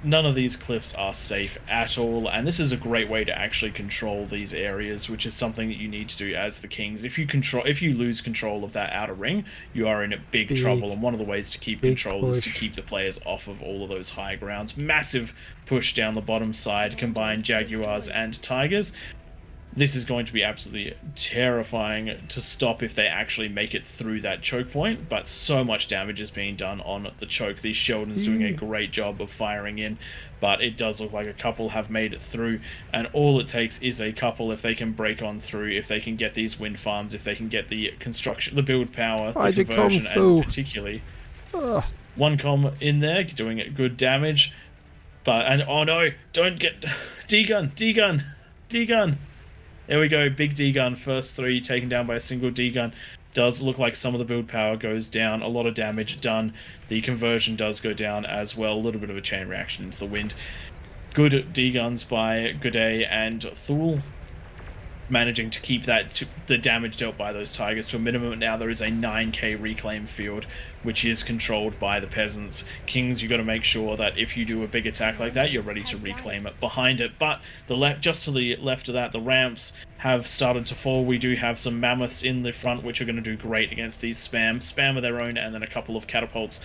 None of these cliffs are safe at all, and this is a great way to actually control these areas, which is something that you need to do as the kings. If you lose control of that outer ring, you are in big trouble, and one of the ways to keep control is to keep the players off of all of those high grounds. Massive push down the bottom side, combined Jaguars and Tigers. This is going to be absolutely terrifying to stop if they actually make it through that choke point, but so much damage is being done on the choke. These Sheldons doing a great job of firing in, but it does look like a couple have made it through, and all it takes is a couple. If they can break on through, if they can get these wind farms, if they can get the construction, the build power, the conversion, and particularly one com in there doing good damage. But oh no, don't get D-gun. There we go, big D-gun, first 3 taken down by a single D-gun. Does look like some of the build power goes down, a lot of damage done. The conversion does go down as well, a little bit of a chain reaction into the wind. Good D-guns by G'day and Thule, managing to keep the damage dealt by those Tigers to a minimum. Now there is a 9k reclaim field, which is controlled by the peasants. Kings, you got to make sure that if you do a big attack like that, you're ready to reclaim it behind it. But just to the left of that, the ramps have started to fall. We do have some mammoths in the front, which are going to do great against these spam of their own, and then a couple of catapults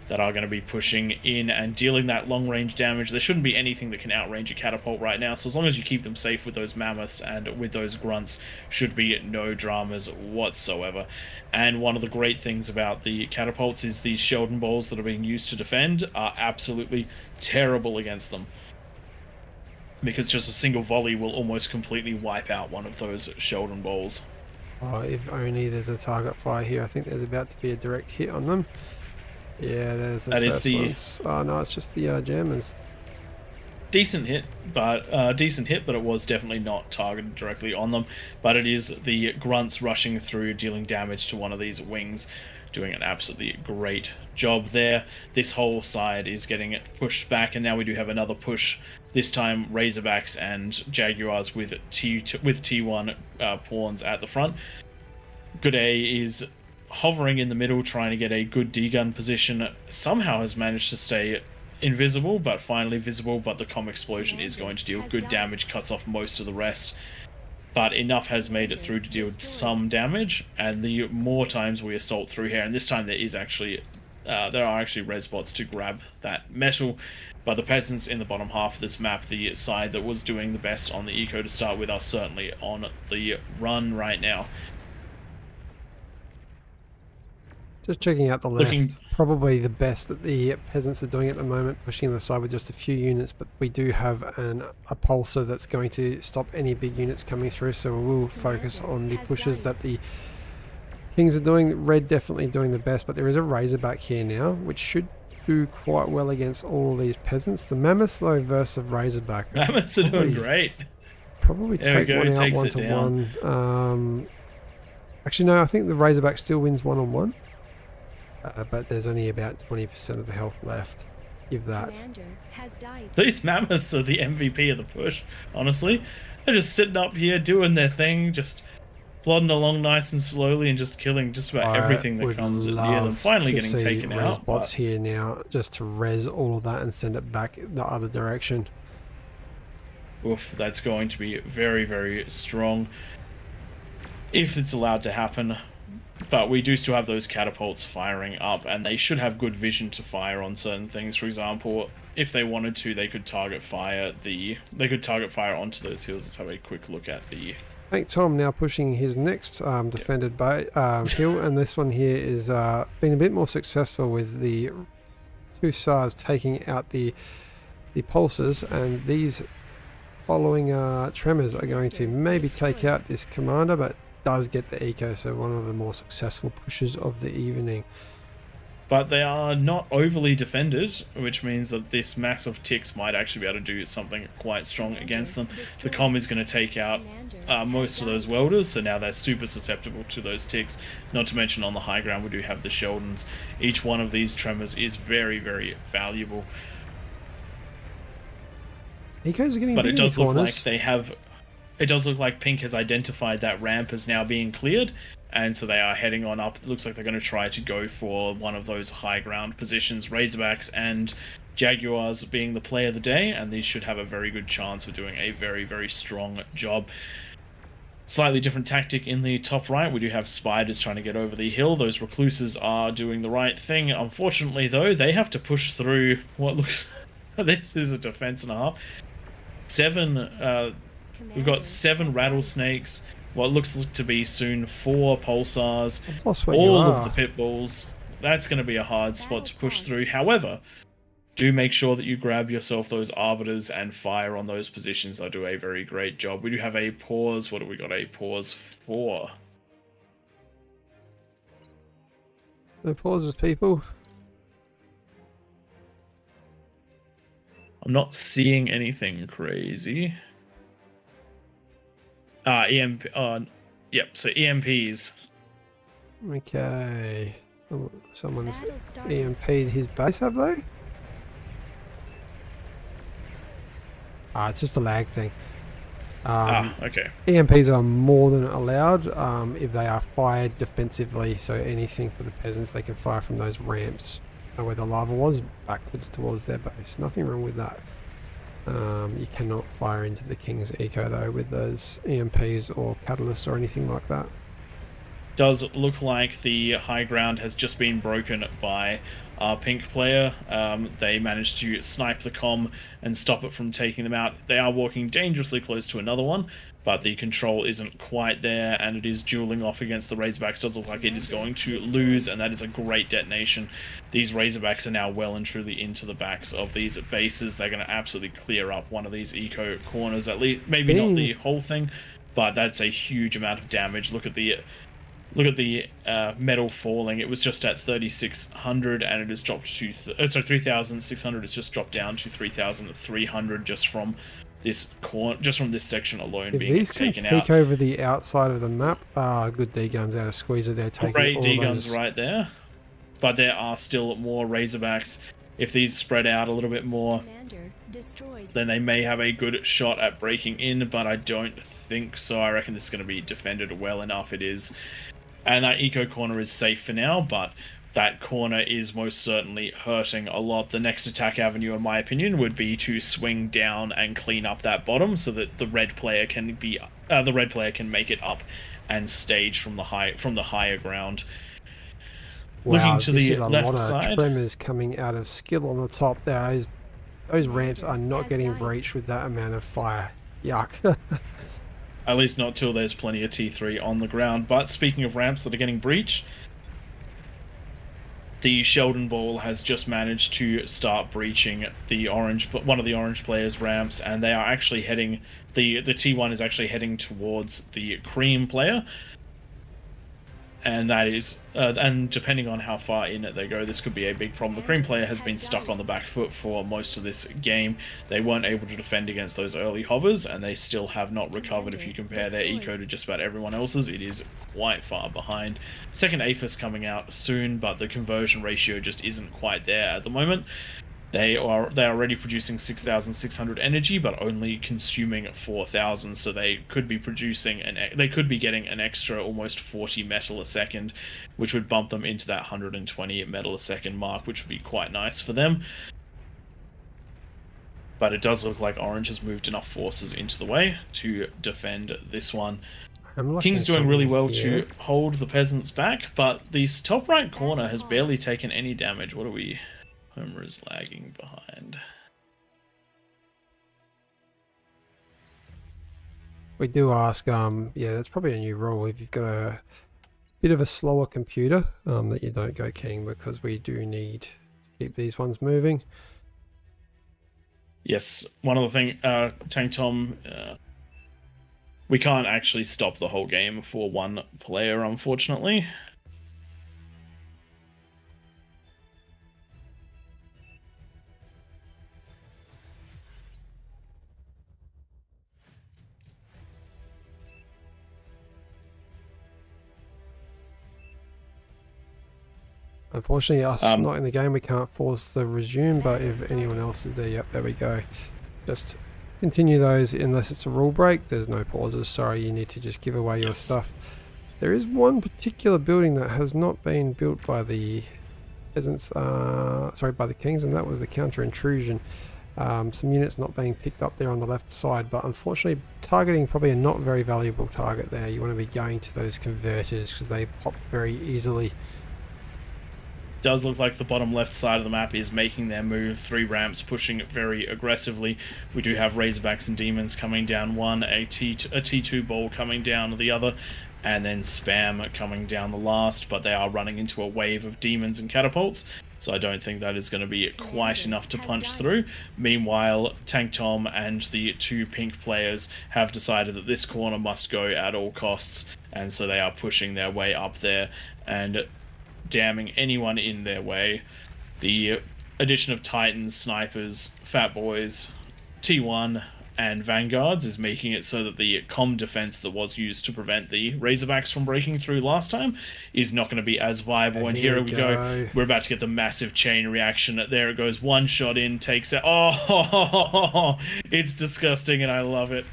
that are going to be pushing in and dealing that long-range damage. There shouldn't be anything that can outrange a catapult right now, so as long as you keep them safe with those mammoths and with those grunts, should be no dramas whatsoever. And one of the great things about the catapults is these Sheldon balls that are being used to defend are absolutely terrible against them, because just a single volley will almost completely wipe out one of those Sheldon balls. Oh, if only there's a target fire here. I think there's about to be a direct hit on them. Yeah, there's the first ones. Oh no, it's just the Germans. Decent hit, but it was definitely not targeted directly on them. But it is the grunts rushing through, dealing damage to one of these wings, doing an absolutely great job there. This whole side is getting pushed back, and now we do have another push. This time, Razorbacks and Jaguars with T1 pawns at the front. G'day is hovering in the middle, trying to get a good D-gun position. Somehow has managed to stay invisible, but finally visible. But the comm explosion is going to deal good damage, cuts off most of the rest. But enough has made it through to deal some damage. And the more times we assault through here, and this time there are actually res bots to grab that metal. But the peasants in the bottom half of this map, the side that was doing the best on the eco to start with, are certainly on the run right now. Just checking out the left, probably the best that the peasants are doing at the moment, pushing the side with just a few units, but we do have a pulsar that's going to stop any big units coming through, so we will focus on the pushes that the kings are doing. Red definitely doing the best, but there is a Razorback here now, which should do quite well against all these peasants. The mammoths though versus Razorback. Mammoths are doing great. Probably take one out one-to-one. Actually no, I think the Razorback still wins one-on-one. But there's only about 20% of the health left, if that. These mammoths are the MVP of the push, honestly. They're just sitting up here doing their thing, just plodding along nice and slowly and just killing just about everything that comes near them. Finally getting taken out. Bots here now, just to res all of that and send it back the other direction. Oof, that's going to be very, very strong if it's allowed to happen. But we do still have those catapults firing up, and they should have good vision to fire on certain things. For example, if they wanted to, they could target fire onto those hills. Let's have a quick look at the... Tank Tom now pushing his next defended hill, and this one here is been a bit more successful with the two SARs taking out the pulsars, and these following tremors are going to maybe take out this commander, but does get the eco, so one of the more successful pushes of the evening. But they are not overly defended, which means that this mass of ticks might actually be able to do something quite strong against them. The comm is going to take out most of those welders, so now they're super susceptible to those ticks. Not to mention on the high ground we do have the Sheldons. Each one of these tremors is very, very valuable. Ecos are getting but big it does in the look corners. like they have... it does look like Pink has identified that ramp as now being cleared, and so they are heading on up. It looks like they're going to try to go for one of those high ground positions, Razorbacks and Jaguars being the play of the day, and these should have a very good chance of doing a very, very strong job. Slightly different tactic in the top right. We do have Spiders trying to get over the hill. Those Recluses are doing the right thing. Unfortunately, though, they have to push through what looks... This is a defense and a half. We've got 7 Rattlesnakes, what looks to be soon 4 Pulsars, all of the Pit Bulls. That's going to be a hard spot to push through. However, do make sure that you grab yourself those Arbiters and fire on those positions. They'll do a very great job. We do have a pause. What do we got a pause for? No pauses, people. I'm not seeing anything crazy. EMP. Yep. So EMPs. Okay. Someone's EMP'd his base, have they? It's just a lag thing. Okay. EMPs are more than allowed if they are fired defensively. So anything for the peasants, they can fire from those ramps where the lava was backwards towards their base. Nothing wrong with that. You cannot fire into the King's Eco though with those EMPs or catalysts or anything like that. Does look like the high ground has just been broken by our Pink player. They managed to snipe the comm and stop it from taking them out. They are walking dangerously close to another one, but the control isn't quite there, and it is dueling off against the Razorbacks. Does look like it is going to lose, and that is a great detonation. These Razorbacks are now well and truly into the backs of these bases. They're going to absolutely clear up one of these eco corners, at least. Maybe not the whole thing, but that's a huge amount of damage. Look at the metal falling. It was just at 3,600, and it has dropped to 3,600. It's just dropped down to 3,300 just from this section alone being taken out. Peek over the outside of the map. Good D guns out of Squeezer there, taking great all D guns those... right there. But there are still more Razorbacks. If these spread out a little bit more, then they may have a good shot at breaking in, but I don't think so. I reckon this is going to be defended well enough. It is. And that eco corner is safe for now, but that corner is most certainly hurting a lot. The next attack avenue, in my opinion, would be to swing down and clean up that bottom so that the red player can make it up and stage from the higher ground. Wow, looking to the left side, a lot of side, tremors coming out of skill on the top there. Those ramps are not getting breached with that amount of fire. Yuck. At least not till there's plenty of T3 on the ground. But speaking of ramps that are getting breached, the Sheldon Ball has just managed to start breaching one of the orange players' ramps, and they are actually heading. The T1 is actually heading towards the cream player, and that is and depending on how far in it they go, this could be a big problem. The cream player has been stuck on the back foot for most of this game. They weren't able to defend against those early hovers, and they still have not recovered. If you compare their eco to just about everyone else's, it is quite far behind. Second APHIS coming out soon, but the conversion ratio just isn't quite there at the moment. They are already producing 6,600 energy, but only consuming 4,000. So they could be getting an extra almost 40 metal a second, which would bump them into that 120 metal a second mark, which would be quite nice for them. But it does look like Orange has moved enough forces into the way to defend this one. King's doing really well to hold the peasants back, but this top right corner has barely taken any damage. What are we? Homer is lagging behind. We do ask, yeah, that's probably a new rule. If you've got a bit of a slower computer, that you don't go king, because we do need to keep these ones moving. Yes, one of the things, Tank Tom, we can't actually stop the whole game for one player, unfortunately. Unfortunately, us not in the game, we can't force the resume, but if anyone else is there, yep, there we go. Just continue those unless it's a rule break. There's no pauses. Sorry, you need to just give away your Yes. stuff. There is one particular building that has not been built by the peasants, sorry, by the kings, and that was the counter intrusion. Some units not being picked up there on the left side, but unfortunately targeting probably a not very valuable target there. You want to be going to those converters because they pop very easily. Does look like the bottom left side of the map is making their move. 3 ramps pushing it very aggressively. We do have Razorbacks and Demons coming down one, a T2 ball coming down the other, and then Spam coming down the last, but they are running into a wave of Demons and Catapults, so I don't think that is going to be quite enough to punch through. Meanwhile, Tank Tom and the 2 pink players have decided that this corner must go at all costs, and so they are pushing their way up there and damning anyone in their way. The addition of Titans, Snipers, Fat Boys, T1 and Vanguards is making it so that the comm defense that was used to prevent the Razorbacks from breaking through last time is not going to be as viable. And here we go. We're about to get the massive chain reaction. There it goes. One shot in, takes it. Oh, it's disgusting and I love it.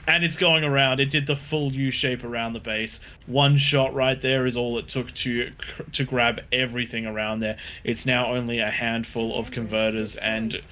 And it's going around. It did the full U shape around the base. One shot right there is all it took to grab everything around there. It's now only a handful of converters and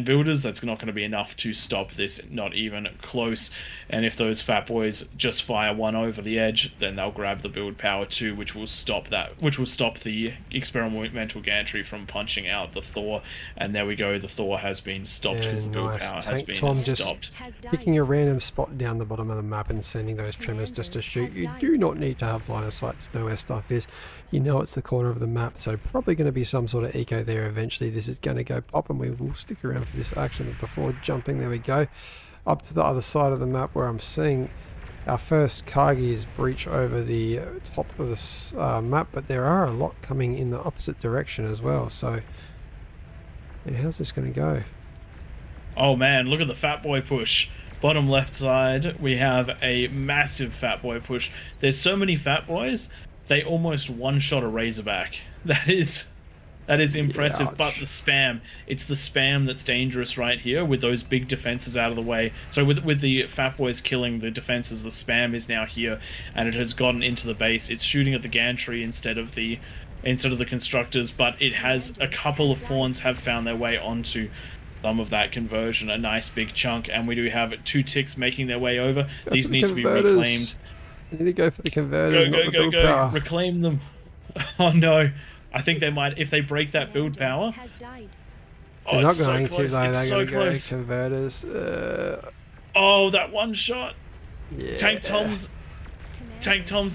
builders. That's not going to be enough to stop this, not even close. And if those Fat Boys just fire one over the edge, then they'll grab the build power too, which will stop the experimental gantry from punching out the Thor. And there we go, the Thor has been stopped because the build power has been stopped. Picking a random spot down the bottom of the map and sending those trimmers just to shoot. You do not need to have line of sight to know where stuff is. You know it's the corner of the map, so probably going to be some sort of eco there eventually. This is going to go pop and we will stick around for this action before jumping. There we go. Up to the other side of the map where I'm seeing our first Kargi's breach over the top of this map, but there are a lot coming in the opposite direction as well. So yeah, how's this going to go? Oh man, look at the Fat Boy push. Bottom left side, we have a massive Fat Boy push. There's so many Fat Boys, they almost one-shot a Razorback. That is impressive, Ouch. but the spam, it's the spam that's dangerous right here with those big defenses out of the way. So with the Fat Boys killing the defenses, the spam is now here and it has gotten into the base. It's shooting at the gantry instead of the constructors, but it has a couple of pawns have found their way onto some of that conversion, a nice big chunk, and we do have 2 ticks making their way over. These need to be reclaimed. You need to go for the converters, Go. Reclaim them. Oh no. I think they might, if they break that build power. They're not going to, though. It's They're going so to close. go converters. Oh, that one shot. Yeah. Tank Tom's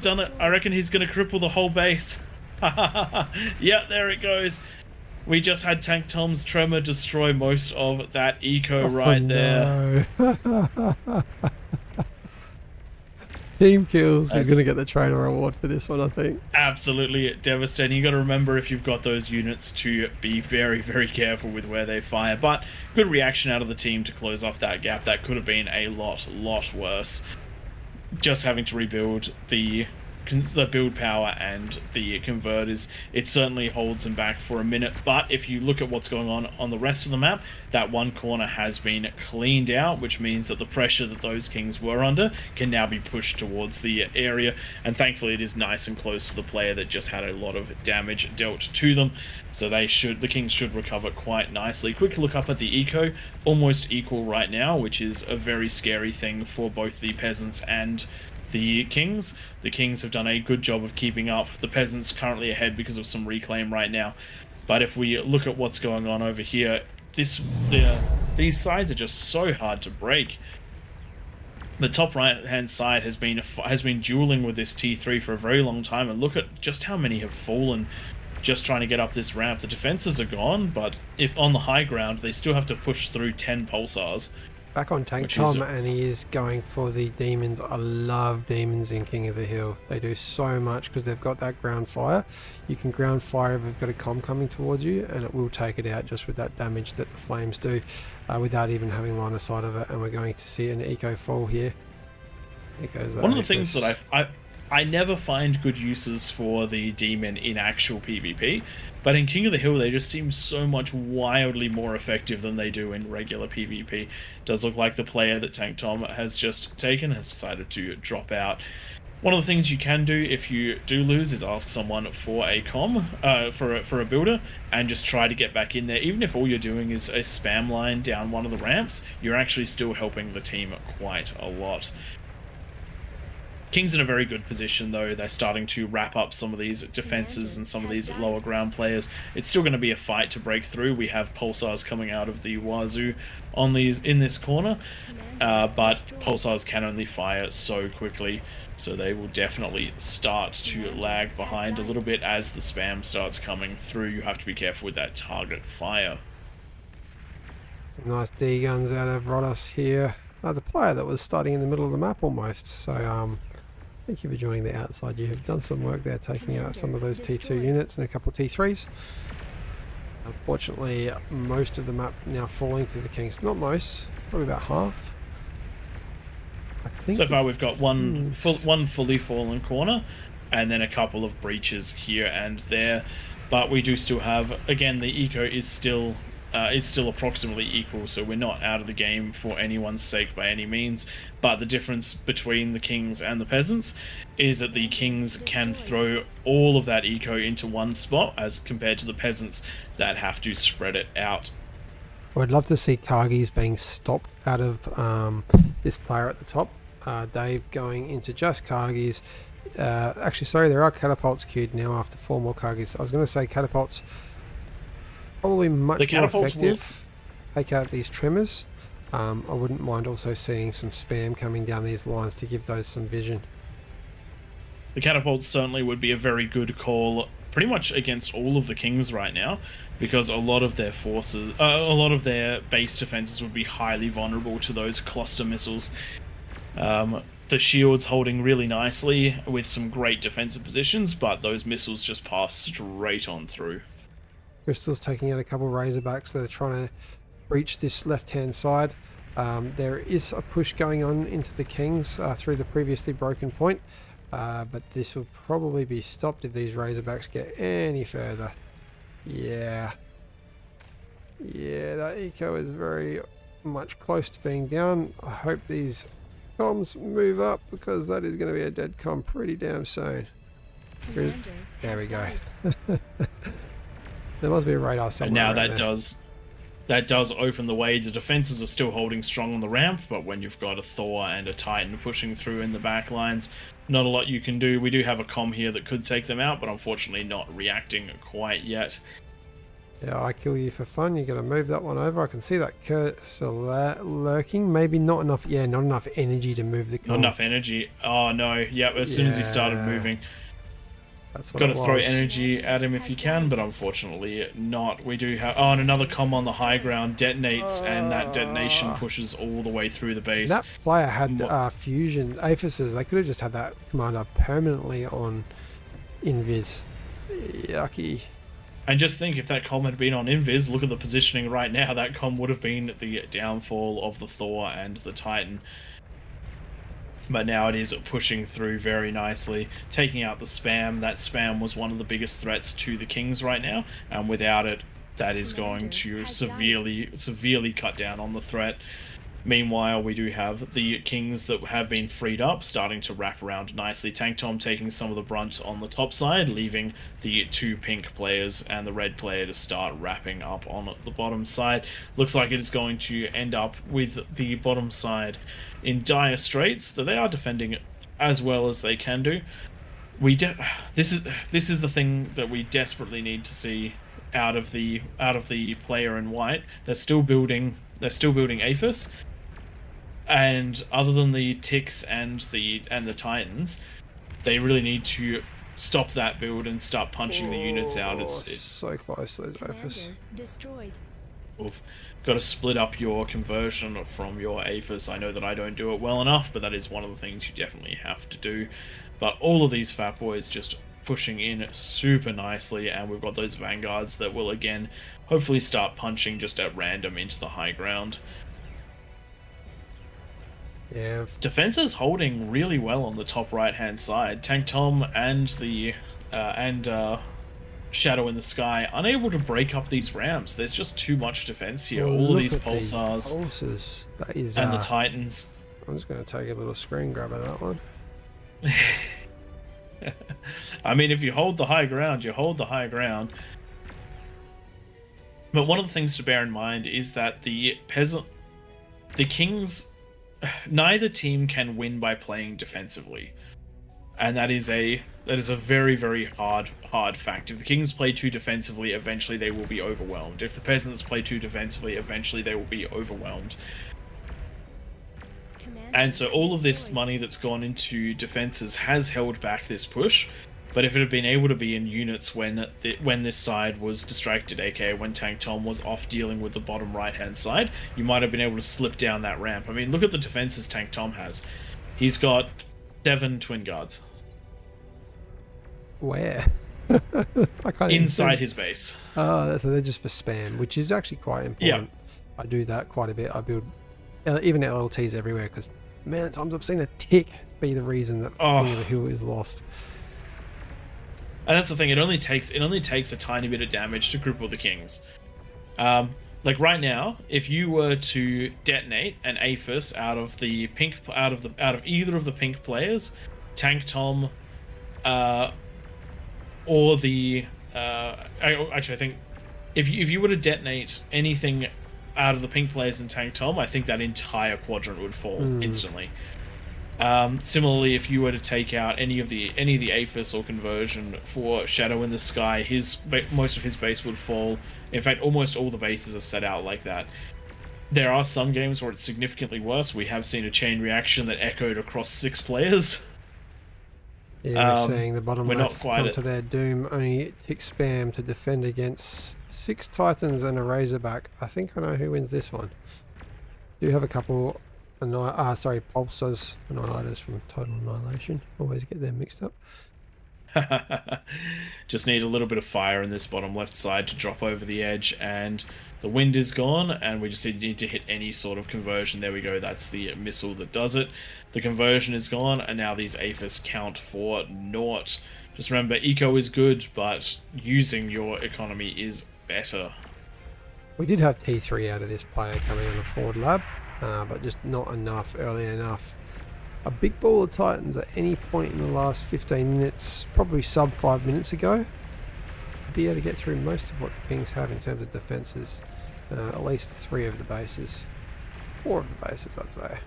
done it. I reckon he's going to cripple the whole base. Yeah, there it goes. We just had Tank Tom's Tremor destroy most of that eco there. Team kills. He's going to get the trainer award for this one, I think. Absolutely devastating. You got to remember, if you've got those units, to be very, very careful with where they fire. But good reaction out of the team to close off that gap. That could have been a lot worse. Just having to rebuild the build power and the converters, it certainly holds them back for a minute. But if you look at what's going on the rest of the map, that one corner has been cleaned out, which means that the pressure that those kings were under can now be pushed towards the area, and thankfully it is nice and close to the player that just had a lot of damage dealt to them, so the kings should recover quite nicely. Quick look up at the eco, almost equal right now, which is a very scary thing for both the peasants and the kings. The kings have done a good job of keeping up. The peasants currently ahead because of some reclaim right now. But if we look at what's going on over here, these sides are just so hard to break. The top right hand side has been dueling with this T3 for a very long time, and look at just how many have fallen just trying to get up this ramp. The defenses are gone, but if on the high ground, they still have to push through 10 pulsars. Back on Tank Tom, and he is going for the demons. I love demons in King of the Hill. They do so much because they've got that ground fire. You can ground fire if you've got a comm coming towards you, and it will take it out just with that damage that the flames do, without even having line of sight of it. And we're going to see an eco fall here. Here goes that. One of the things that I never find good uses for the demon in actual PvP, but in King of the Hill they just seem so much wildly more effective than they do in regular PvP. Does look like the player that Tank Tom has just taken has decided to drop out. One of the things you can do if you do lose is ask someone for a for a builder, and just try to get back in there. Even if all you're doing is a spam line down one of the ramps, you're actually still helping the team quite a lot. King's in a very good position though. They're starting to wrap up some of these defenses and some of these lower ground players. It's still going to be a fight to break through. We have pulsars coming out of the wazoo on these in this corner, but pulsars can only fire so quickly, so they will definitely start to lag behind a little bit as the spam starts coming through. You have to be careful with that target fire. Some nice D guns out of Rodos here. The player that was starting in the middle of the map almost. So thank you for joining the outside. You have done some work there, taking out some of those T2 units and a couple of T3s. Unfortunately, most of the map now falling to the Kings. Not most, probably about half. I think so far we've got one fully fallen corner, and then a couple of breaches here and there. But we do still have, again, the eco is still approximately equal, so we're not out of the game for anyone's sake by any means. But the difference between the Kings and the Peasants is that the Kings can throw all of that eco into one spot, as compared to the Peasants that have to spread it out. I'd love to see Kargis being stopped out of this player at the top. Dave going into just Kargis. Actually, sorry, there are catapults queued now after 4 more Kargis. I was going to say catapults probably much more effective. Take out these trimmers. I wouldn't mind also seeing some spam coming down these lines to give those some vision. The catapults certainly would be a very good call pretty much against all of the Kings right now, because a lot of their forces, a lot of their base defenses would be highly vulnerable to those cluster missiles. The shields holding really nicely with some great defensive positions, but those missiles just pass straight on through. Crystal's taking out a couple of Razorbacks that are trying to breach this left-hand side. There is a push going on into the Kings through the previously broken point, but this will probably be stopped if these Razorbacks get any further. Yeah, that eco is very much close to being down. I hope these comms move up, because that is going to be a dead comm pretty damn soon. There we go. There must be a radar somewhere. And now that does open the way. The defenses are still holding strong on the ramp, but when you've got a Thor and a Titan pushing through in the back lines, not a lot you can do. We do have a comm here that could take them out, but unfortunately not reacting quite yet. Yeah, I kill you for fun. You got to move that one over. I can see that cursor lurking. Maybe not enough. Yeah, not enough energy to move the comm. Not enough energy. Oh no. Yep. As soon as he started moving, that's what got to throw energy at him if you can, but unfortunately not. We do have and another comm on the high ground detonates, and that detonation pushes all the way through the base. That player had fusion aphises. They could have just had that commander permanently on invis. Yucky. And just think, if that comm had been on invis, look at the positioning right now. That comm would have been the downfall of the Thor and the Titan. But now it is pushing through very nicely, taking out the spam. That spam was one of the biggest threats to the Kings right now, and without it, that is going to severely cut down on the threat. Meanwhile, we do have the Kings that have been freed up, starting to wrap around nicely. Tank Tom taking some of the brunt on the top side, leaving the 2 pink players and the red player to start wrapping up on the bottom side. Looks like it is going to end up with the bottom side in dire straits, that they are defending as well as they can do. This is the thing that we desperately need to see out of the player in white. They're still building Aphis. And other than the ticks and the Titans, they really need to stop that build and start punching the units out. It's so close, those Aphis. Destroyed. You've got to split up your conversion from your Aphis. I know that I don't do it well enough, but that is one of the things you definitely have to do. But all of these Fat Boys just pushing in super nicely, and we've got those Vanguards that will again hopefully start punching just at random into the high ground. Yeah, Defense is holding really well on the top right-hand side. Tank Tom and Shadow in the Sky unable to break up these ramps. There's just too much defense here. well, All of look these at these pulsars pulses. That is, and the Titans. I'm just going to take a little screen grab of that one. I mean, if you hold the high ground, you hold the high ground. But one of the things to bear in mind is that the Kings, neither team can win by playing defensively, and that is a very, very hard fact. If the Kings play too defensively, eventually they will be overwhelmed. If the Peasants play too defensively, eventually they will be overwhelmed. And so all of this money that's gone into defenses has held back this push. But if it had been able to be in units when this side was distracted, aka when Tank Tom was off dealing with the bottom right-hand side, you might have been able to slip down that ramp. I mean, look at the defenses Tank Tom has. He's got 7 Twin Guards. Where? I can't inside his base. Oh, so they're just for spam, which is actually quite important. Yeah. I do that quite a bit. I build even LLTs everywhere because, man, at times I've seen a tick be the reason that King of the Hill is lost. And that's the thing. It only takes a tiny bit of damage to cripple the Kings. Like right now, if you were to detonate an APHIS out of either of the pink players, Tank Tom, or the actually, I think if you were to detonate anything out of the pink players and Tank Tom, I think that entire quadrant would fall instantly. Similarly, if you were to take out any of the APHIS or conversion for Shadow in the Sky, most of his base would fall. In fact, almost all the bases are set out like that. There are some games where it's significantly worse. We have seen a chain reaction that echoed across 6 players. Yeah, we're seeing the bottom left come to their doom. Only tick spam to defend against 6 Titans and a Razorback. I think I know who wins this one. Do have a couple... Pulsars, Annihilators from Total Annihilation. Always get them mixed up. Just need a little bit of fire in this bottom left side to drop over the edge, and the wind is gone, and we just need to hit any sort of conversion. There we go, that's the missile that does it. The conversion is gone, and now these APHIS count for naught. Just remember, eco is good, but using your economy is better. We did have T3 out of this player coming on the forward lab. But just not enough early enough. A big ball of Titans at any point in the last 15 minutes, probably sub 5 minutes ago, be able to get through most of what the Kings have in terms of defences. At least 3 of the bases. 4 of the bases, I'd say.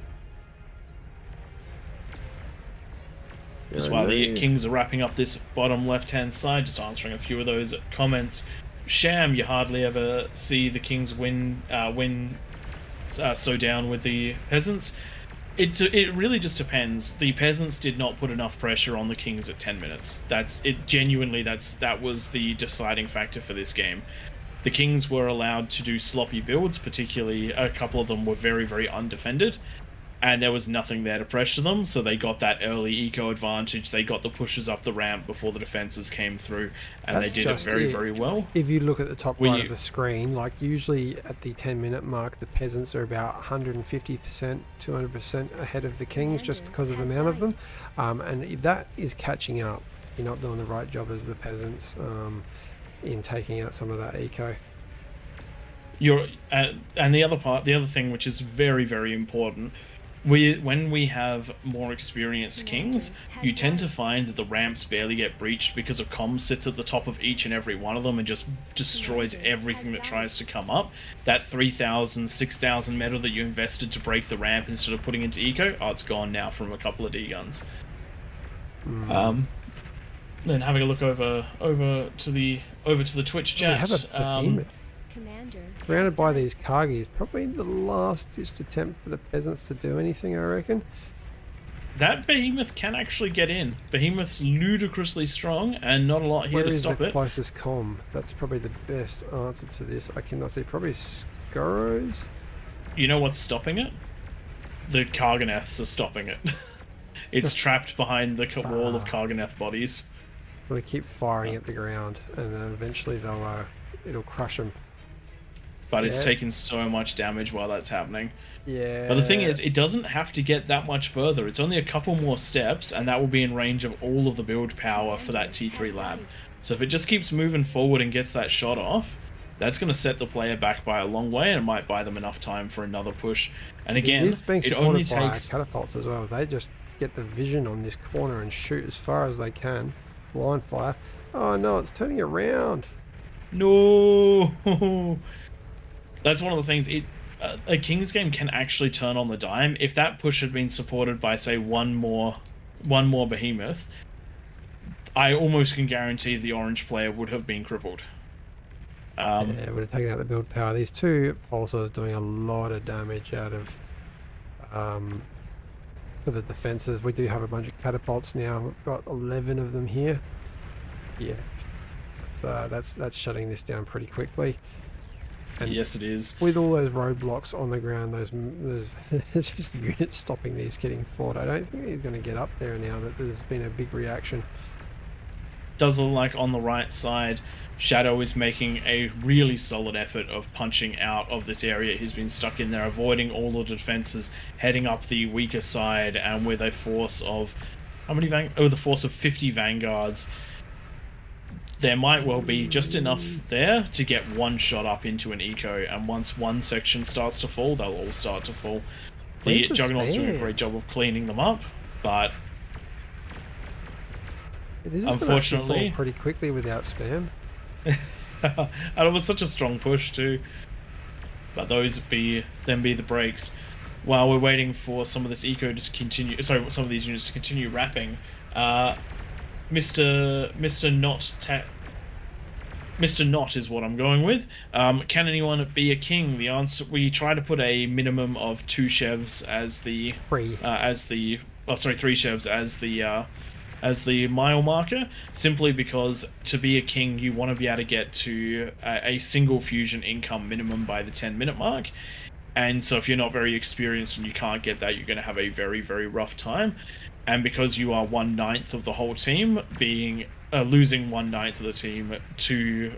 Just while the Kings are wrapping up this bottom left-hand side, just answering a few of those comments. Sham, you hardly ever see the Kings win so down with the Peasants. It really just depends. The Peasants did not put enough pressure on the Kings at 10 minutes. That was the deciding factor for this game. The Kings were allowed to do sloppy builds, particularly a couple of them were very, very undefended, and there was nothing there to pressure them, so they got that early eco advantage. They got the pushes up the ramp before the defenses came through, and they did it very, very well. If you look at the top right of the screen, like usually at the 10-minute mark, the Peasants are about 150%, 200% ahead of the Kings just because of the amount of them. And if that is catching up, you're not doing the right job as the Peasants in taking out some of that eco. And the other thing which is very, very important, when we have more experienced Kings, you tend to find that the ramps barely get breached because a comm sits at the top of each and every one of them and just destroys everything that tries to come up. That 3,000, 6,000 metal that you invested to break the ramp instead of putting into eco, it's gone now from a couple of D-guns. Then having a look over to the Twitch chat. Surrounded by these Kargis, probably the last ditched attempt for the Peasants to do anything, I reckon. That Behemoth can actually get in. Behemoth's ludicrously strong and not a lot here to stop it. Where is the closest comm? That's probably the best answer to this. I cannot see. Probably Skurrows? You know what's stopping it? The Karganeths are stopping it. It's trapped behind the wall of Karganeth bodies. Well, they keep firing at the ground, and then eventually it'll crush them. but it's Yeah. taken so much damage while that's happening. Yeah. But the thing is, it doesn't have to get that much further. It's only a couple more steps, and that will be in range of all of the build power for that T3 lab. So if it just keeps moving forward and gets that shot off, that's going to set the player back by a long way, and it might buy them enough time for another push. And again, it is being it only supported by takes... catapults as well. They just get the vision on this corner and shoot as far as they can. Blind fire. Oh no, it's turning around. No! That's one of the things. A King's game can actually turn on the dime. If that push had been supported by, say, one more behemoth, I almost can guarantee the orange player would have been crippled. Yeah, it would have taken out the build power. These two pulsars doing a lot of damage out of for the defenses. We do have a bunch of catapults now. We've got 11 of them here. Yeah, that's shutting this down pretty quickly. And yes, it is. with all those roadblocks on the ground, there's just units stopping these getting fought. I don't think he's going to get up there now that there's been a big reaction. Does look like on the right side, Shadow is making a really solid effort of punching out of this area. He's been stuck in there, avoiding all the defenses, heading up the weaker side, and with a force of the force of 50 vanguards. There might well be just enough there to get one shot up into an eco, and once one section starts to fall, they'll all start to fall. The Juggernaut's doing a great job of cleaning them up, but This is unfortunately fall pretty quickly without spam. and it was such a strong push too. But those then be the breaks. While we're waiting for some of this eco to continue, some of these units to continue wrapping, Mr. Not is what I'm going with. Can anyone be a king? The answer, we try to put a minimum of 2 chevs as the three chevs as the mile marker, simply because to be a king you want to be able to get to a single fusion income minimum by the 10-minute mark. And so if you're not very experienced and you can't get that, you're going to have a very, very rough time. And because you are 1/9 of the whole team, losing 1/9 of the team to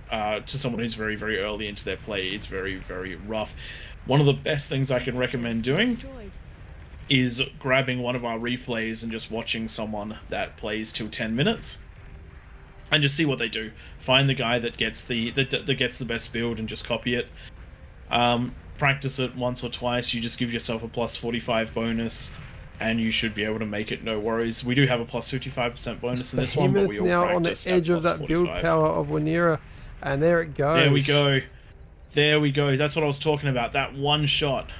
someone who's very, very early into their play is very, very rough. One of the best things I can recommend doing is grabbing one of our replays and just watching someone that plays till 10 minutes and just see what they do. Find the guy that gets the best build and just copy it. Practice it once or twice. You just give yourself a plus 45 bonus, and you should be able to make it, no worries. We do have a plus 55% bonus in this one, but we all now practice on the edge of that 45. build power of Wanira, and there it goes. There we go. That's what I was talking about. That one shot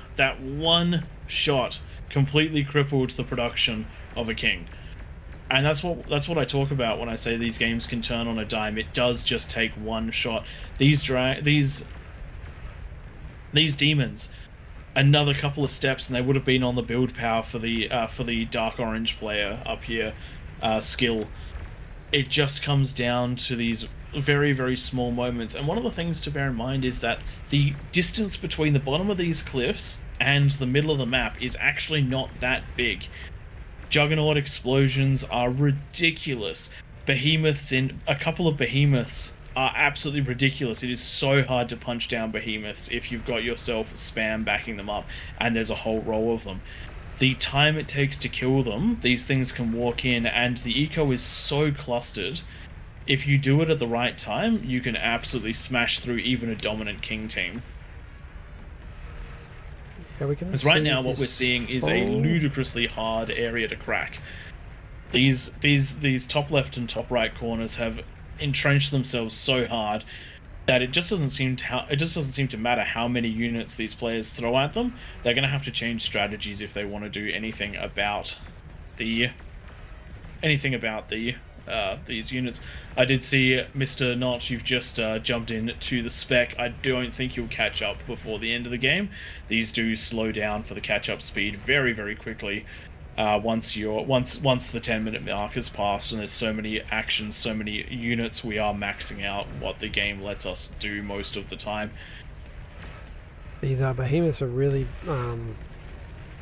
completely crippled the production of a king. And that's what I talk about when I say these games can turn on a dime. It does just take one shot. These demons, another couple of steps and they would have been on the build power for the dark orange player up here skill. It just comes down to these very, very small moments. And one of the things to bear in mind is that the distance between the bottom of these cliffs and the middle of the map is actually not that big. Juggernaut explosions are ridiculous. A couple of behemoths are absolutely ridiculous. It is so hard to punch down behemoths if you've got yourself spam backing them up and there's a whole row of them. The time it takes to kill them, these things can walk in, and the eco is so clustered. If you do it at the right time, you can absolutely smash through even a dominant king team. Yeah, because right now what we're seeing is a ludicrously hard area to crack. These top left and top right corners have entrenched themselves so hard that it just doesn't seem to matter how many units these players throw at them. They're going to have to change strategies if they want to do anything about these units. I did see Mr. Notch, you've just jumped in to the spec. I don't think you'll catch up before the end of the game. These do slow down for the catch-up speed very, very quickly. Once the 10-minute mark has passed and there's so many actions, so many units, we are maxing out what the game lets us do most of the time. These behemoths are really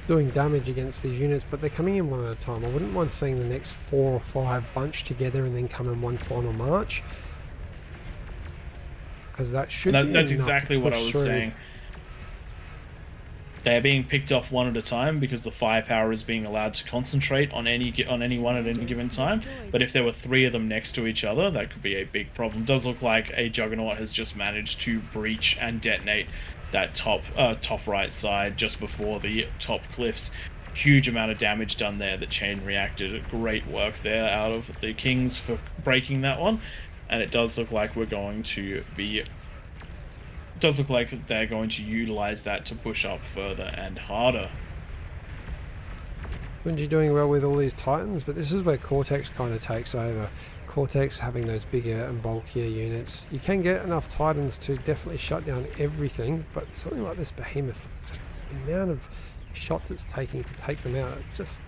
doing damage against these units, but they're coming in one at a time. I wouldn't mind seeing the next 4 or 5 bunch together and then come in one final march. because that should And be that's enough to exactly what I push was through. saying. They're being picked off one at a time because the firepower is being allowed to concentrate on any one at any given time. But if there were 3 of them next to each other, that could be a big problem. It does look like a Juggernaut has just managed to breach and detonate that top right side just before the top cliffs. Huge amount of damage done there. The chain reacted. Great work there out of the Kings for breaking that one. And it does look like we're going to be... does look like they're going to utilize that to push up further and harder. Bungie doing well with all these Titans, but this is where Cortex kind of takes over. Cortex having those bigger and bulkier units. You can get enough Titans to definitely shut down everything, but something like this Behemoth, just the amount of shot it's taking to take them out, it's just...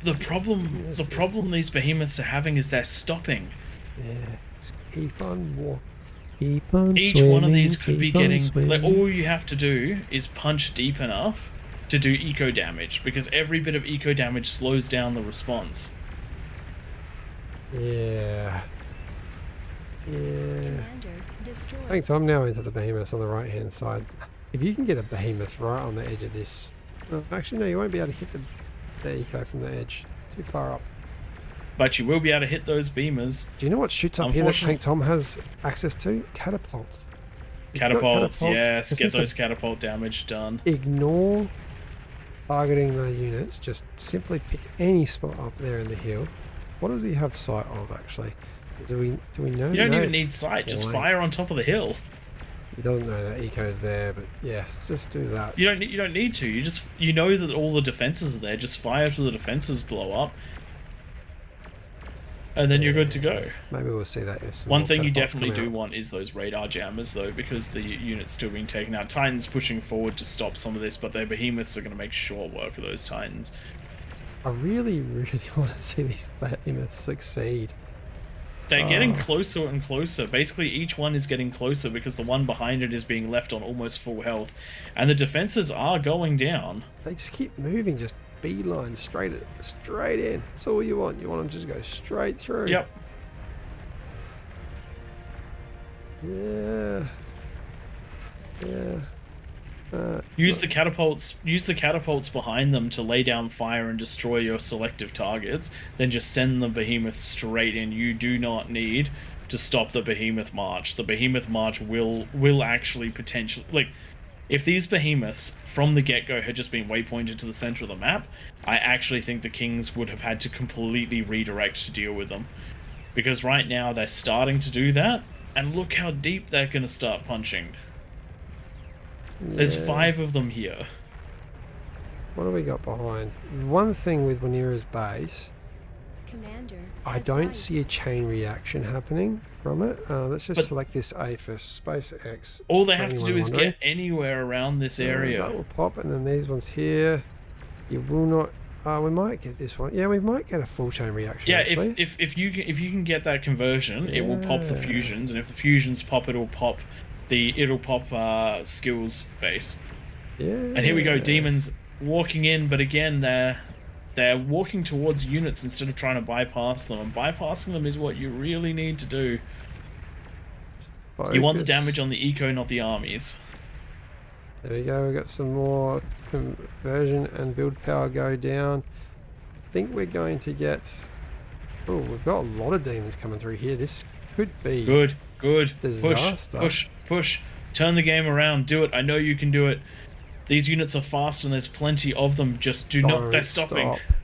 The problem these Behemoths are having is they're stopping. Yeah, just keep on walking. Keep on Each swimming, one of these could be keep on getting... swimming. Like, all you have to do is punch deep enough to do eco damage, because every bit of eco damage slows down the response. Yeah. Yeah. Commander destroyed. I think I'm now into the Behemoths on the right hand side. If you can get a Behemoth right on the edge of this... actually, no, you won't be able to hit the eco from the edge. Too far up. But you will be able to hit those beamers. Do you know what shoots up here that Tank Tom has access to? Catapults. It's got Catapults, yes. It's Get just those catapult damage done. ignore targeting the units. Just simply pick any spot up there in the hill. What does he have sight of, actually? Do we know? You don't No, even it's need sight. Just blank. fire on top of the hill. He doesn't know that eco's there, but yes, just do that. You don't need to. You know that all the defenses are there. Just fire till the defenses blow up, and then you're good to go. Maybe we'll see that. If some One more thing you catapults definitely come do out. want is those radar jammers, though, because the unit's still being taken out. Titans pushing forward to stop some of this, but their Behemoths are going to make short work of those Titans. I really, really want to see these Behemoths succeed. They're getting closer and closer. Basically, each one is getting closer because the one behind it is being left on almost full health. And the defenses are going down. They just keep moving, just beeline straight in. That's all you want. You want them to just go straight through. Yep. Yeah. Yeah. Use the catapults behind them to lay down fire and destroy your selective targets. Then just send the Behemoth straight in. You do not need to stop the Behemoth march. The Behemoth march will actually potentially... Like, if these Behemoths from the get-go had just been waypointed to the center of the map, I actually think the Kings would have had to completely redirect to deal with them. Because right now they're starting to do that, and look how deep they're going to start punching. There's 5 of them here. What do we got behind? One thing with Wanira's base, Commander I has don't died. see a chain reaction happening from it. Let's just But- select this A for Space X. All they for have to anyone do is wondering. get anywhere around this area. That will pop, and then these ones here. You will not. We might get this one. Yeah, we might get a full chain reaction. Yeah, actually. if you can get that conversion, it will pop the Yeah. fusions, and if the fusions pop, it'll pop skills base. Yeah. And here we go, demons walking in, but again they're walking towards units instead of trying to bypass them, and bypassing them is what you really need to do. You want the Focus. damage on the eco, not the armies. There we go. We got some more conversion and build power go down. I think we're going to get. Oh, we've got a lot of demons coming through here. This could be Good. Disaster. Push. Turn the game around. Do it. I know you can do it. These units are fast and there's plenty of them. Just do not. They're stopping. Stop.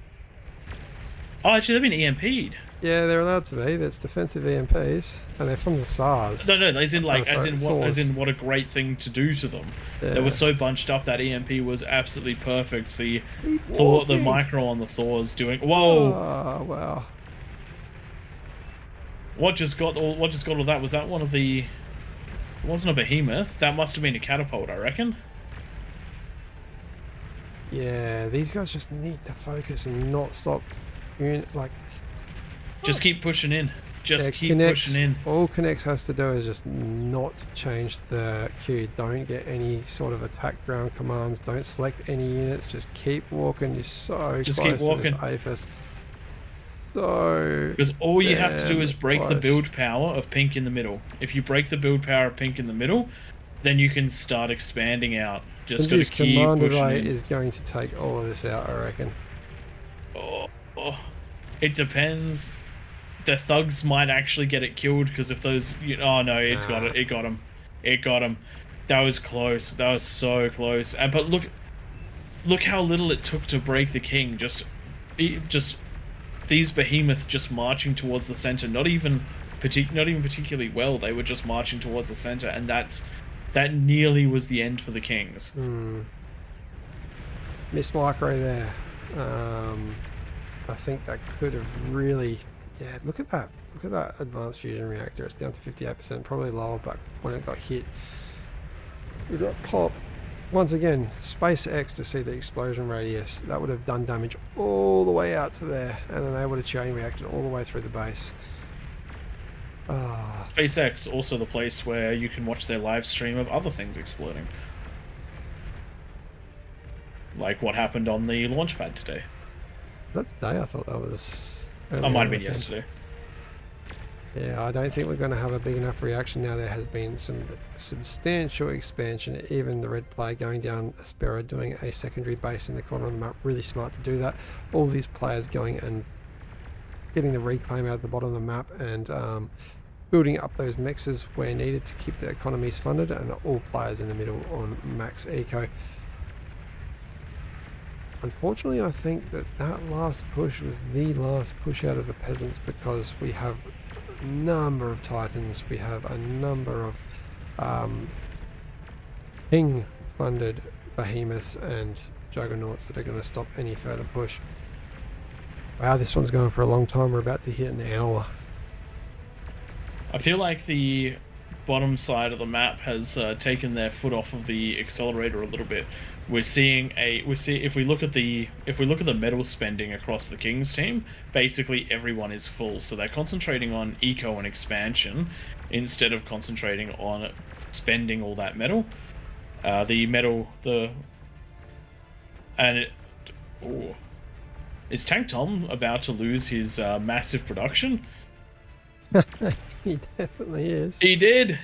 Oh, actually, they've been EMP'd. Yeah, they're allowed to be. That's defensive EMPs, and they're from the SARS. No, as in like, Oh, sorry, as Thors. in what a great thing to do to them. Yeah. They were so bunched up that EMP was absolutely perfect. The Keep the walking. micro on the Thors doing. Whoa! Oh, wow. What just got all that? Was that one of the? It wasn't a Behemoth. That must have been a catapult, I reckon. Yeah, these guys just need to focus and not stop. Just keep pushing in. Just Yeah, keep Connects- pushing in. All Connects has to do is just not change the queue. Don't get any sort of attack ground commands. Don't select any units. Just keep walking. You're so Just close keep walking. to this APHIS. so... Because all you have to do damn is break the close. build power of pink in the middle. If you break the build power of pink in the middle, then you can start expanding out. Just got to Benji's keep command pushing delay in. is going to take all of this out, I reckon. Oh, it depends. The thugs might actually get it killed because if those... oh no, it's got it. It got him. It got him. That was close. That was so close. But look how little it took to break the king. Just these behemoths just marching towards the center. Not even particularly well. They were just marching towards the center, and that nearly was the end for the kings. Miss micro there. I think that could have really... Yeah, look at that. Look at that advanced fusion reactor. It's down to 58%, probably lower, but when it got hit, we got pop. Once again, space X to see the explosion radius. That would have done damage all the way out to there, and then they would have chain reacted all the way through the base. SpaceX, also the place where you can watch their live stream of other things exploding. Like what happened on the launch pad today. That today, I thought that was... That might have been yesterday. Yeah, I don't think we're going to have a big enough reaction now. There has been some substantial expansion. Even the red player going down Aspera, doing a secondary base in the corner of the map. Really smart to do that. All these players going and getting the reclaim out of the bottom of the map and building up those mixes where needed to keep the economies funded, and all players in the middle on max eco. Unfortunately, I think that last push was the last push out of the peasants, because we have a number of titans, we have a number of king-funded behemoths and juggernauts that are going to stop any further push. Wow, this one's going for a long time. We're about to hit an hour. I feel like the bottom side of the map has taken their foot off of the accelerator a little bit. If we look at the metal spending across the Kings team, basically everyone is full, so they're concentrating on eco and expansion instead of concentrating on spending all that metal. Is Tank Tom about to lose his massive production? He definitely is. He did.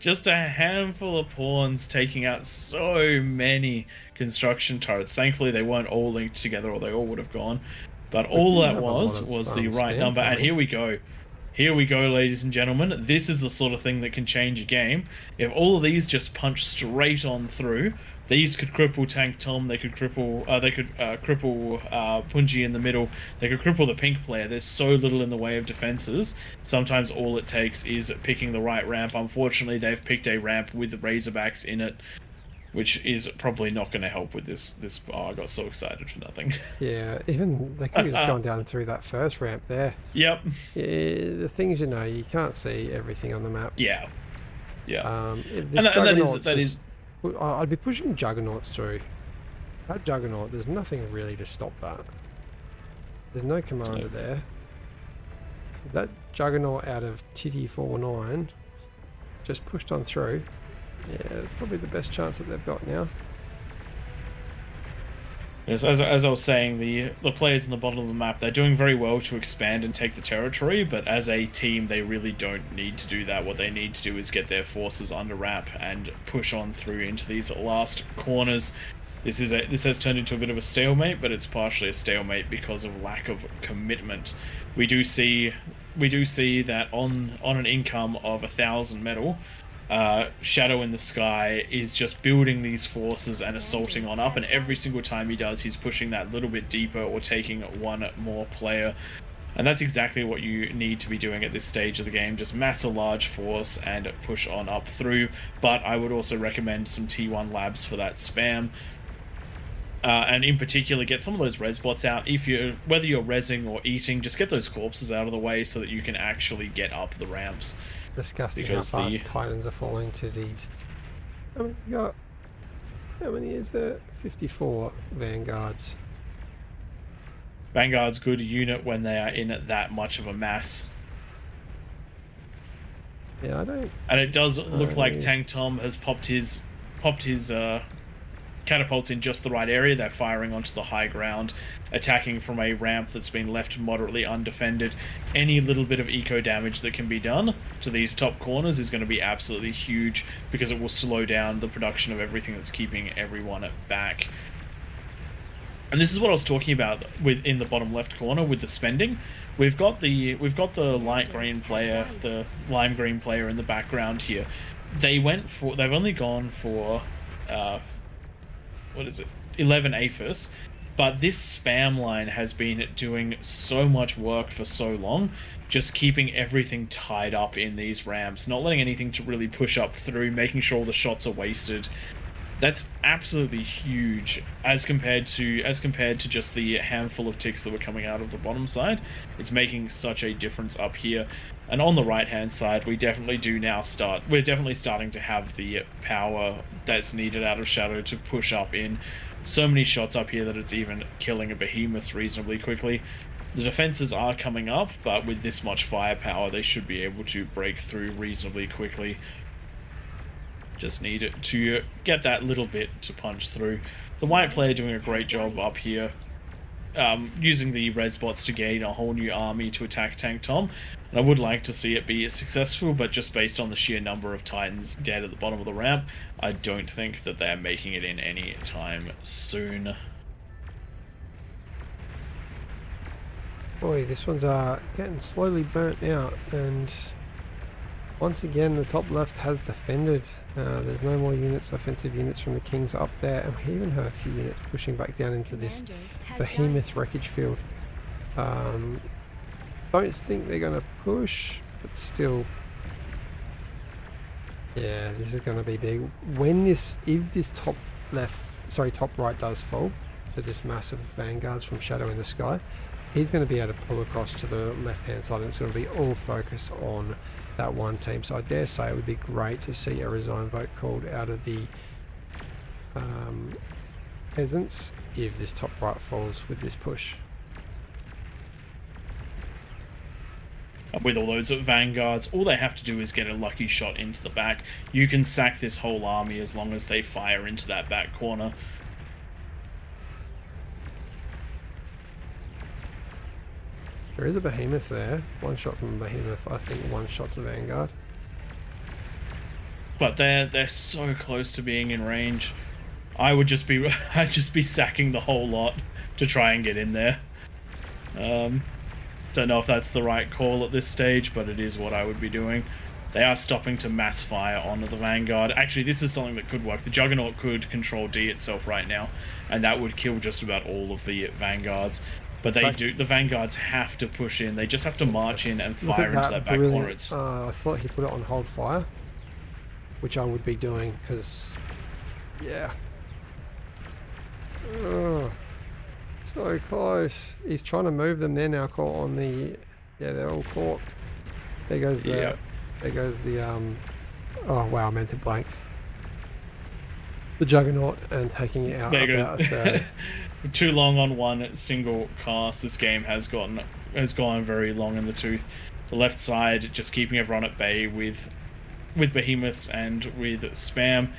Just a handful of pawns taking out so many construction turrets. Thankfully, they weren't all linked together, or they all would have gone. But all that was the right number. And here we go. Here we go, ladies and gentlemen. This is the sort of thing that can change a game. If all of these just punch straight on through, these could cripple Tank Tom. They could cripple. Punji in the middle. They could cripple the pink player. There's so little in the way of defenses. Sometimes all it takes is picking the right ramp. Unfortunately, they've picked a ramp with the Razorbacks in it, which is probably not going to help with this. Oh, I got so excited for nothing. Yeah, even they could have just gone down through that first ramp there. Yep. Yeah, the things, you can't see everything on the map. Yeah. Yeah. If this that is. I'd be pushing juggernauts through. That juggernaut, there's nothing really to stop that. There's no commander there. That juggernaut out of Titty 49 just pushed on through. Yeah, it's probably the best chance that they've got now. Yes, as I was saying, the players in the bottom of the map, they're doing very well to expand and take the territory, but as a team, they really don't need to do that. What they need to do is get their forces under wrap and push on through into these last corners. This has turned into a bit of a stalemate, but it's partially a stalemate because of lack of commitment. We do see that on an income of 1,000 metal, Shadow in the Sky is just building these forces and assaulting on up, and every single time he does, he's pushing that little bit deeper or taking one more player. And that's exactly what you need to be doing at this stage of the game. Just mass a large force and push on up through. But I would also recommend some T1 labs for that spam. And in particular, get some of those res bots out. Whether you're resing or eating, just get those corpses out of the way so that you can actually get up the ramps. Disgusting how fast Titans are falling to these. How many is there? 54 Vanguards. Vanguard's good unit when they are in that much of a mass. Yeah, I don't. And it does look like Tank Tom has popped his catapults in just the right area. They're firing onto the high ground, attacking from a ramp that's been left moderately undefended. Any little bit of eco damage that can be done to these top corners is going to be absolutely huge, because it will slow down the production of everything that's keeping everyone back. And this is what I was talking about with in the bottom left corner with the spending. We've got the light green player, the lime green player in the background here. They've only gone for what is it, 11 APHIS, but this spam line has been doing so much work for so long, just keeping everything tied up in these ramps, not letting anything to really push up through, making sure all the shots are wasted. That's absolutely huge as compared to just the handful of ticks that were coming out of the bottom side. It's making such a difference up here. And on the right hand side, we're definitely starting to have the power that's needed out of Shadow to push up in so many shots up here that it's even killing a behemoth reasonably quickly. The defenses are coming up, but with this much firepower, they should be able to break through reasonably quickly. Just need to get that little bit to punch through. The white player doing a great job up here, using the res bots to gain a whole new army to attack Tank Tom. And I would like to see it be successful, but just based on the sheer number of Titans dead at the bottom of the ramp, I don't think that they're making it in any time soon. Boy, this one's getting slowly burnt out, and once again the top left has defended. There's no more units, offensive units from the Kings up there, and we even have a few units pushing back down into this behemoth wreckage field. Don't think they're going to push, but still, yeah, this is going to be big. If this top right does fall to this massive vanguards from Shadow in the sky, he's going to be able to pull across to the left hand side, and it's going to be all focus on that one team. So I dare say it would be great to see a resign vote called out of the peasants if this top right falls with this push. With all those vanguards, all they have to do is get a lucky shot into the back. You can sack this whole army as long as they fire into that back corner. There is a behemoth there. One shot from a behemoth. I think one shot's a vanguard. But they're so close to being in range. I'd just be sacking the whole lot to try and get in there. Don't know if that's the right call at this stage, but it is what I would be doing. They are stopping to mass fire onto the Vanguard. Actually, this is something that could work. The Juggernaut could control D itself right now, and that would kill just about all of the Vanguards. But the Vanguards have to push in. They just have to march in and fire into that back corner. I thought he put it on hold fire, which I would be doing, because, yeah. Oh, so close. He's trying to move them. They're now caught on the... Yeah, they're all caught. There goes the... Yep. There goes the... Oh, wow, I meant to blank. The Juggernaut and taking it out. There Too long on one single cast. This game has gone very long in the tooth. The left side just keeping everyone at bay with behemoths and with spam.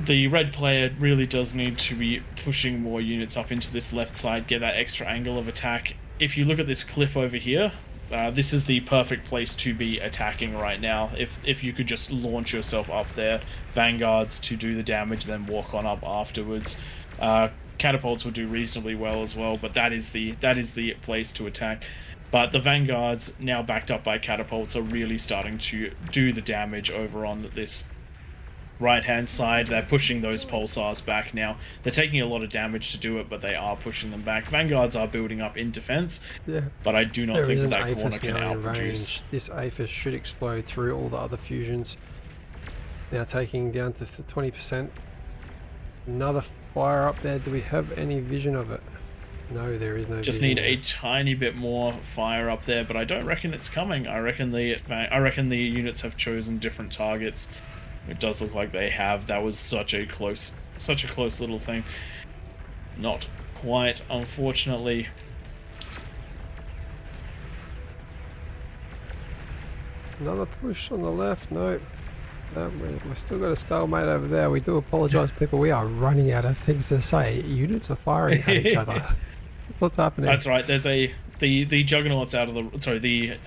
The red player really does need to be pushing more units up into this left side, get that extra angle of attack. If you look at this cliff over here, this is the perfect place to be attacking right now. If you could just launch yourself up there, Vanguards to do the damage, then walk on up afterwards. Catapults will do reasonably well as well, but that is the place to attack. But the Vanguards, now backed up by catapults, are really starting to do the damage over on this right-hand side. They're pushing those pulsars back now. They're taking a lot of damage to do it, but they are pushing them back. Vanguards are building up in defense, but I do not think that corner can outproduce. This APHIS should explode through all the other fusions. Now taking down to 20%. Another fire up there. Do we have any vision of it? No, there is no Just vision need a tiny bit more fire up there, but I don't reckon it's coming. I reckon the units have chosen different targets. It does look like they have. That was such a close little thing. Not quite, unfortunately. Another push on the left. No. We've still got a stalemate over there. We do apologise, people. We are running out of things to say. Units are firing at each other. What's happening? That's right. There's the juggernauts out of the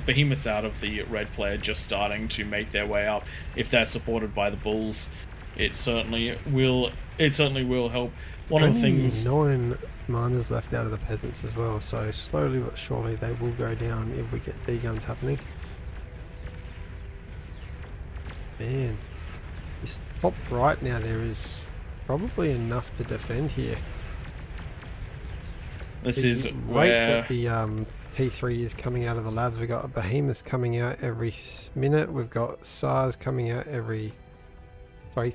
behemoths out of the red player just starting to make their way up. If they're supported by the bulls, it certainly will help. One of the things. 9 commanders left out of the peasants as well. So slowly but surely they will go down if we get D guns happening. Man, this top right now, there is probably enough to defend here. This is Rate where that the T3 is coming out of the labs. We've got behemoths coming out every minute. We've got SARS coming out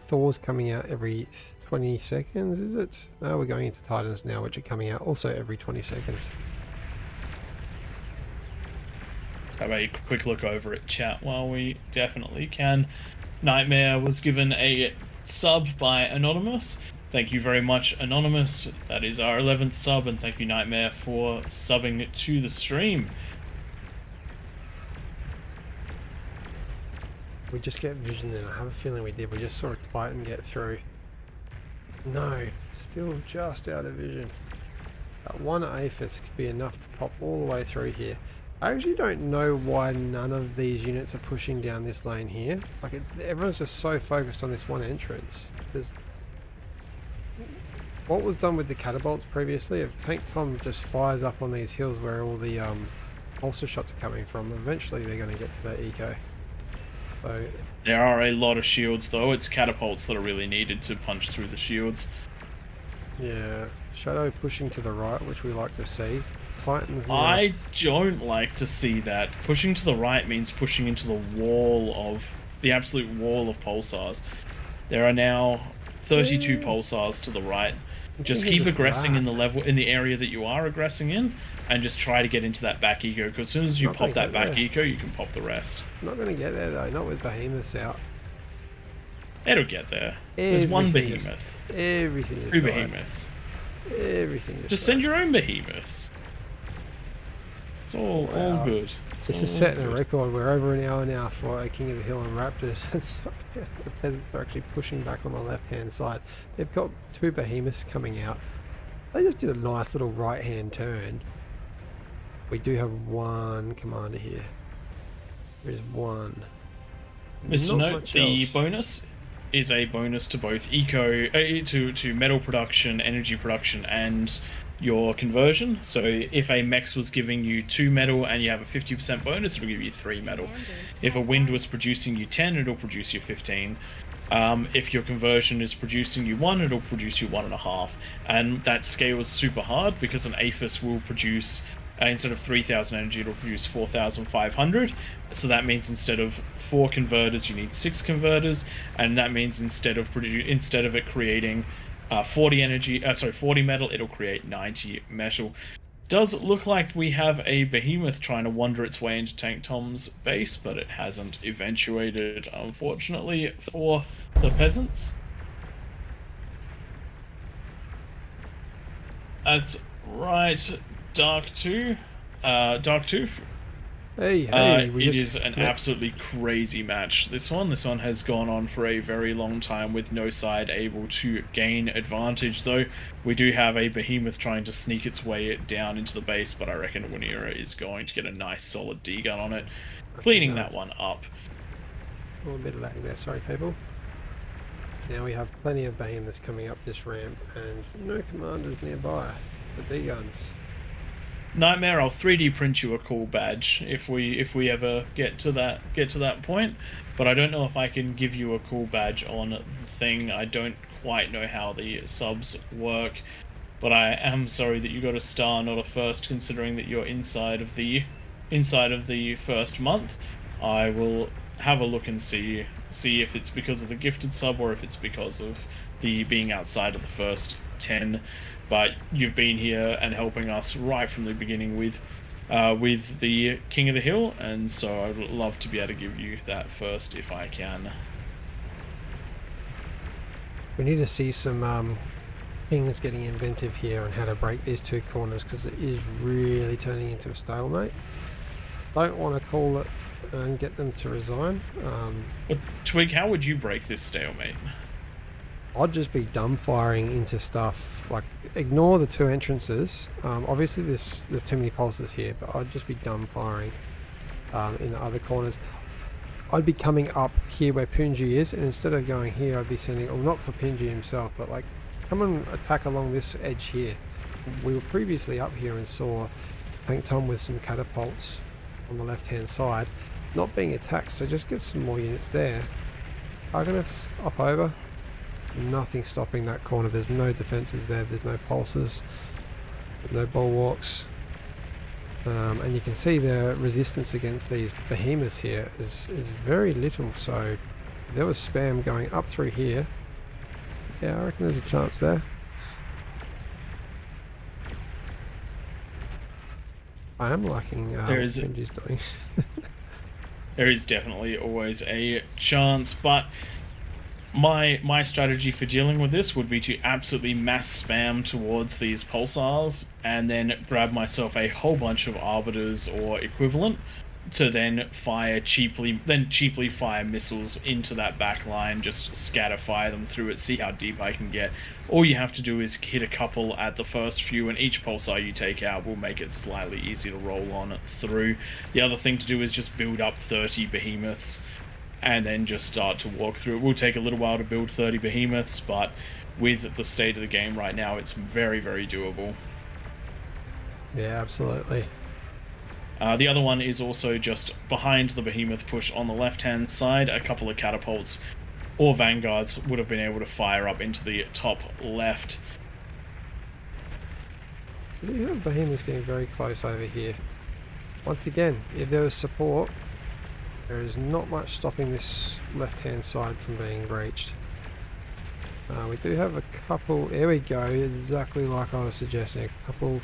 Thor's coming out every 20 seconds, is it? No, we're going into Titans now, which are coming out also every 20 seconds. have a quick look over at chat while we definitely can. Nightmare was given a sub by Anonymous. Thank you very much, Anonymous. That is our 11th sub, and thank you, Nightmare, for subbing to the stream. We just get vision then. I have a feeling we did. We just saw a Titan get through. No, still just out of vision. That one APHIS could be enough to pop all the way through here. I actually don't know why none of these units are pushing down this lane here. Like, everyone's just so focused on this one entrance. What was done with the catapults previously, if Tank Tom just fires up on these hills where all the pulsar shots are coming from, eventually they're going to get to that eco. So there are a lot of shields, though. It's catapults that are really needed to punch through the shields. Yeah, Shadow pushing to the right, which we like to see. Titans now. I don't like to see that. Pushing to the right means pushing into the absolute wall of pulsars. There are now 32 pulsars to the right. Just keep aggressing in the area that you are aggressing in, and just try to get into that back eco, because as soon as you pop that back eco, you can pop the rest. Not going to get there though, not with behemoths out. It'll get there. There's one behemoth. Everything is two behemoths. Everything is just send your own behemoths. It's all good. This is setting a record. We're over an hour now for King of the Hill and Raptors. The peasants are actually pushing back on the left-hand side. They've got two behemoths coming out. They just did a nice little right-hand turn. We do have one commander here. There is one. Mr. Note, the bonus is a bonus to both eco, to metal production, energy production, and your conversion. So if a Mex was giving you 2 metal and you have a 50% bonus, it'll give you 3 metal. If a wind was producing you 10, it'll produce you 15. If your conversion is producing you 1, it'll produce you 1.5. And that scale is super hard because an APHIS will produce, instead of 3,000 energy, it'll produce 4,500. So that means instead of 4 converters, you need 6 converters, and that means instead of it creating 40 metal, it'll create 90 metal. Does look like we have a behemoth trying to wander its way into Tank Tom's base, but it hasn't eventuated, unfortunately, for the peasants. That's right, Dark Tooth. Hey, it is an absolutely crazy match. This one has gone on for a very long time with no side able to gain advantage, though we do have a behemoth trying to sneak its way down into the base, but I reckon Winera is going to get a nice solid D-gun on it, cleaning that one up. A little bit of lag there, sorry people. Now we have plenty of behemoths coming up this ramp and no commanders nearby for D-guns. Nightmare, I'll 3D print you a cool badge if we ever get to that point, but I don't know if I can give you a cool badge on the thing. I don't quite know how the subs work, but I am sorry that you got a star, not a first, considering that you're inside of the first month. I will have a look and see if it's because of the gifted sub or if it's because of the being outside of the first 10. But you've been here and helping us right from the beginning with the King of the Hill, and so I would love to be able to give you that first if I can. We need to see some things getting inventive here on how to break these two corners, because it is really turning into a stalemate. Don't want to call it and get them to resign. But Twig, how would you break this stalemate? I'd just be dumbfiring into stuff, like ignore the 2 entrances. Obviously there's too many pulses here, but I'd just be dumbfiring in the other corners. I'd be coming up here where Punji is, and instead of going here, I'd be sending, well, not for Punji himself, but like come and attack along this edge here. We were previously up here and saw Tank Tom with some catapults on the left hand side not being attacked, so just get some more units there. Argonauts up over. Nothing stopping that corner. There's no defenses there. There's no pulses. There's no bulwarks. And you can see the resistance against these behemoths here is very little. So if there was spam going up through here, yeah, I reckon there's a chance there. I am liking Benji's doing. There is definitely always a chance, but my strategy for dealing with this would be to absolutely mass spam towards these pulsars and then grab myself a whole bunch of arbiters or equivalent to then cheaply fire missiles into that back line, just scatter fire them through it, see how deep I can get. All you have to do is hit a couple at the first few, and each pulsar you take out will make it slightly easier to roll on through. The other thing to do is just build up 30 behemoths and then just start to walk through. It will take a little while to build 30 behemoths, but with the state of the game right now, it's very, very doable. Yeah, absolutely. The other one is also just behind the behemoth push on the left-hand side. A couple of catapults or vanguards would have been able to fire up into the top left. You have behemoths getting very close over here. Once again, if there was support, there is not much stopping this left-hand side from being breached. We do have a couple, there we go, exactly like I was suggesting, a couple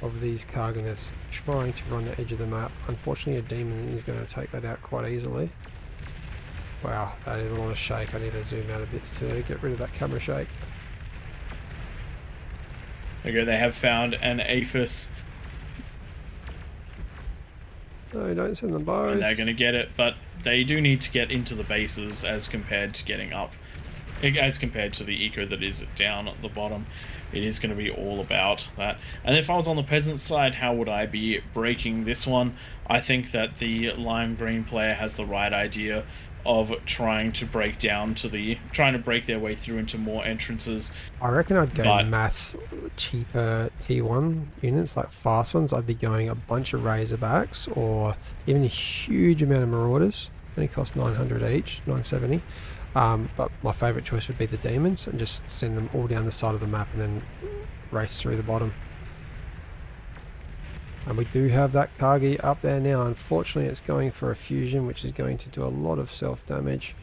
of these Karganaths trying to run the edge of the map. Unfortunately, a demon is going to take that out quite easily. Wow, that is a lot of shake. I need to zoom out a bit to get rid of that camera shake. Okay, they have found an APHIS. No, don't send them both. And they're going to get it, but they do need to get into the bases as compared to getting up. As compared to the eco that is down at the bottom. It is going to be all about that. And if I was on the peasant side, how would I be breaking this one? I think that the lime green player has the right idea of trying to break down to trying to break their way through into more entrances. I reckon I'd go mass cheaper T1 units, like fast ones. I'd be going a bunch of Razorbacks or even a huge amount of Marauders. Only cost 900 each, 970. But my favourite choice would be the demons, and just send them all down the side of the map and then race through the bottom. And we do have that Kargi up there now. Unfortunately, it's going for a fusion, which is going to do a lot of self-damage.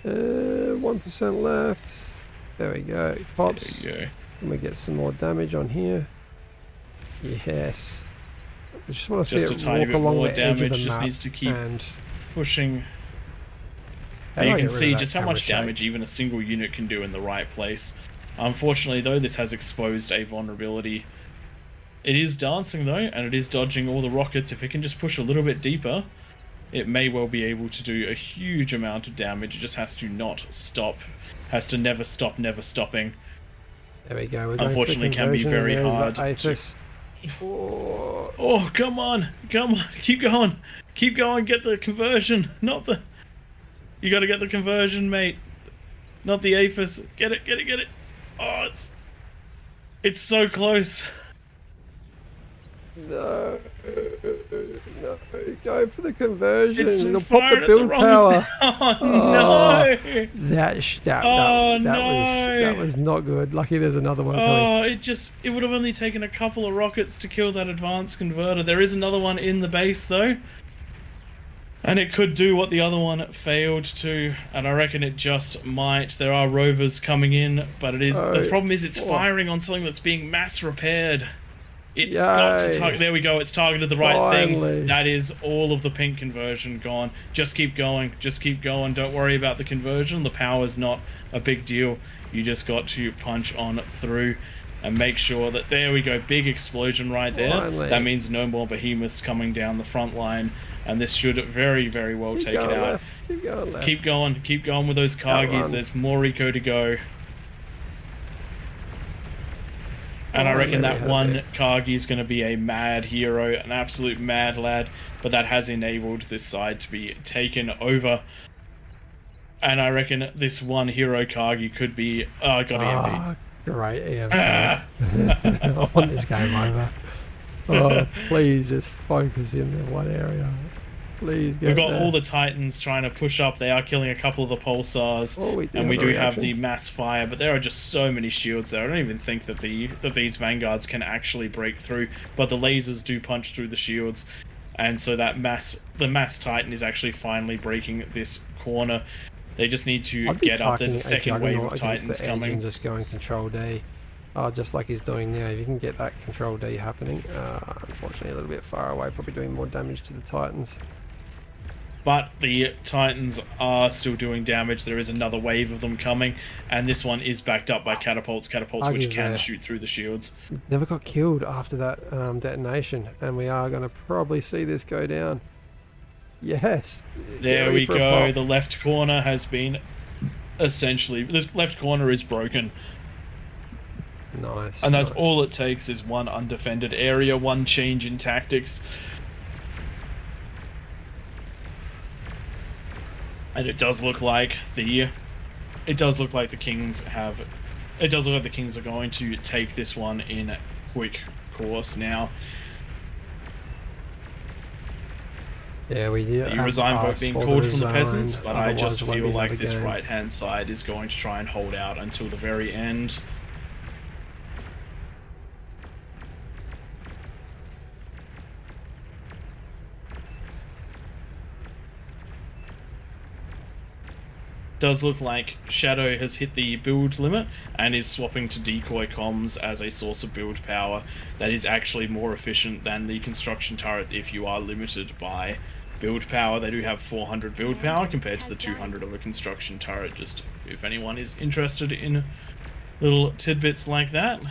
1% left. There we go. Pops. There you go. And we get some more damage on here. Yes. I just want to see it walk along the edge of the just map needs to keep and pushing. And you can see just how much damage even a single unit can do in the right place. Unfortunately, though, this has exposed a vulnerability. It is dancing, though, and it is dodging all the rockets. If it can just push a little bit deeper, it may well be able to do a huge amount of damage. It just has to not stop. Has to never stop, never stopping. There we go. Unfortunately, can be very hard to... Oh, come on. Come on. Keep going. Keep going. Get the conversion. Not the... You gotta get the conversion, mate. Not the APHIS. Get it, get it, get it. Oh, it's so close. No, no, go for the conversion. It's it'll pop the build power. Oh no! That was not good. Lucky there's another one coming. It would have only taken a couple of rockets to kill that advanced converter. There is another one in the base though. And it could do what the other one failed to, and I reckon it just might. There are rovers coming in, but it is the problem is it's firing on something that's being mass repaired. It's got to target. There we go. It's targeted the right thing. That is all of the pink conversion gone. Just keep going. Just keep going. Don't worry about the conversion. The power's not a big deal. You just got to punch on through. and make sure that, there we go, big explosion right there. Finally. That means no more behemoths coming down the front line, and this should very, very well take it out. Left. Keep going left. Keep going with those Kargis. There's more eco to go. And I reckon that one Kargi is going to be a mad hero, an absolute mad lad, but that has enabled this side to be taken over. And I reckon this one hero Kargi could be... Oh, got EMP. Great EMP. I want this game over. Oh, please just focus in the one area. Please get We've got there. all the Titans trying to push up. They are killing a couple of the pulsars, and we do have the mass fire. But there are just so many shields there. I don't even think that these vanguards can actually break through. But the lasers do punch through the shields, and so the mass Titan is actually finally breaking this corner. They just need to get up. There's a second wave of Titans coming. And just going Control D, just like he's doing now. If you can get that Control D happening, unfortunately a little bit far away, probably doing more damage to the Titans. But the Titans are still doing damage. There is another wave of them coming, and this one is backed up by catapults which can shoot through the shields. Never got killed after that detonation, and we are going to probably see this go down. Yes. There we go. The left corner has been essentially... The left corner is broken. Nice. And that's all it takes is one undefended area, one change in tactics. And it does look like the Kings have... It does look like the Kings are going to take this one in quick course now. Yeah, we The resign vote being called from the peasants, but I just feel like this right-hand side is going to try and hold out until the very end. Does look like Shadow has hit the build limit and is swapping to decoy comms as a source of build power that is actually more efficient than the construction turret if you are limited by build power. They do have 400 build power compared to the 200 of a construction turret, just if anyone is interested in little tidbits like that.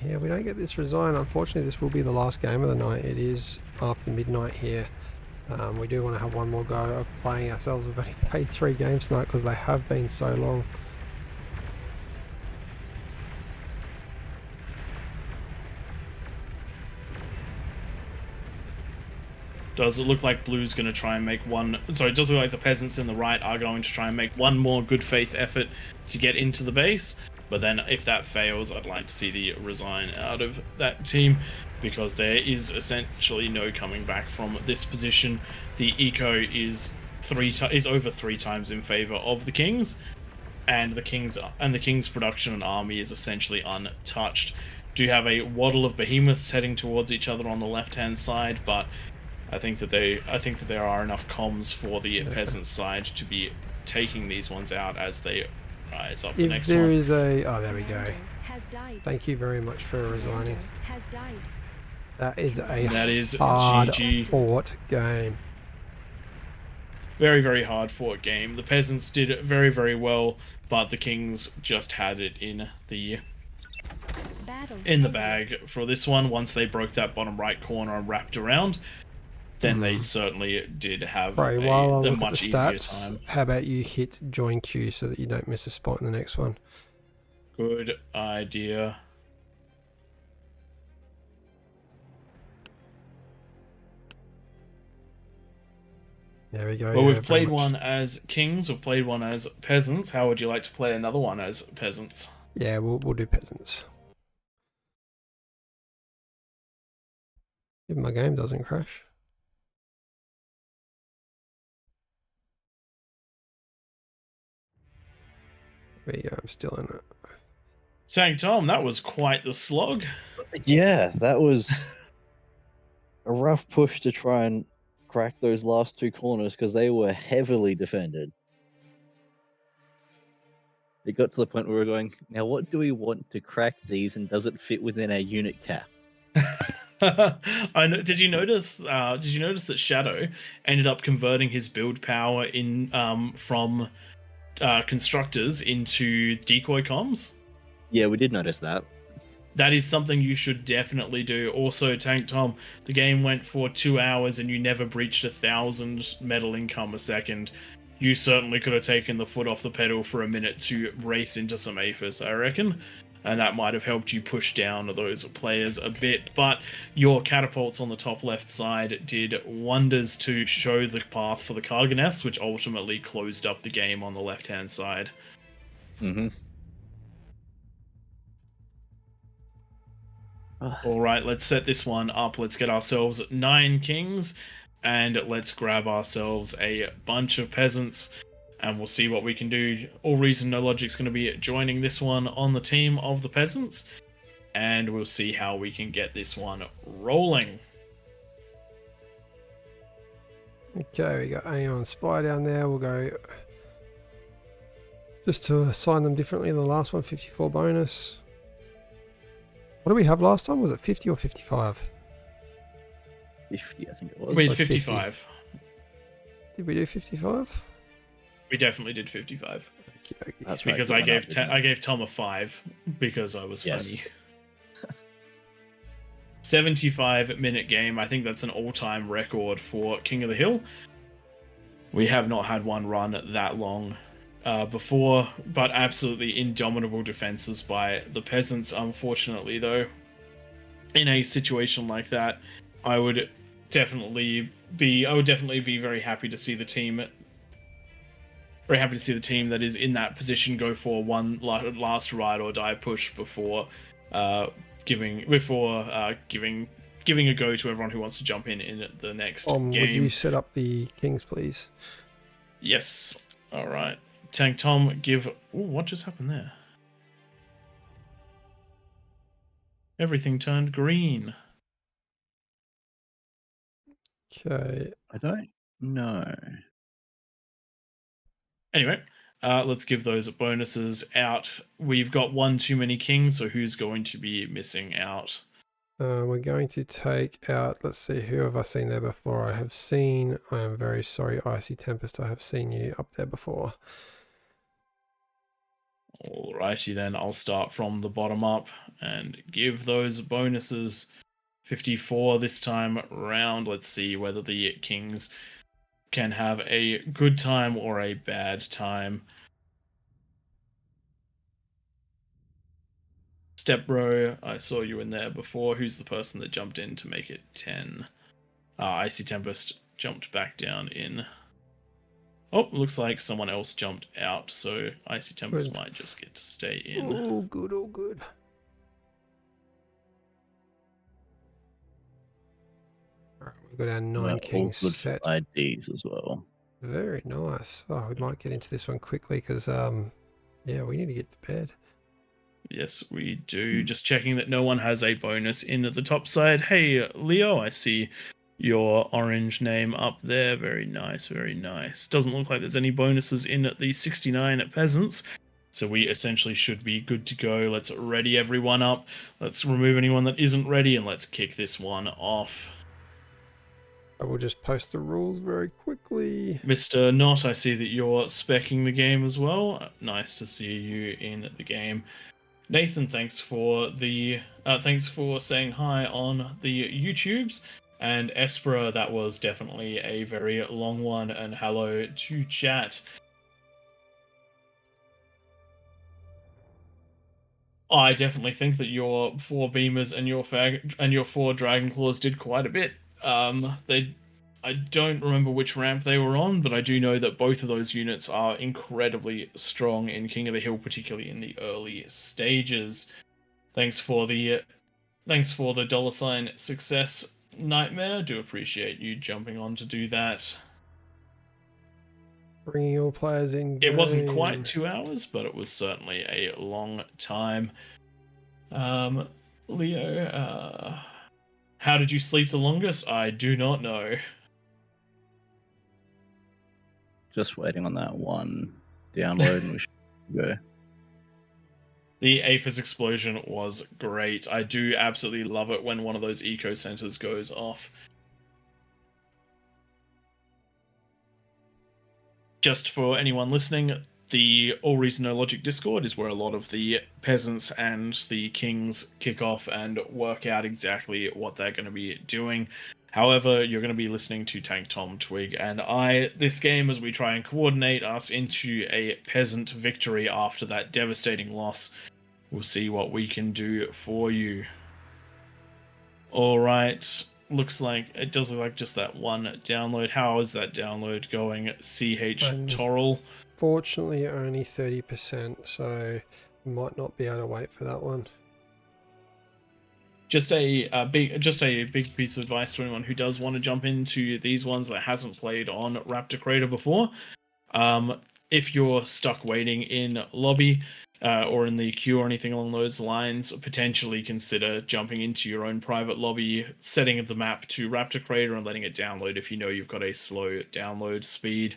Yeah, we don't get this resign. Unfortunately, this will be the last game of the night. It is after midnight here. We do want to have one more go of playing ourselves. We've only played 3 games tonight because they have been so long. Does it look like Blue's going to try and make one... Sorry, it does look like the peasants in the right are going to try and make one more good faith effort to get into the base. But then if that fails, I'd like to see the resign out of that team, because there is essentially no coming back from this position. The eco is over 3 times in favor of the Kings, and the Kings production and army is essentially untouched. Do have a waddle of behemoths heading towards each other on the left-hand side, but I think that there are enough comms for the peasant side to be taking these ones out as they rise up. The next one. There is a... Oh, there we go. Thank you very much for resigning. That is a hard fought game. Very, very hard fought game. The peasants did very, very well, but the Kings just had it in the bag for this one. Once they broke that bottom right corner and wrapped around, then they certainly did have Right, while I a look at much the easier stats, time. how about you hit join queue so that you don't miss a spot in the next one? Good idea. There we go. Well, we've played one as Kings, we've played one as peasants. How would you like to play another one as peasants? Yeah, we'll do peasants. If my game doesn't crash. There you go, I'm still in it. Saying Tom, that was quite the slog. Yeah, that was a rough push to try and crack those last 2 corners because they were heavily defended. It got to the point where we were going, now what do we want to crack these, and does it fit within our unit cap? I know. Did you notice that Shadow ended up converting his build power in from constructors into decoy comms. Yeah, we did notice that. That is something you should definitely do. Also, Tank Tom, the game went for 2 hours and you never breached 1,000 metal income a second. You certainly could have taken the foot off the pedal for a minute to race into some APHIS, I reckon. And that might have helped you push down those players a bit. But your catapults on the top left side did wonders to show the path for the Karganeths, which ultimately closed up the game on the left-hand side. Mm-hmm. All right, let's set this one up. Let's get ourselves 9 kings, and let's grab ourselves a bunch of peasants, and we'll see what we can do. AllReasonNoLogic's going to be joining this one on the team of the peasants, and we'll see how we can get this one rolling. Okay, we got Aeon Spy down there. We'll go just to assign them differently than the last one, 54 bonus. What did we have last time? Was it 50 or 55? 50, I think it was. We It did was 55. Did we do 55? We definitely did 55. Okay. That's right. Because I gave Tom a 5 because I was funny. 75-minute game. I think that's an all-time record for King of the Hill. We have not had one run that long before, but absolutely indomitable defenses by the peasants. Unfortunately, though, in a situation like that, I would definitely be very happy to see the team. Very happy to see the team that is in that position go for one last ride or die push before giving a go to everyone who wants to jump in the next game. Would you set up the kings, please? Yes. All right. Tank Tom, give... Ooh, what just happened there? Everything turned green. Okay. I don't know. Anyway, let's give those bonuses out. We've got one too many kings, so who's going to be missing out? We're going to take out, let's see, who have I seen there before? I am very sorry, Icy Tempest, I have seen you up there before. Alrighty then, I'll start from the bottom up and give those bonuses. 54 this time round. Let's see whether the kings can have a good time or a bad time. Stepbro, I saw you in there before. Who's the person that jumped in to make it 10? Icy Tempest jumped back down in. Oh, looks like someone else jumped out, so Icy Tempest might just get to stay in. Oh, good, oh, good. Alright, we've got our 9 kings good set. IDs as well. Very nice. Oh, we might get into this one quickly because, yeah, we need to get to bed. Yes, we do. Just checking that no one has a bonus in at the top side. Hey, Leo, I see your orange name up there. Very nice, very nice. Doesn't look like there's any bonuses in at the 69 at peasants. So we essentially should be good to go. Let's ready everyone up. Let's remove anyone that isn't ready, and let's kick this one off. I will just post the rules very quickly. Mr. Knott, I see that you're speccing the game as well. Nice to see you in the game. Nathan, thanks for saying hi on the YouTubes. And Espera, that was definitely a very long one. And hello to chat. I definitely think that your 4 Beamers and your 4 Dragon Claws did quite a bit. I don't remember which ramp they were on, but I do know that both of those units are incredibly strong in King of the Hill, particularly in the early stages. Thanks for the $ success, Nightmare. Do appreciate you jumping on to do that. Bringing all players in. It wasn't quite 2 hours, but it was certainly a long time. Leo, how did you sleep the longest? I do not know. Just waiting on that one download and we should go. The APHIS explosion was great. I do absolutely love it when one of those eco centers goes off. Just for anyone listening, the AllReasonNoLogic Discord is where a lot of the peasants and the kings kick off and work out exactly what they're going to be doing. However, you're going to be listening to Tank Tom, Twig, and I this game as we try and coordinate us into a peasant victory after that devastating loss. We'll see what we can do for you. All right. Looks like it does look like just that one download. How is that download going? CH Torrell. Fortunately, only 30%, so might not be able to wait for that one. Just a big piece of advice to anyone who does want to jump into these ones that hasn't played on Raptor Creator before. If you're stuck waiting in lobby or in the queue or anything along those lines, potentially consider jumping into your own private lobby, setting of the map to Raptor Creator and letting it download if you know you've got a slow download speed.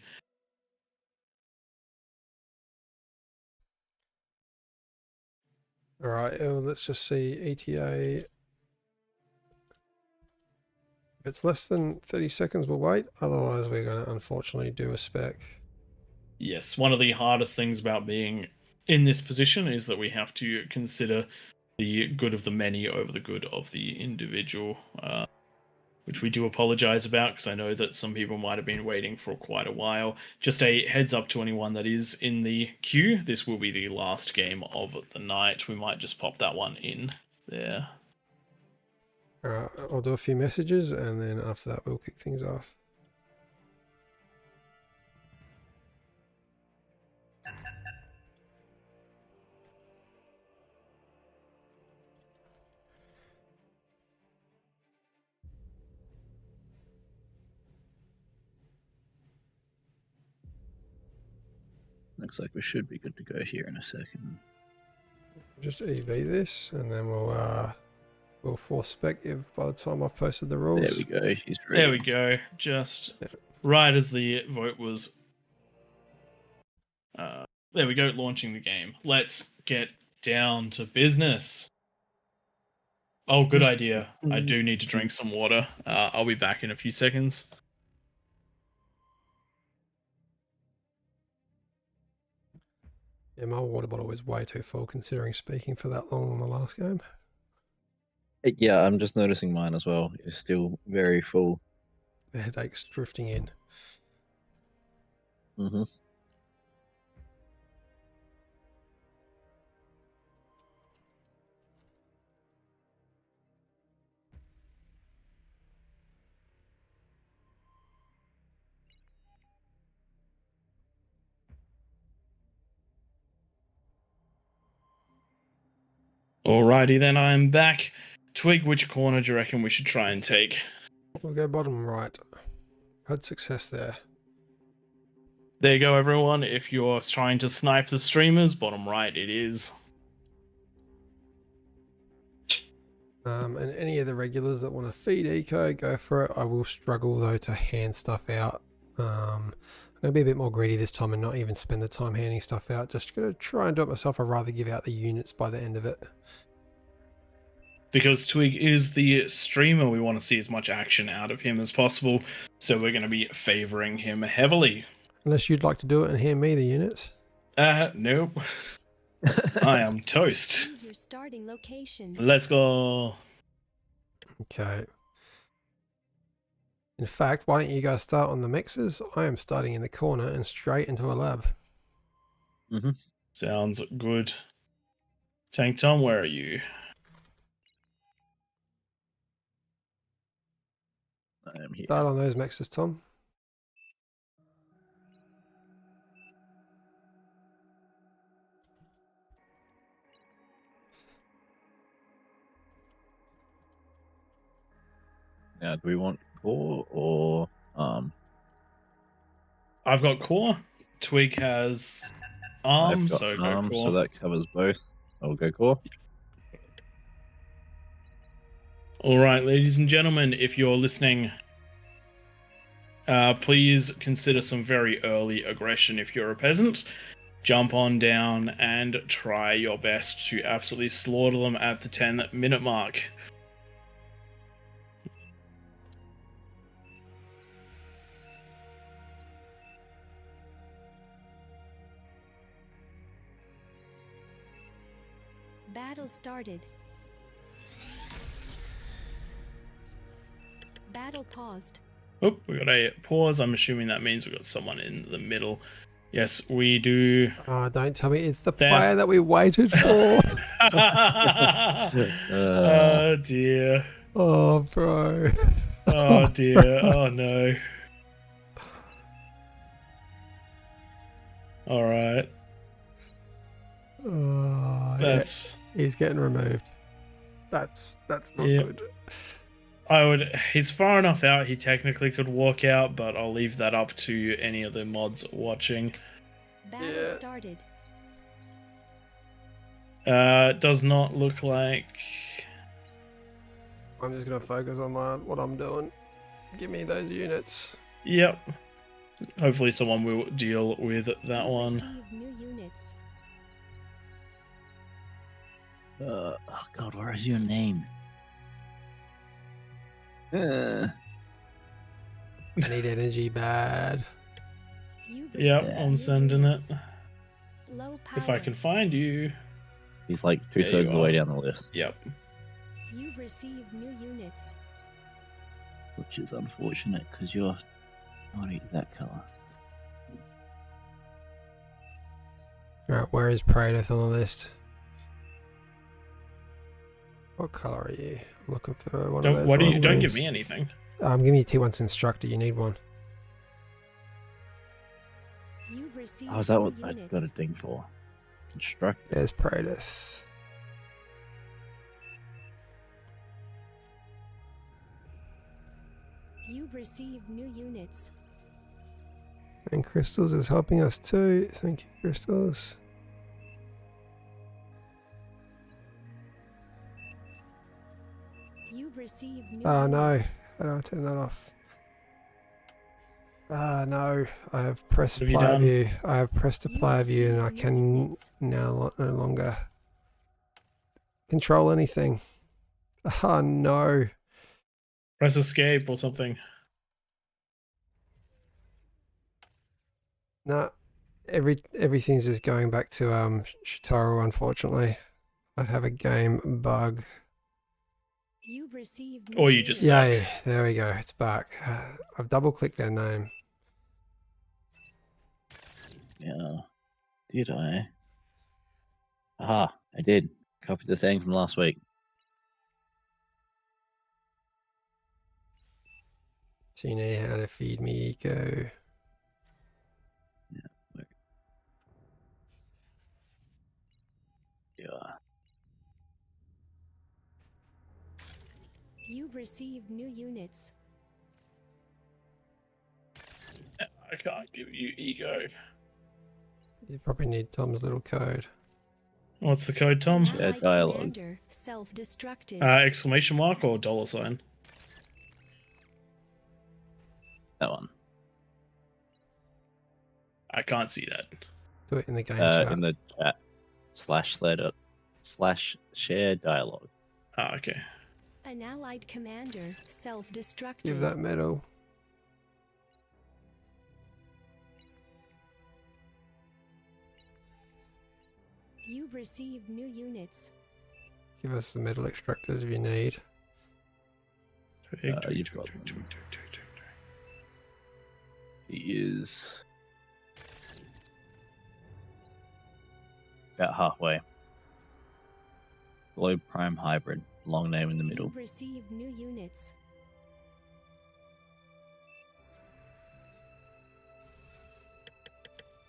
All right, let's just see ETA. If it's less than 30 seconds, we'll wait. Otherwise, we're going to unfortunately do a spec. Yes, one of the hardest things about being in this position is that we have to consider the good of the many over the good of the individual, which we do apologize about because I know that some people might have been waiting for quite a while. Just a heads up to anyone that is in the queue, this will be the last game of the night. We might just pop that one in there. Alright, I'll do a few messages and then after that we'll kick things off. Looks like we should be good to go here in a second. Just EV this and then we'll force spec if by the time I've posted the rules. There we go. He's ready. There we go. Just right as the vote was... there we go, launching the game. Let's get down to business. Oh, good idea. I do need to drink some water. I'll be back in a few seconds. Yeah, my water bottle was way too full considering speaking for that long on the last game. Yeah, I'm just noticing mine as well. It's still very full. The headache's drifting in. Mm-hmm. Alrighty then, I'm back. Twig, which corner do you reckon we should try and take? We'll go bottom right. Had success there. There you go, everyone. If you're trying to snipe the streamers, bottom right it is. And any of the regulars that want to feed eco, go for it. I will struggle though to hand stuff out. I'm going to be a bit more greedy this time and not even spend the time handing stuff out. Just going to try and do it myself. I'd rather give out the units by the end of it. Because Twig is the streamer, we want to see as much action out of him as possible. So we're going to be favoring him heavily. Unless you'd like to do it and hand me the units. Nope. I am toast. Choose your starting location. Let's go. Okay. In fact, why don't you guys start on the mixers? I am starting in the corner and straight into a lab. Mm-hmm. Sounds good. Tank Tom, where are you? I am here. Start on those mixers, Tom. Now, do we want core or I've got core. Twig has I've got so go arm, core. so that covers both. I'll go core. All right, ladies and gentlemen, if you're listening, please consider some very early aggression if you're a peasant. Jump on down and try your best to absolutely slaughter them at the 10-minute mark. Battle started. Battle paused. Oh, we got a pause. I'm assuming that means we got someone in the middle. Yes, we do. Oh, don't tell me it's the There. player that we waited for. Oh dear. Oh, bro. Oh dear. Oh no. All right. Oh, That's. yeah. He's getting removed. That's not Yeah. good. He's far enough out. He technically could walk out, but I'll leave that up to any of the mods watching. Battle started. Does not look like. I'm just gonna focus on what I'm doing. Give me those units. Yep. Hopefully, someone will deal with that You one. receive new units. Oh God, where is your name? I need energy bad. You Yep, receive I'm new sending it. units. Low power. If I can find you. He's like There 2/3 you of the way are. down the list, Yep. You receive new units. which is unfortunate because you're not that color. Alright, where is Praedyth on the list? What colour are you? I'm looking for one of those. Don't long give greens. me anything. I'm giving you T1's instructor. You need one. You receive Oh, is that new what I units. got a thing for? Construct. There's Praedyth. You receive new units. And Crystals is helping us too. Thank you, Crystals. You receive new Oh no. units. How do I turn that off? Ah no. I have pressed What have you player done? view. I have pressed a You player view and I receive new can units. now no longer control anything. Oh no. Press escape or something. No. Everything's just going back to Shitaro, unfortunately. I have a game bug. You receive new Or you just units. suck. Yay, there we go, it's back. I've double clicked their name. Yeah. Did I? Aha, I did. Copied the thing from last week. So you know how to feed me eco. Yeah. You receive new units. I can't give you ego. You probably need Tom's little code. What's the code, Tom? An allied dialogue. commander self-destructed. Exclamation mark or dollar sign? That one. I can't see that. Do it in the game chat. In the chat. /share dialogue. Okay. An allied commander self-destructed. Give that medal. You receive new units. Give us the metal extractors if you need. You've got them. He is about halfway. Globe Prime Hybrid. Long name in the middle. You receive new units.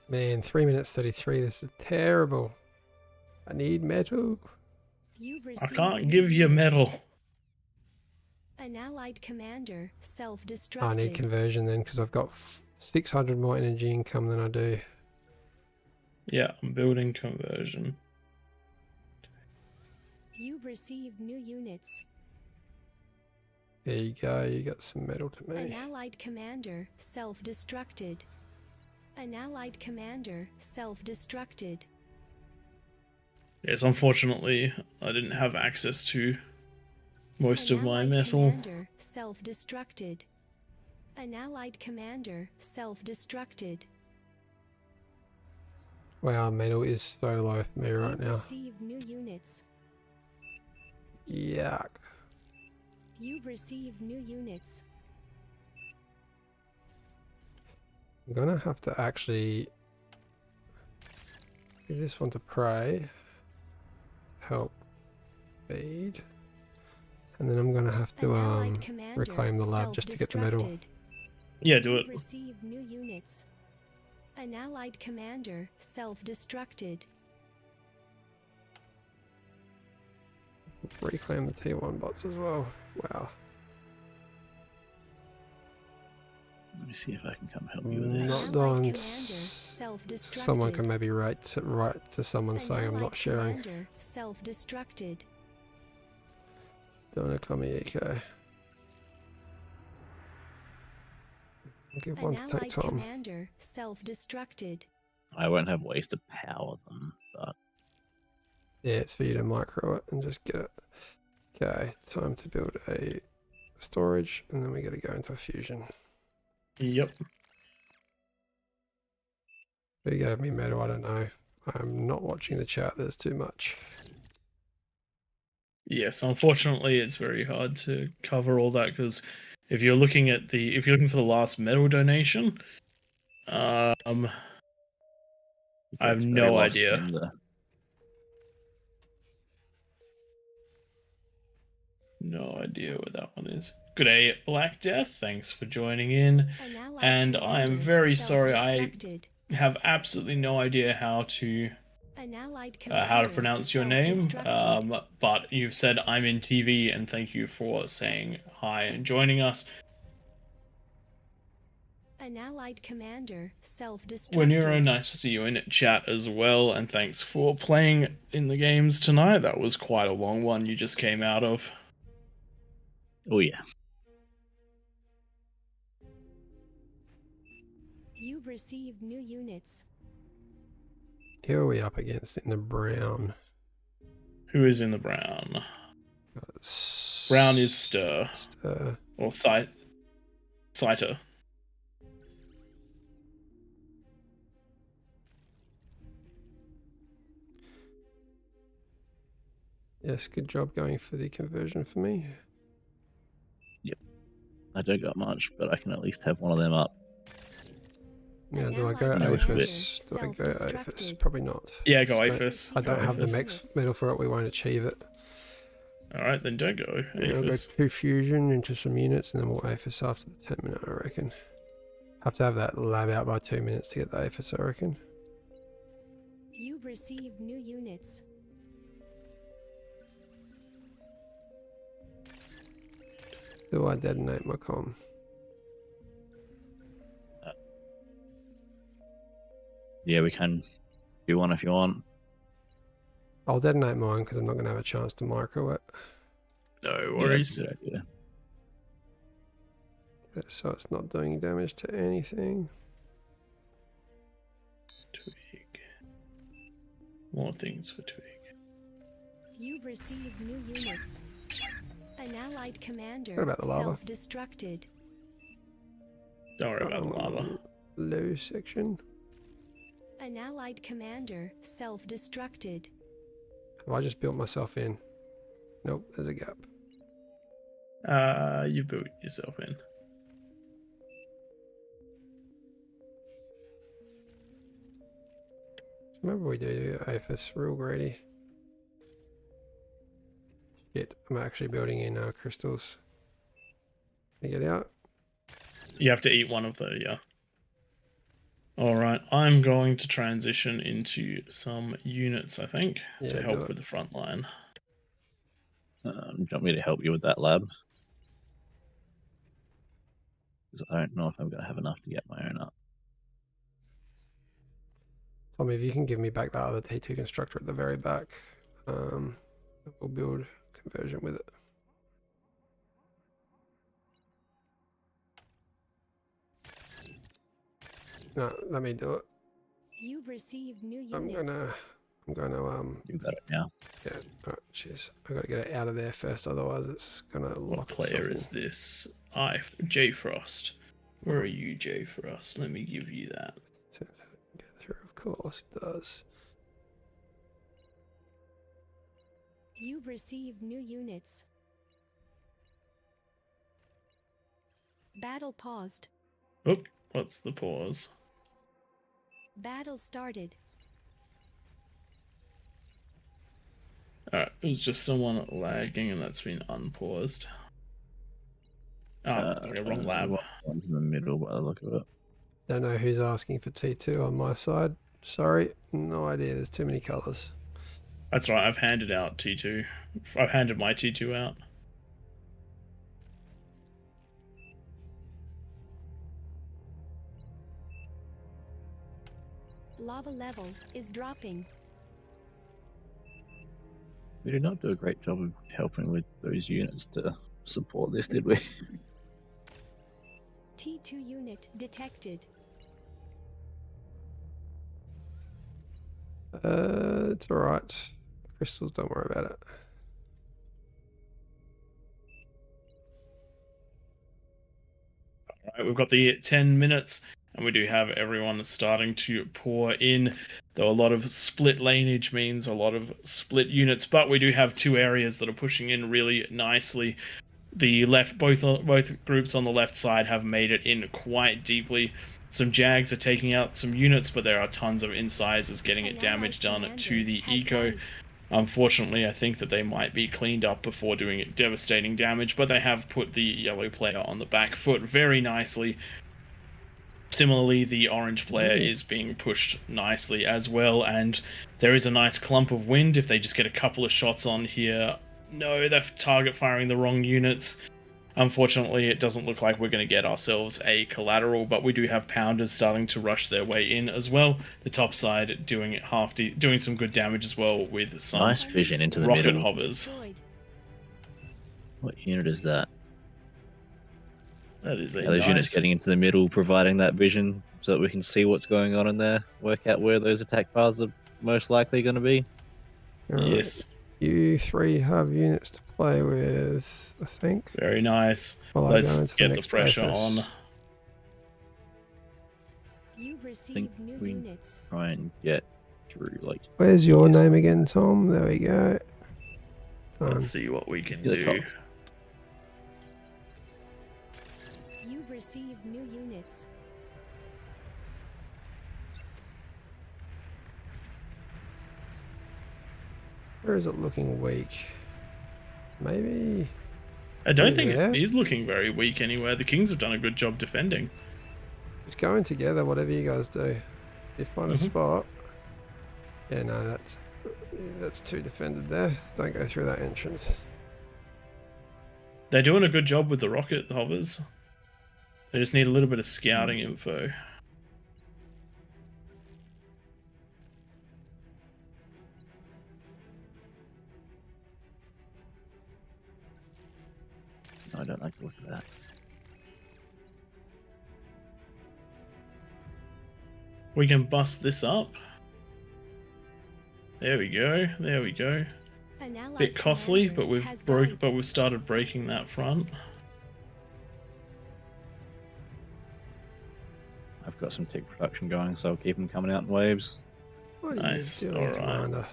Man, 3 minutes 33. This is terrible. I need metal. You I receive can't new give you units. metal. An allied commander I self-destructed. need conversion then because I've got 600 more energy income than I do. Yeah, I'm building conversion. You receive new units. There you go. You got some metal to An me. allied commander self-destructed. An allied commander self-destructed. Yes, unfortunately, I didn't have access to most An of my allied metal. commander self-destructed. An allied commander self-destructed. Wow, metal is so low for me right You now. receive new units. Yuck. You've received new units. I'm gonna have to actually give this one to pray. Help feed. And then I'm gonna have An to allied commander reclaim the lab just to get the medal. self-destructed. Yeah, do it. You've received new units. An allied commander self-destructed. Reclaim the T1 bots as well. Wow. Let me see if I can come help you with An this. Not allied done. commander self-destructed. Someone can maybe write to someone An saying I'm not allied sharing. commander self-destructed. Don't call me EK. Give An one to take allied Tom. commander self-destructed. I won't have ways to power them, but Yeah, it's for you to micro it and just get it. Okay, time to build a storage, and then we got to go into a fusion. Yep. Who gave me metal? I don't know. I'm not watching the chat. There's too much. Yes, unfortunately, it's very hard to cover all that because if you're looking for the last medal donation, I have it's very no lost idea. in the- No idea what that one is. Good day, Black Death. Thanks for joining in. An allied And I am commander very sorry. I self-destructed. have absolutely no idea how to An allied how to commander pronounce your name. self-destructed. But you've said I'm in TV, and thank you for saying hi and joining us. An allied commander self-destructed. When you're nice to see you in chat as well, and thanks for playing in the games tonight. That was quite a long one you just came out of. Oh yeah. You've received new units. Who are we up against in the brown? Who is in the brown? Brown is Stir or Citer. Yes, good job going for the conversion for me. I don't got much, but I can at least have one of them up. Now, An do I go allied commander APHIS? Do I go APHIS? self-destructed. Probably not. Yeah, go So APHIS. I don't Go have the APHIS. max medal for it. We won't achieve it. All right, then don't go Yeah, I'll go APHIS. 2 fusion into some units, and then we'll APHIS after the 10-minute, I reckon. Have to have that lab out by 2 minutes to get the APHIS, I reckon. You've received new units. Do I detonate my comm? Yeah, we can do one if you want. I'll detonate mine because I'm not going to have a chance to micro it. No Yeah, worries. that's a good idea. So it's not doing damage to anything. Twig. More things for Twig. You've received new units. An allied commander What about the lava? self-destructed. Don't worry about the lava. Low section. An allied commander self-destructed. Have I just built myself in? Nope, there's a gap. You built yourself in. Remember we do APHIS real greedy. Shit, I'm actually building in crystals. Can you get out? You have to eat one of the, yeah. Alright, I'm going to transition into some units, I think, Yeah, to do help it. with the front line. Do you want me to help you with that lab? Because I don't know if I'm going to have enough to get my own up. Tommy, if you can give me back that other T2 constructor at the very back, we'll build conversion with it. No, let me do it. You've received new I'm units. gonna You got it now. yeah. All right, cheers. I gotta get it out of there first, otherwise it's gonna What lock player itself is in. this? J Frost. Where are you, J Frost? Let me give you that. Turns out it can get through, of course it does. You've received new units. Battle paused. Oop, what's the pause? Battle started. Alright, it was just someone lagging and that's been unpaused. Oh, wrong lab. One's in the middle by the look of it. Don't know who's asking for T2 on my side. Sorry, no idea. There's too many colours. That's right, I've handed out T2. I've handed my T2 out. Lava level is dropping. We did not do a great job of helping with those units to support this, did we? T2 unit detected. It's alright. Crystals, don't worry about it. Alright, we've got the 10 minutes, and we do have everyone starting to pour in. Though a lot of split laneage means a lot of split units, but we do have two areas that are pushing in really nicely. The left, both groups on the left side have made it in quite deeply. Some Jags are taking out some units, but there are tons of incisors getting it damage done to the eco. Unfortunately, I think that they might be cleaned up before doing devastating damage, but they have put the yellow player on the back foot very nicely. Similarly, the orange player is being pushed nicely as well, and there is a nice clump of wind if they just get a couple of shots on here. No, they're target firing the wrong units. Unfortunately, it doesn't look like we're going to get ourselves a collateral, but we do have pounders starting to rush their way in as well. The top side doing it doing some good damage as well with some Nice vision into the rocket middle. hovers. Destroyed. What unit is that? That is a Those units nice. getting into the middle, providing that vision so that we can see what's going on in there, work out where those attack paths are most likely going to be. Alright, Yes, you three have units to play with, I think. very nice. While I Let's go into get the next pressure AFS. on. You've think received new we- units. Try and get through, like, Where's your Yes. name again, Tom? There we go. Done. Let's see what we can the do. top. You've received new units. Where is it looking weak? Maybe. I don't Over think there? it is looking very weak anywhere. The Kings have done a good job defending. It's going together, whatever you guys do. If you find a Mhm. spot. Yeah, no, that's too defended there. Don't go through that entrance. They're doing a good job with the rocket hovers. They just need a little bit of scouting info. No, I don't like to look at that. We can bust this up. There we go. There we go. An allied Bit costly, commander but has died. we've started breaking that front. I've got some tick production going, so I'll keep them coming out in waves. What are Nice, you doing, alright. Commander?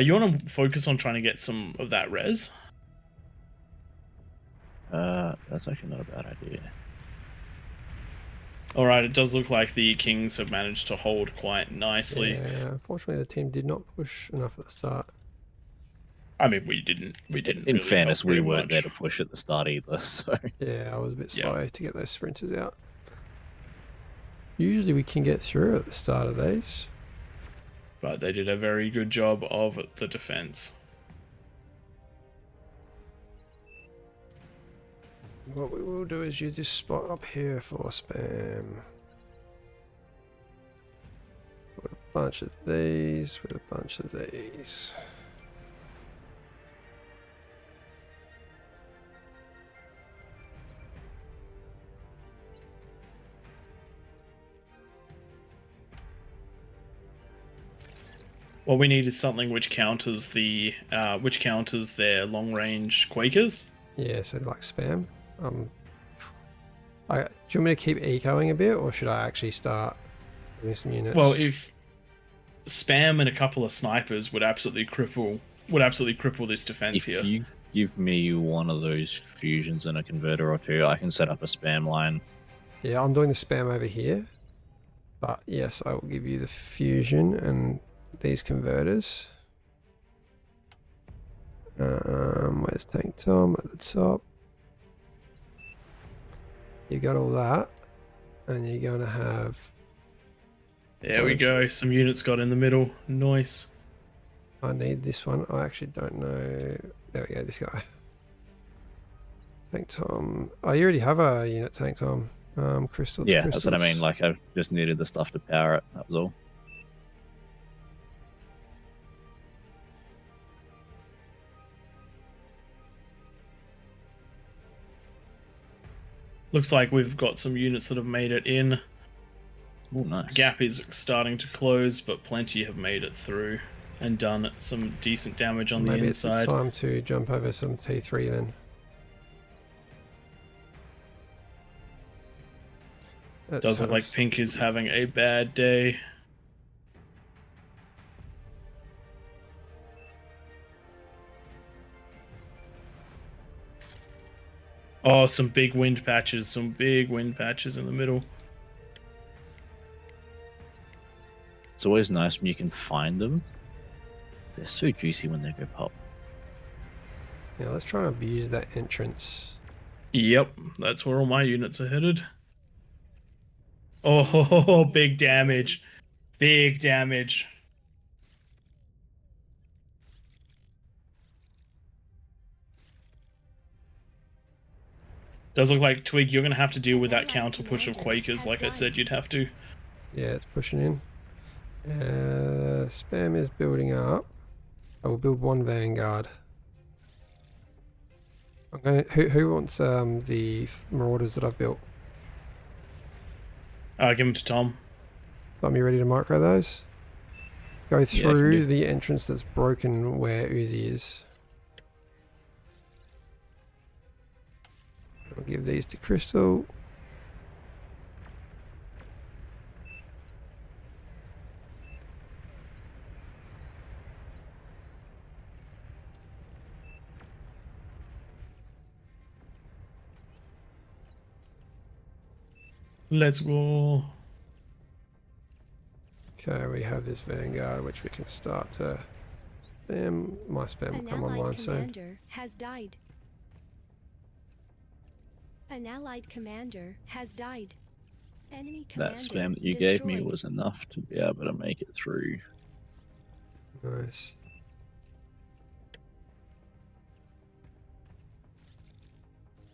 You want to focus on trying to get some of that res? That's actually not a bad idea. Alright, it does look like the Kings have managed to hold quite nicely. Yeah, unfortunately the team did not push enough at the start. I mean, we didn't In really fairness, help we very weren't there much. to push at the start either, so... Yeah, I was a bit Yeah. slow to get those sprinters out. Usually we can get through at the start of these. But they did a very good job of the defense. What we will do is use this spot up here for spam. With a bunch of these, with a bunch of these. What we need is something which counters their long range Quakers. Yeah, so like spam. Do you want me to keep ecoing a bit, or should I actually start doing some units? Well, if spam and a couple of snipers would absolutely cripple this defense If here. you give me one of those fusions and a converter or two, I can set up a spam line. Yeah, I'm doing the spam over here. But yes, I will give you the fusion and these converters. Where's Tank Tom at the top? You got all that, and you're going to have. There we go. Some units got in the middle. Nice. I need this one. I actually don't know. There we go. This guy. Tank Tom. Oh, you already have a unit, Tank Tom. Crystals. Yeah, crystals. that's what I mean. Like, I just needed the stuff to power it. That was all. Looks like we've got some units that have made it in. Oh, nice. The gap is starting to close, but plenty have made it through and done some decent damage on Maybe the it's inside. time to jump over some T3 then. Does look like Pink is having a bad day. Oh, some big wind patches in the middle. It's always nice when you can find them. They're so juicy when they go pop. Yeah, let's try and abuse that entrance. Yep, that's where all my units are headed. Oh, big damage. Big damage. Does look like, Twig, you're going to have to deal with that counter push of Quakers, like I said you'd have to. Yeah, it's pushing in. Spam is building up. I will build one Vanguard. I'm gonna. Who wants the Marauders that I've built? Give them to Tom. Tom, you ready to micro those? Go I can through do- the entrance that's broken where Uzi is. I'll give these to Crystal. Let's go. Okay, we have this Vanguard, which we can start to spam. My spam will An come allied online soon. commander has died. An allied commander has died. Enemy commander That spam that you gave me destroyed. was enough to be able to make it through. Nice.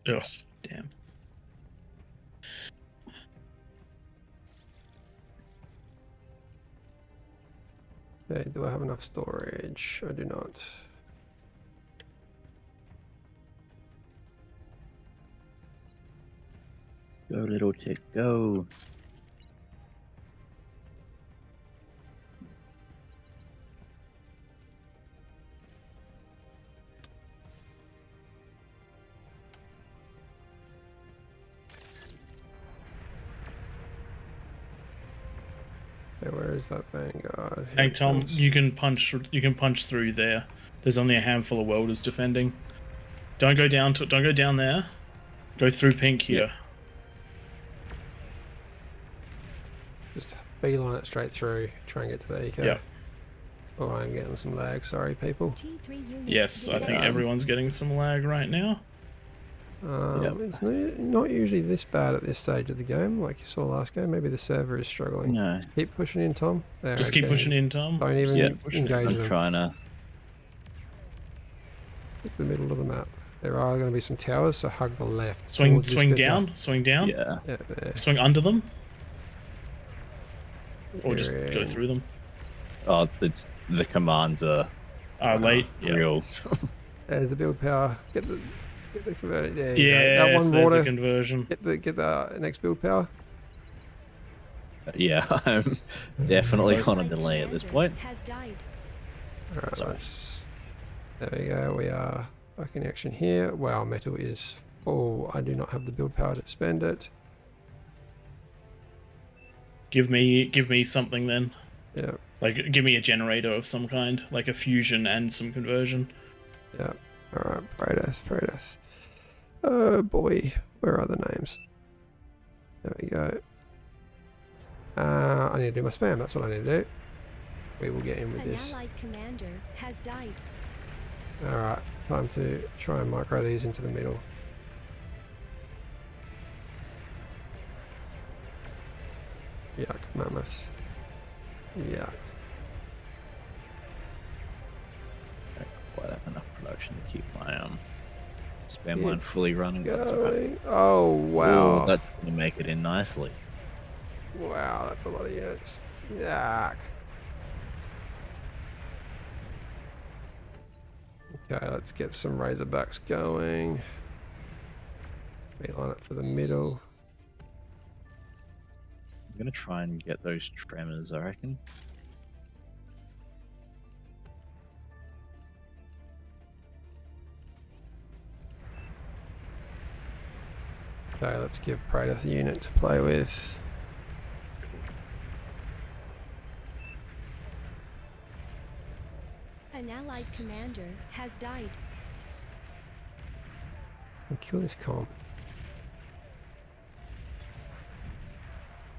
Ugh, damn. Okay, do I have enough storage? I do not. Go, little tick, go. Okay, where is that Vanguard? Here Hey it Tom, comes. you can punch through there. There's only a handful of welders defending. Don't go down there. Go through Pink here. Just beeline it straight through. Try and get to the eco. Yep. Oh, I'm getting some lag. Sorry, people. T3 unit Yes, I think detected. everyone's getting some lag right now. Yep. It's not usually this bad at this stage of the game, like you saw last game. Maybe the server is struggling. No, Keep pushing in, Tom. There, Just keep okay. pushing in, Tom. Don't even Just keep pushing in. engage I'm them. trying to. Hit the middle of the map. There are going to be some towers, so hug the left. Swing towards this bit down. Swing down. Yeah. Yeah, there. Swing under them. Or just Here go in. through them. Oh, it's the commands are Late. Yeah. real. There's the build power. Get the converter. There you go. That Yes, one there's the water. conversion. Get the next build power. Yeah, I'm definitely Nice. on a Allied delay at this commander point. Has died. Alright, Sorry. there we go. We are back in action here. Wow, metal is full. I do not have the build power to spend it. Give me something then. Yeah, Like, give me a generator of some kind, like a fusion and some conversion. yeah. Alright, Praedyth. Oh boy, where are the names? There we go. I need to do my spam, that's what I need to do. We will get in with An this. allied commander has died. Alright, time to try and micro these into the middle. Yuck, mammoths. Yuck. I don't quite have enough production to keep my spam Keep line fully running. But that's alright. Going. Oh, wow. Ooh, that's gonna make it in nicely. Wow, that's a lot of units. Yuck. Okay, let's get some Razorbacks going. Beeline it for the middle. I'm gonna try and get those tremors, I reckon. Okay, let's give Praedyth a unit to play with. An allied commander has died. And kill this com.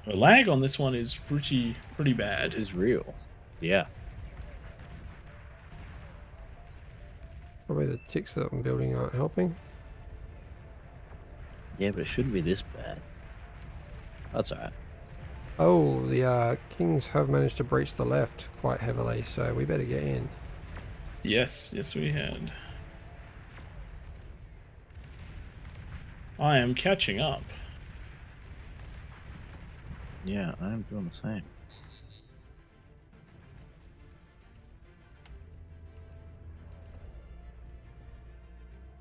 The lag on this one is pretty bad. It is real. Yeah. Probably the ticks that I'm building aren't helping. Yeah, but it shouldn't be this bad. That's alright. Oh, the Kings have managed to breach the left quite heavily, so we better get in. Yes, we had. I am catching up. Yeah, I'm doing the same.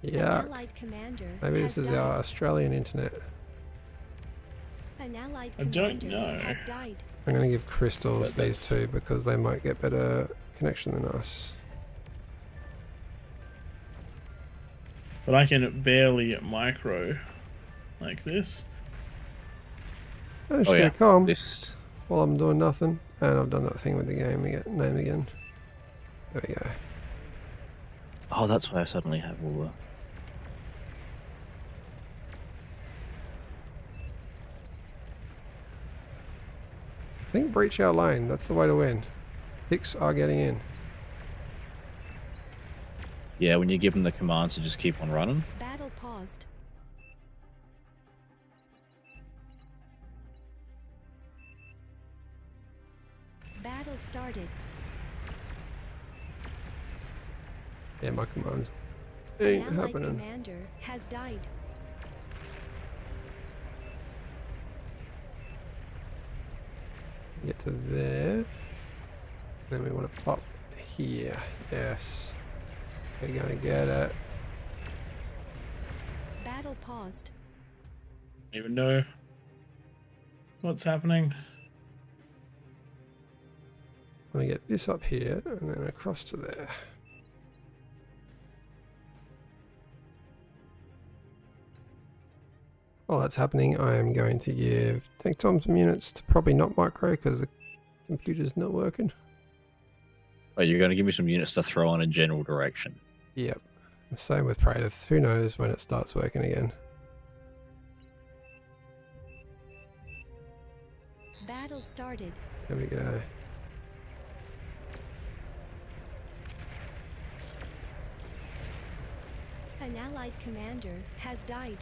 An Yeah. allied commander Maybe has this is died. our Australian internet. An allied I don't commander know. has died. I'm going to give crystals But these that's- two because they might get better connection than us. But I can barely micro like this. I'm just Oh going yeah. to come This while I'm doing nothing. And I've done that thing with the game again, name again. There we go. Oh, that's why I suddenly have all the I think breach our lane. That's the way to win. Ticks are getting in. Yeah, when you give them the commands to just keep on running. Battle paused. Battle started. Yeah, my commands An ain't allied happening. commander has died. Get to there. Then we want to pop here. Yes. We're going to get it. Battle paused. Don't even know what's happening. I'm going to get this up here and then across to there. While that's happening, I am going to give Tank Tom some units to probably not micro because the computer's not working. Oh, you're going to give me some units to throw in a general direction. Yep. The same with Praedyth. Who knows when it starts working again. Battle started. There we go. An allied commander has died.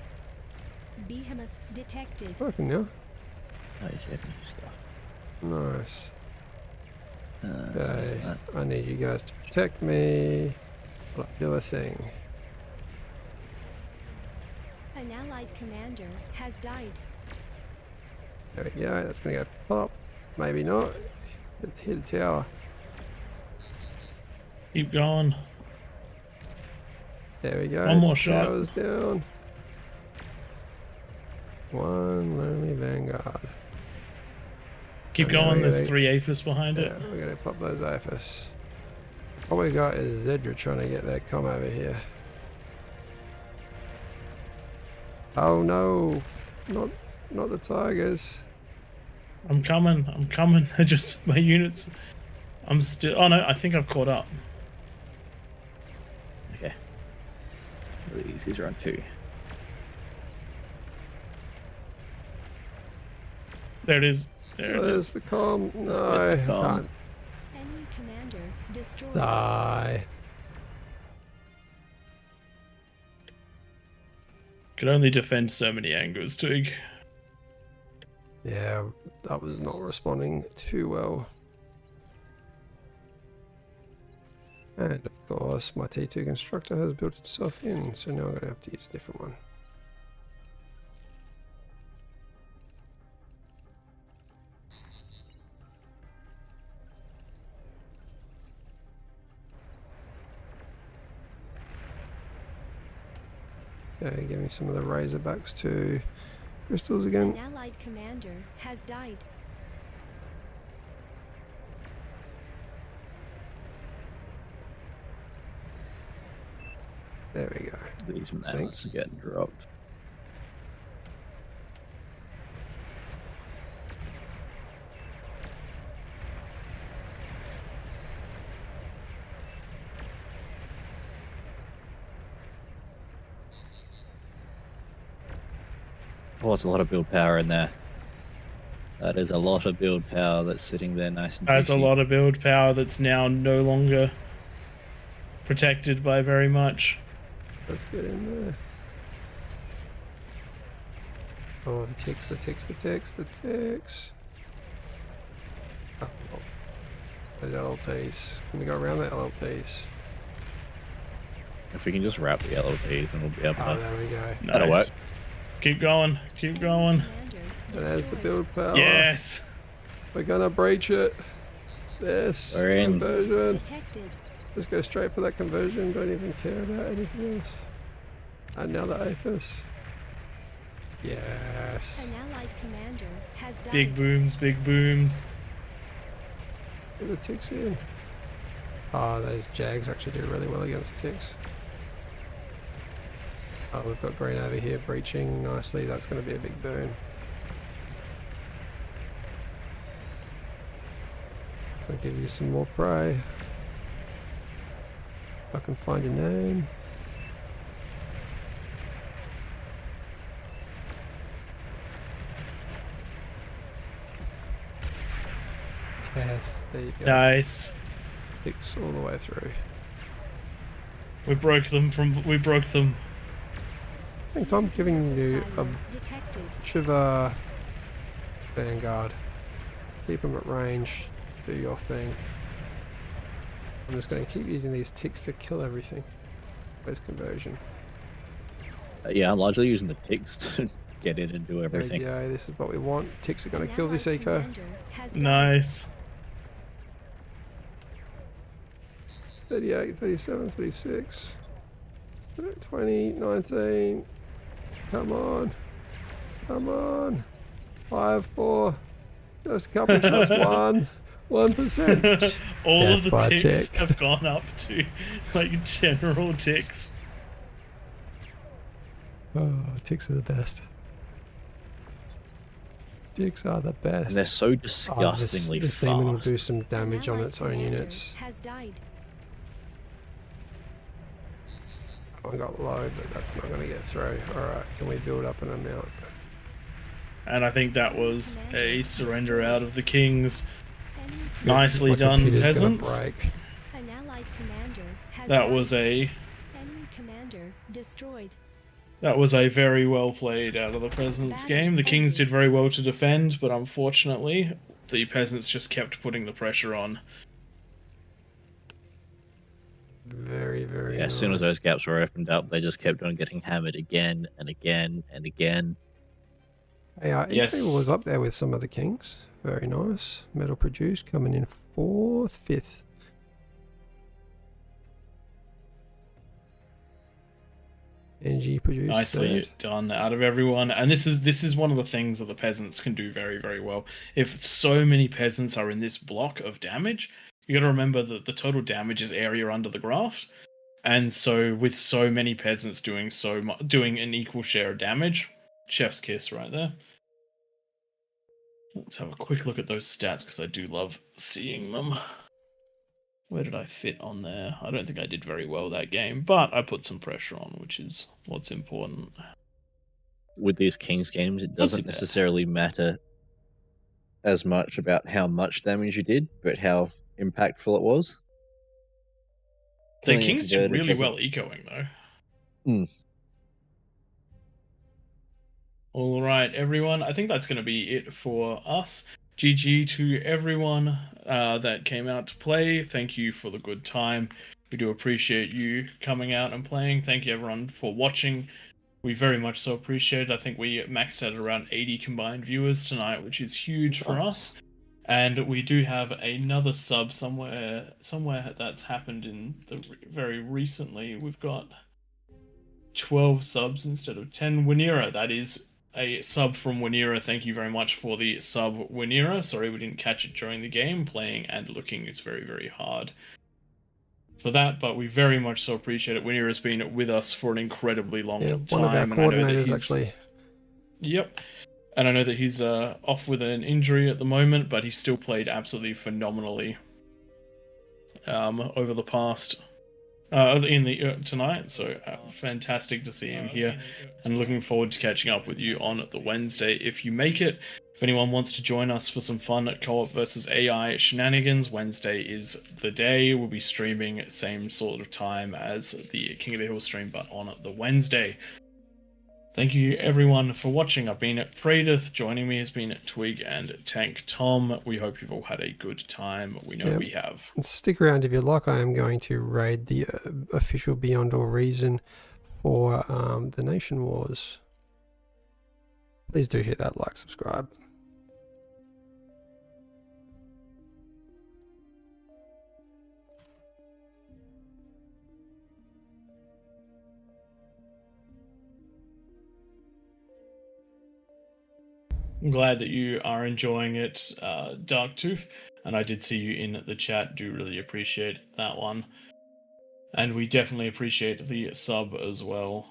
Behemoth detected. Working now. Oh, you gave me stuff. Nice. What's Okay. that? I need you guys to protect me. I'll do a thing. An allied commander has died. There we go. That's going to go pop. Maybe not. Let's hit a tower. Keep going. There we go. One more shot. Towers down. One lonely vanguard. Keep And then going. we're There's gonna- 3 APHIS behind Yeah, it. we're going to pop those AFIS. All we got is Zedra trying to get that come over here. Oh no, not the tigers. I'm coming. I just my units. I'm still. Oh no, I think I've caught up. Okay. These are on 2. There it is. There it Where's is. the com? No, the comm. can't. Enemy commander destroyed. Die. Could only defend so many angles, Twig. Yeah, that was not responding too well. And of course, my T2 constructor has built itself in, so now I'm going to have to use a different one. Okay, give me some of the Razorbacks to crystals again. An allied commander has died. There we go. These mounts are getting dropped. Oh, it's a lot of build power in there. That is a lot of build power that's sitting there nice and That's a juicy. lot of build power that's now no longer protected by very much. Let's get in there. Oh, the ticks. Oh, well. Those LLTs. Can we go around the LLTs? If we can just wrap the LLPs, then we'll be able Oh, to. there we go. That'll work. Keep going. Keep going. Commander There's the destroyed. build power. Yes. We're gonna breach it. Yes. We're in. Conversion. Detected. Just go straight for that conversion. Don't even care about anything else. And now the APHIS. Yes. An allied commander has died. Big booms. Big booms. Get the ticks in. Oh, those Jags actually do really well against ticks. Oh, we've got green over here breaching nicely. That's going to be a big boon. I'll give you some more prey. If I can find your name. Yes, there you go. Nice. Ticks all the way through. We broke them. I think I'm giving you a Silo detected. Shiva Vanguard. Keep them at range. Do your thing. I'm just going to keep using these ticks to kill everything. Where's conversion? Yeah, I'm largely using the ticks to get in and do There we everything. go. This is what we want. Ticks are going An to kill this allied eco. commander has died. Nice. 38, 37, 36, 20, 19. Come on. Come on. 5, 4. Just a couple shots. 1%. All Death of the by ticks tick. have gone up to like general ticks. Oh, ticks are the best. Ticks are the best. And they're so Oh, disgustingly this fast. demon will do some An damage on allied its own commander units. has died. I got low, but that's not going to get through. Alright, can we build up an amount? And I think that was a surrender out of the kings. Enemy Nicely My done, computer's gonna peasants. break. An allied commander has That died. was a Enemy commander destroyed. very well played out of the peasants game. The kings did very well to defend, but unfortunately, the peasants just kept putting the pressure on. Very, very Yeah, as soon as nice. those gaps were opened up, they just kept on getting hammered again and again and again. Hey, Yes. Eagle was up there with some of the kings. Very nice. Metal produced coming in 4th, 5th. Energy produced. Nicely 3rd. done out of everyone. And this is one of the things that the peasants can do very, very well. If so many peasants are in this block of damage, you got to remember that the total damage is area under the graph, and so with so many peasants doing doing an equal share of damage, chef's kiss right there. Let's have a quick look at those stats because I do love seeing them. Where did I fit on there? I don't think I did very well that game, but I put some pressure on, which is what's important. With these Kings games, it doesn't necessarily matter as much about how much damage you did, but how impactful it was. The Kings did really well ecoing, though. All right, everyone. I think that's going to be it for us. GG to everyone that came out to play. Thank you for the good time. We do appreciate you coming out and playing. Thank you, everyone, for watching. We very much so appreciate it. I think we maxed out around 80 combined viewers tonight, which is huge for us. And we do have another sub somewhere that's happened in the very recently. We've got 12 subs instead of 10. Winera, that is a sub from Winera. Thank you very much for the sub, Winera. Sorry we didn't catch it during the game. Playing and looking is very, very hard for that, but we very much so appreciate it. Winera's been with us for an incredibly long time. One of our coordinators, actually. Yep. And I know that he's off with an injury at the moment, but he still played absolutely phenomenally over the past tonight. So fantastic to see him here, and looking forward to catching up with you on the Wednesday if you make it. If anyone wants to join us for some fun co-op versus AI shenanigans, Wednesday is the day. We'll be streaming same sort of time as the King of the Hill stream, but on the Wednesday. Thank you everyone for watching. I've been Pradith. Joining me has been Twig and Tank Tom. We hope you've all had a good time. We know we have. And stick around if you like. I am going to raid the official Beyond All Reason for the Nation Wars. Please do hit that like, subscribe. I'm glad that you are enjoying it, Darktooth, and I did see you in the chat. Do really appreciate that one, and we definitely appreciate the sub as well.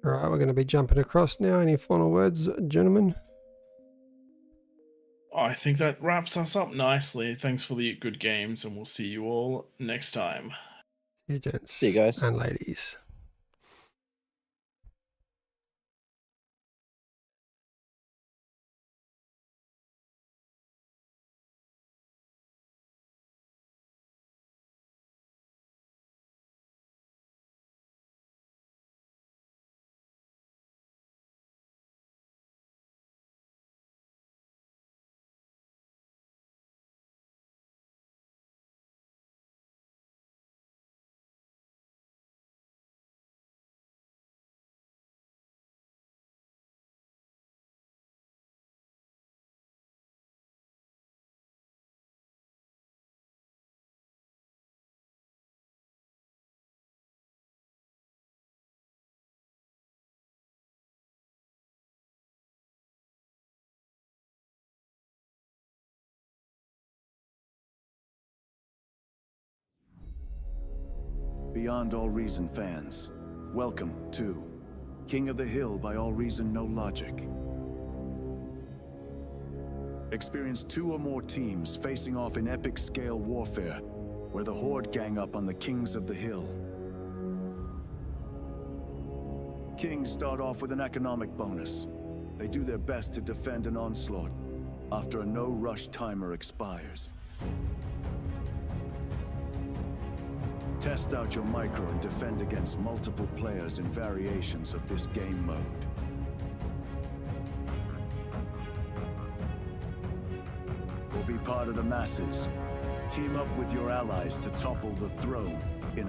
All right, we're going to be jumping across now. Any final words, gentlemen? I think that wraps us up nicely. Thanks for the good games, and we'll see you all next time. See you, gents. See you guys. And ladies. Beyond All Reason fans, welcome to King of the Hill by AllReasonNoLogic. Experience 2 or more teams facing off in epic scale warfare, where the Horde gang up on the Kings of the Hill. Kings start off with an economic bonus. They do their best to defend an onslaught after a no-rush timer expires. Test out your micro and defend against multiple players in variations of this game mode. Or be part of the masses. Team up with your allies to topple the throne